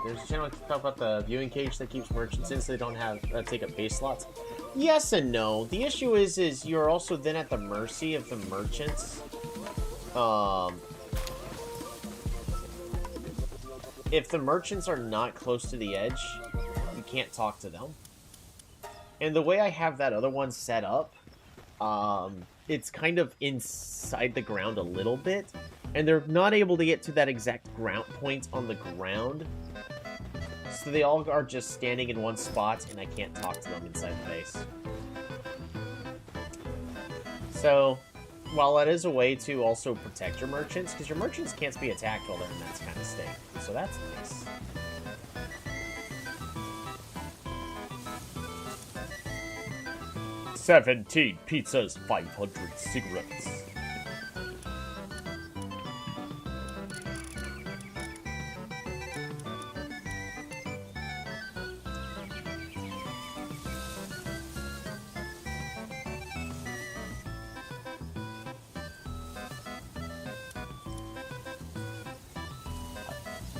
S1: There's generally talk about the viewing cage that keeps merchants in so they don't have take up base slots. Yes and no. The issue is you're also then at the mercy of the merchants. If the merchants are not close to the edge, you can't talk to them. And the way I have that other one set up, it's kind of inside the ground a little bit, and they're not able to get to that exact ground point on the ground. So they all are just standing in one spot, and I can't talk to them inside the base. So, while that is a way to also protect your merchants, because your merchants can't be attacked while they're in that kind of state. So that's nice. $17 pizzas, 500 cigarettes.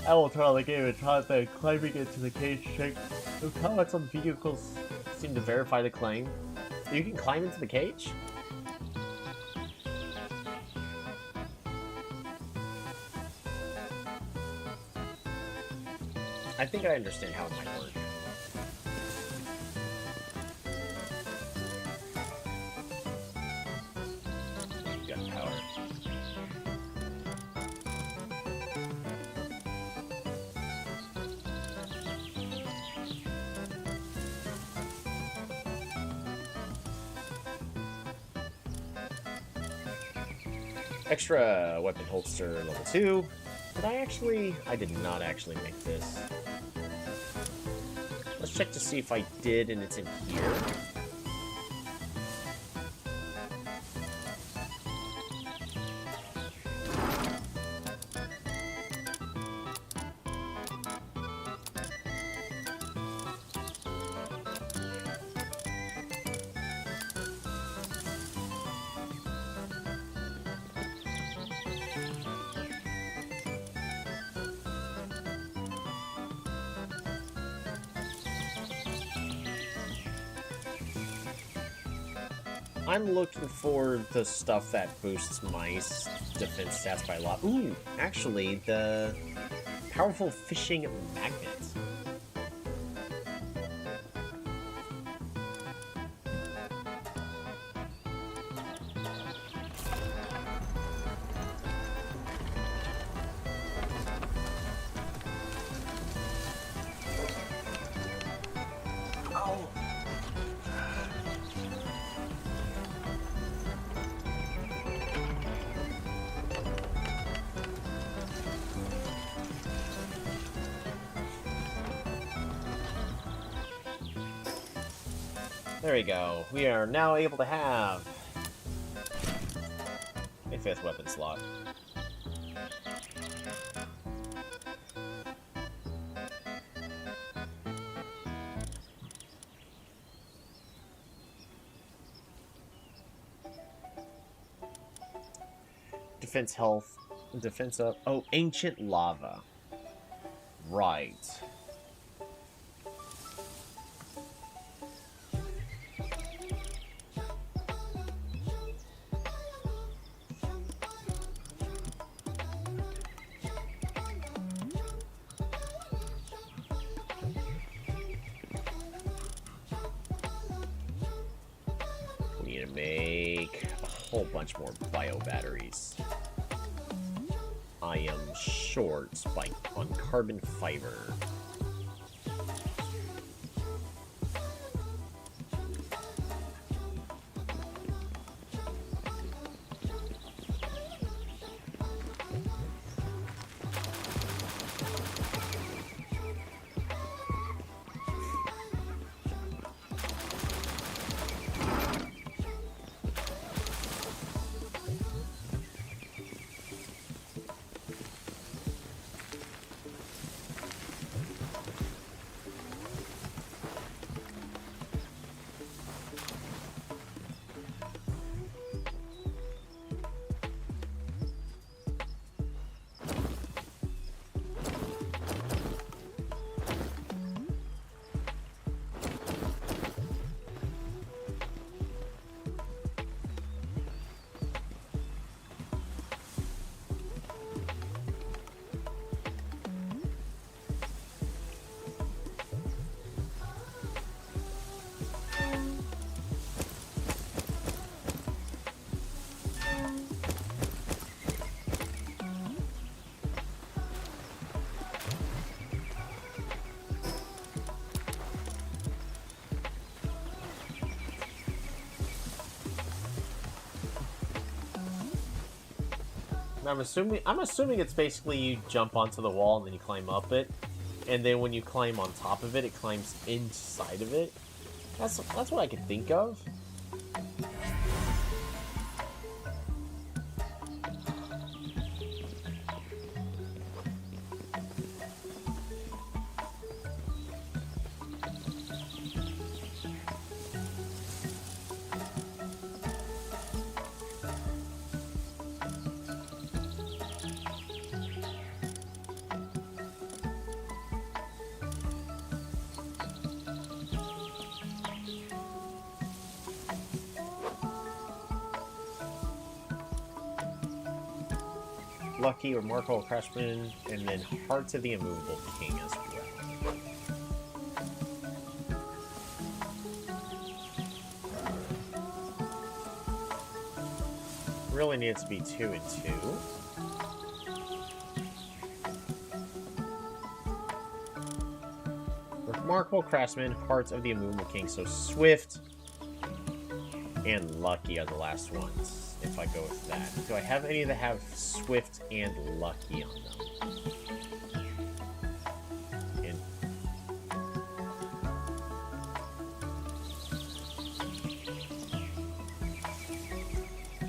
S1: I will turn on the game and try the climbing into the cage check. Look how much some vehicles seem to verify the claim. You can climb into the cage? I think I understand how it might work. Gun power. Extra weapon holster level 2. I did not actually make this. Let's check to see if I did and it's in here. I'm looking for the stuff that boosts my defense stats by a lot. Ooh, actually, the powerful fishing magnet. There we go. We are now able to have a 5th weapon slot. Defense health. Defense up. Oh, ancient lava. Right. Make a whole bunch more bio batteries. I am short on carbon fiber. I'm assuming it's basically you jump onto the wall and then you climb up it, and then when you climb on top of it, it climbs inside of it. That's what I could think of. Lucky, Remarkable Craftsman, and then Hearts of the Immovable King as well. Really needs to be 2 and 2. Remarkable Craftsman, Hearts of the Immovable King. So Swift and Lucky are the last ones. If I go with that. Do I have any that have Swift and Lucky on them? And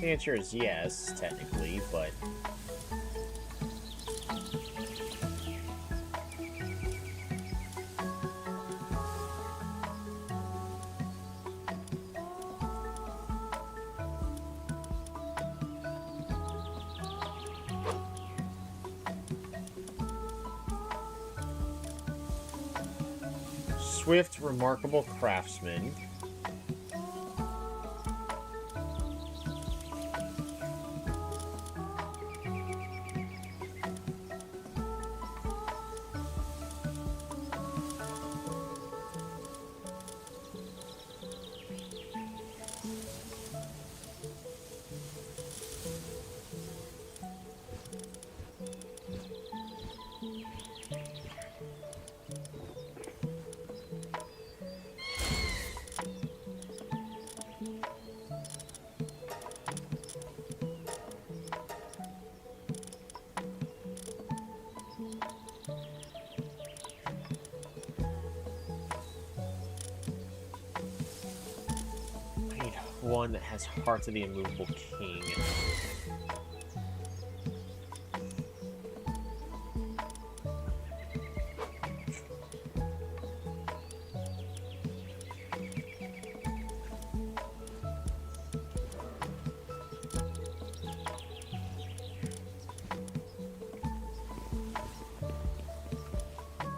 S1: the answer is yes, technically, but Swift, Remarkable Craftsman. One that has Hearts of the Immovable King.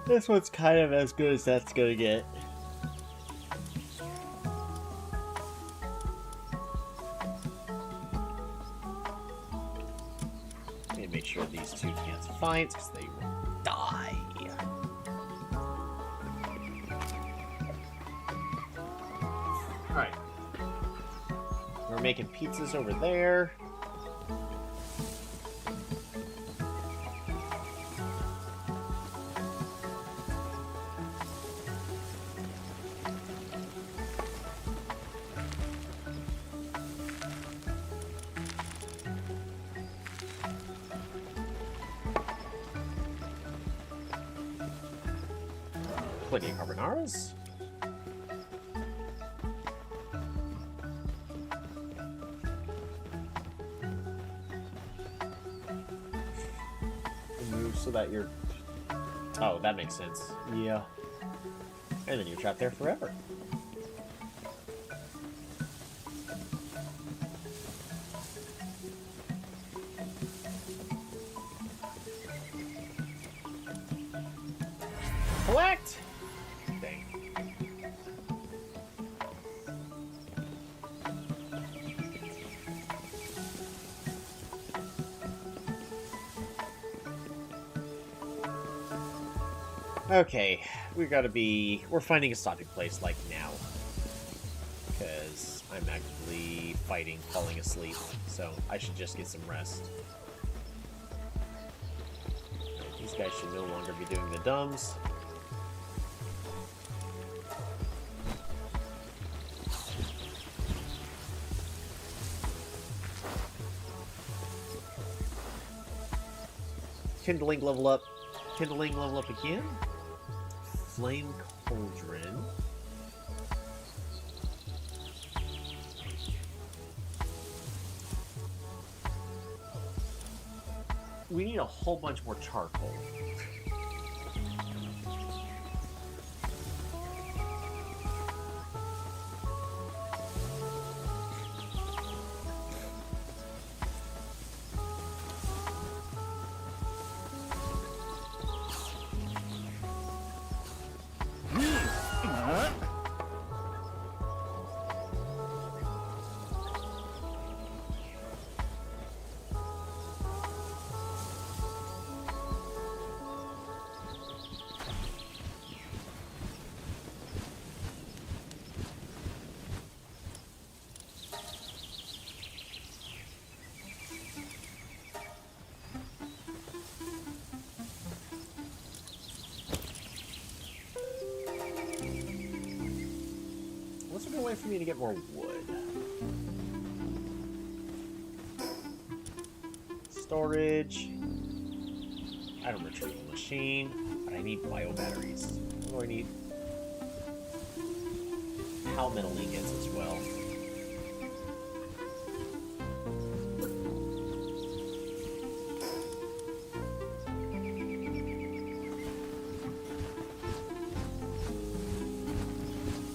S1: This one's kind of as good as that's gonna get. Make sure these two can't fight because they will die. Alright. We're making pizzas over there. Plenty of carbonaras. Move so that you're... Oh, that makes sense. Yeah. And then you're trapped there forever. Collect! Dang. Okay, we're finding a stopping place like now. Because I'm actively fighting, falling asleep, so I should just get some rest. These guys should no longer be doing the dumbs. Kindling level up. Kindling level up again. Flame Cauldron. We need a whole bunch more charcoal. What's a good way for me to get more wood? Storage. Item retrieval machine. But I need bio batteries. What do I need? Metal ingots as well.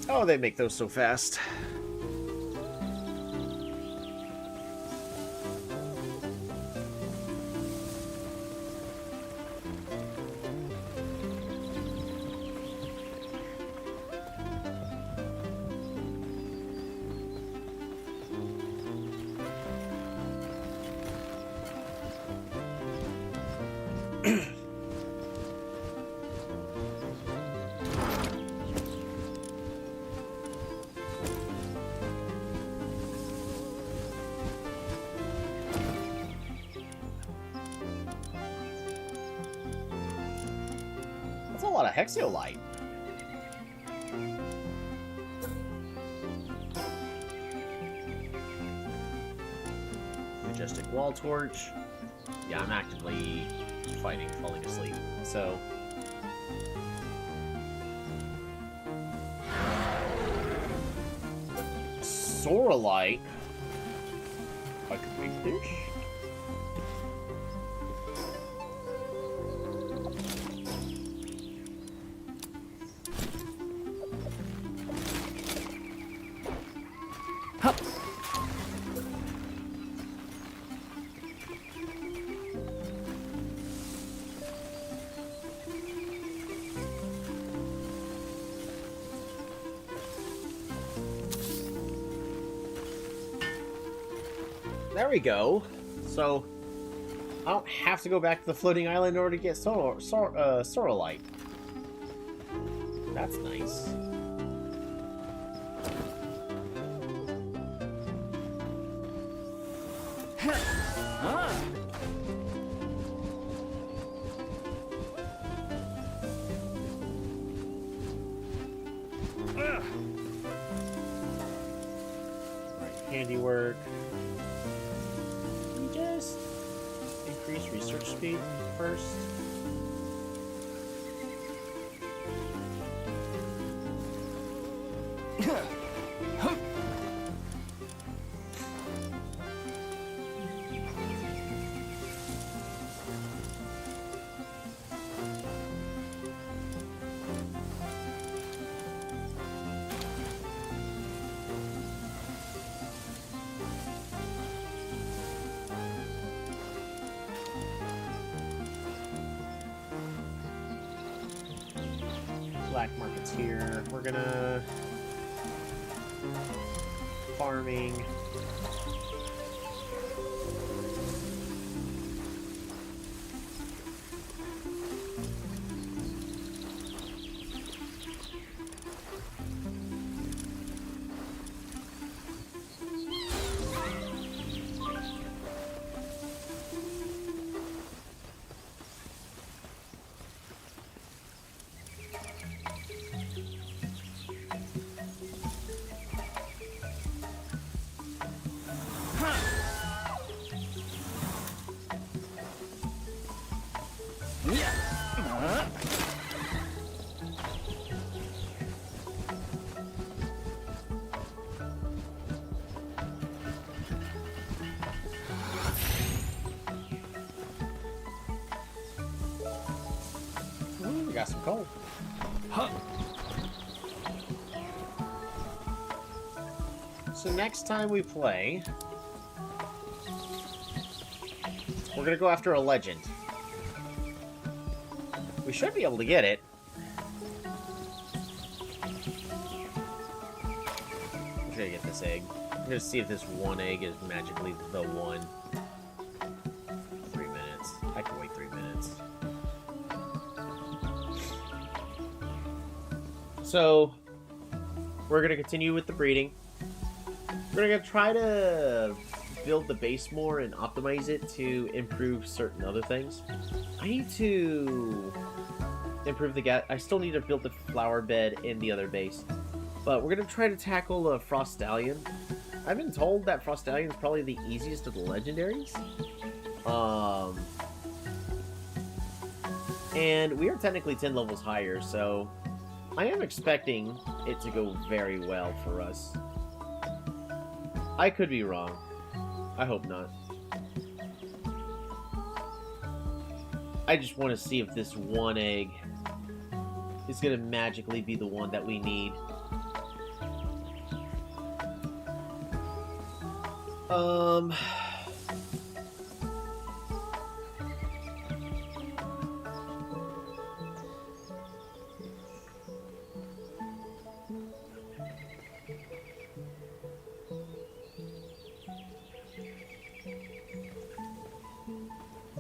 S1: Oh, they make those so fast. That's a lot of hexaolite. Majestic wall torch. Yeah, I'm actively fighting, falling asleep. So Sorolite. I could make this. There we go. So, I don't have to go back to the floating island in order to get Sorolite. That's nice. Right, handiwork. Just increase research speed first. Black market's here. We're gonna farming. We got some coal.
S2: Huh.
S1: So next time we play, we're gonna go after a legend. We should be able to get it. I'm trying to get this egg. I'm gonna see if this one egg is magically the one. 3 minutes. I can wait 3 minutes. So, we're gonna continue with the breeding. We're gonna try to build the base more and optimize it to improve certain other things. I need to improve the gas. I still need to build the flower bed in the other base. But we're gonna try to tackle a Frost Stallion. I've been told that Frost Stallion is probably the easiest of the legendaries. And we are technically 10 levels higher, so I am expecting it to go very well for us. I could be wrong. I hope not. I just want to see if this one egg is going to magically be the one that we need.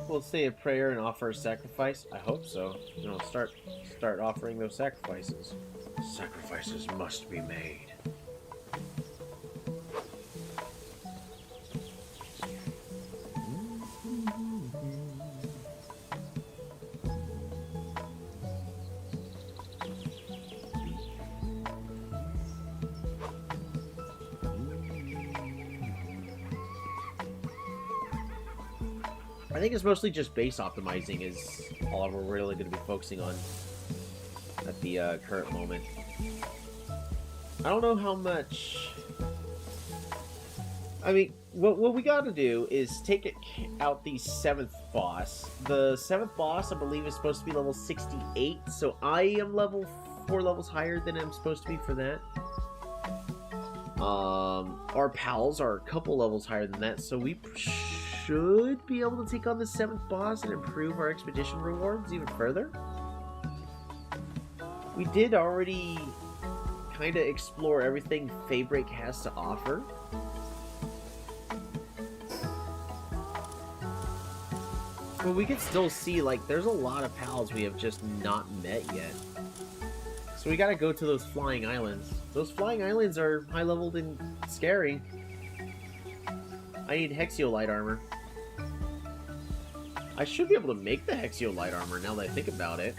S1: We'll say a prayer and offer a sacrifice. I hope so. You know, start offering those sacrifices. Sacrifices must be made. I think it's mostly just base optimizing is all we're really going to be focusing on at the current moment. I don't know how much... I mean, what we got to do is take out the 7th boss. The 7th boss, I believe, is supposed to be level 68, so I am level 4 levels higher than I'm supposed to be for that. Our pals are a couple levels higher than that, so we should be able to take on the 7th boss and improve our expedition rewards even further. We did already kind of explore everything Faybreak has to offer. But we can still see, like, there's a lot of pals we have just not met yet. So we gotta go to those flying islands. Those flying islands are high-leveled and scary. I need Hexiolite armor. I should be able to make the Hexiolite armor now that I think about it.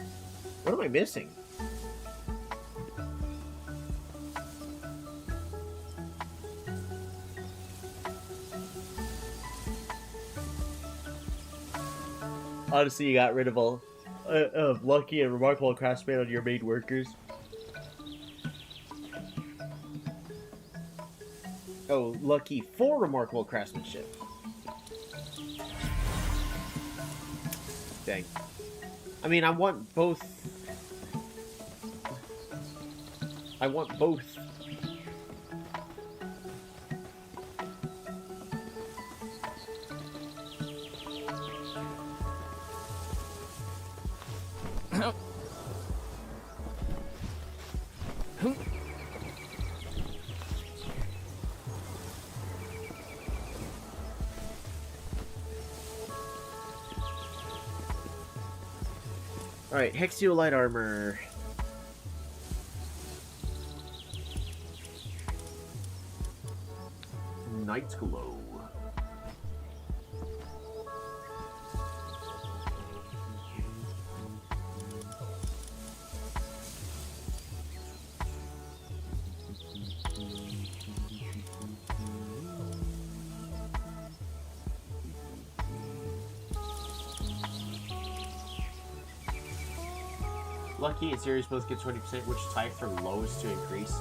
S1: What am I missing? Honestly, you got rid of all of Lucky and Remarkable Craftsman on your main workers. Oh, Lucky for Remarkable Craftsmanship. Dang. I mean, I want both. I want both. Alright, Hexiolite armor. Night's Glow. Lucky and Serious both get 20%, which type for lowest to increase.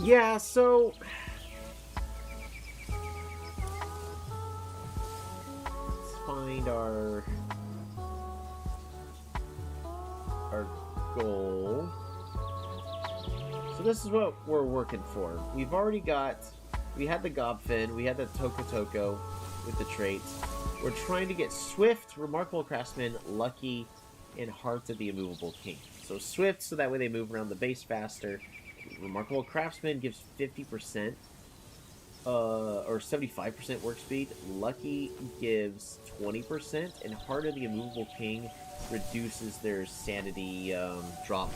S3: Yeah, so... let's find our goal. So this is what we're working for. We've already got... we had the Gobfin, we had the Toko with the traits. We're trying to get Swift, Remarkable Craftsman, Lucky, and Heart of the Immovable King. So Swift, so that way they move around the base faster. Remarkable Craftsman gives 50%, or 75% work speed. Lucky gives 20%, and Heart of the Immovable King reduces their sanity drop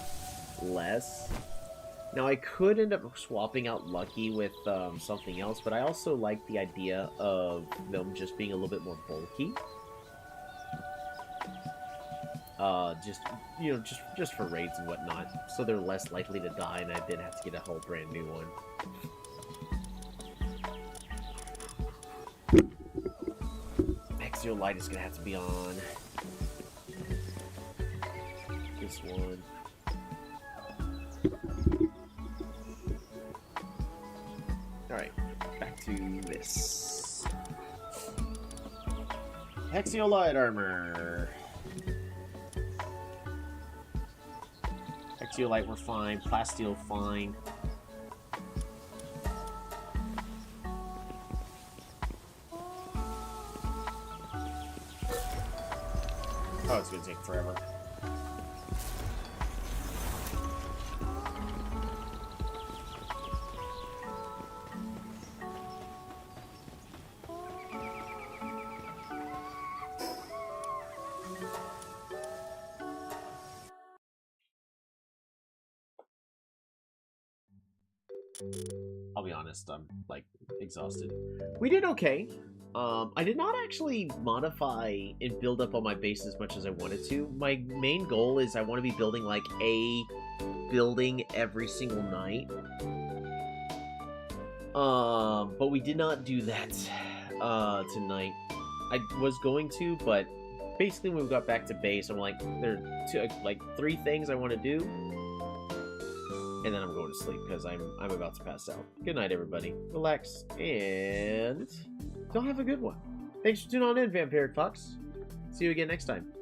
S3: less. Now, I could end up swapping out Lucky with something else, but I also like the idea of them just being a little bit more bulky. Just for raids and whatnot, so they're less likely to die, and I didn't have to get a whole brand new one. Axial Light is gonna have to be on this one. Alright, back to this. Axial Light Armor. Axiolite, we're fine. Plasteel, fine. Oh, it's gonna take forever. I'll be honest, I'm, like, exhausted. We did okay. I did not actually modify and build up on my base as much as I wanted to. My main goal is I want to be building, like, a building every single night. But we did not do that, tonight. I was going to, but basically when we got back to base, I'm like, there are 3 things I want to do. And then I'm going to sleep because I'm about to pass out. Good night, everybody. Relax and don't have a good one. Thanks for tuning on in, Vampiric Fox. See you again next time.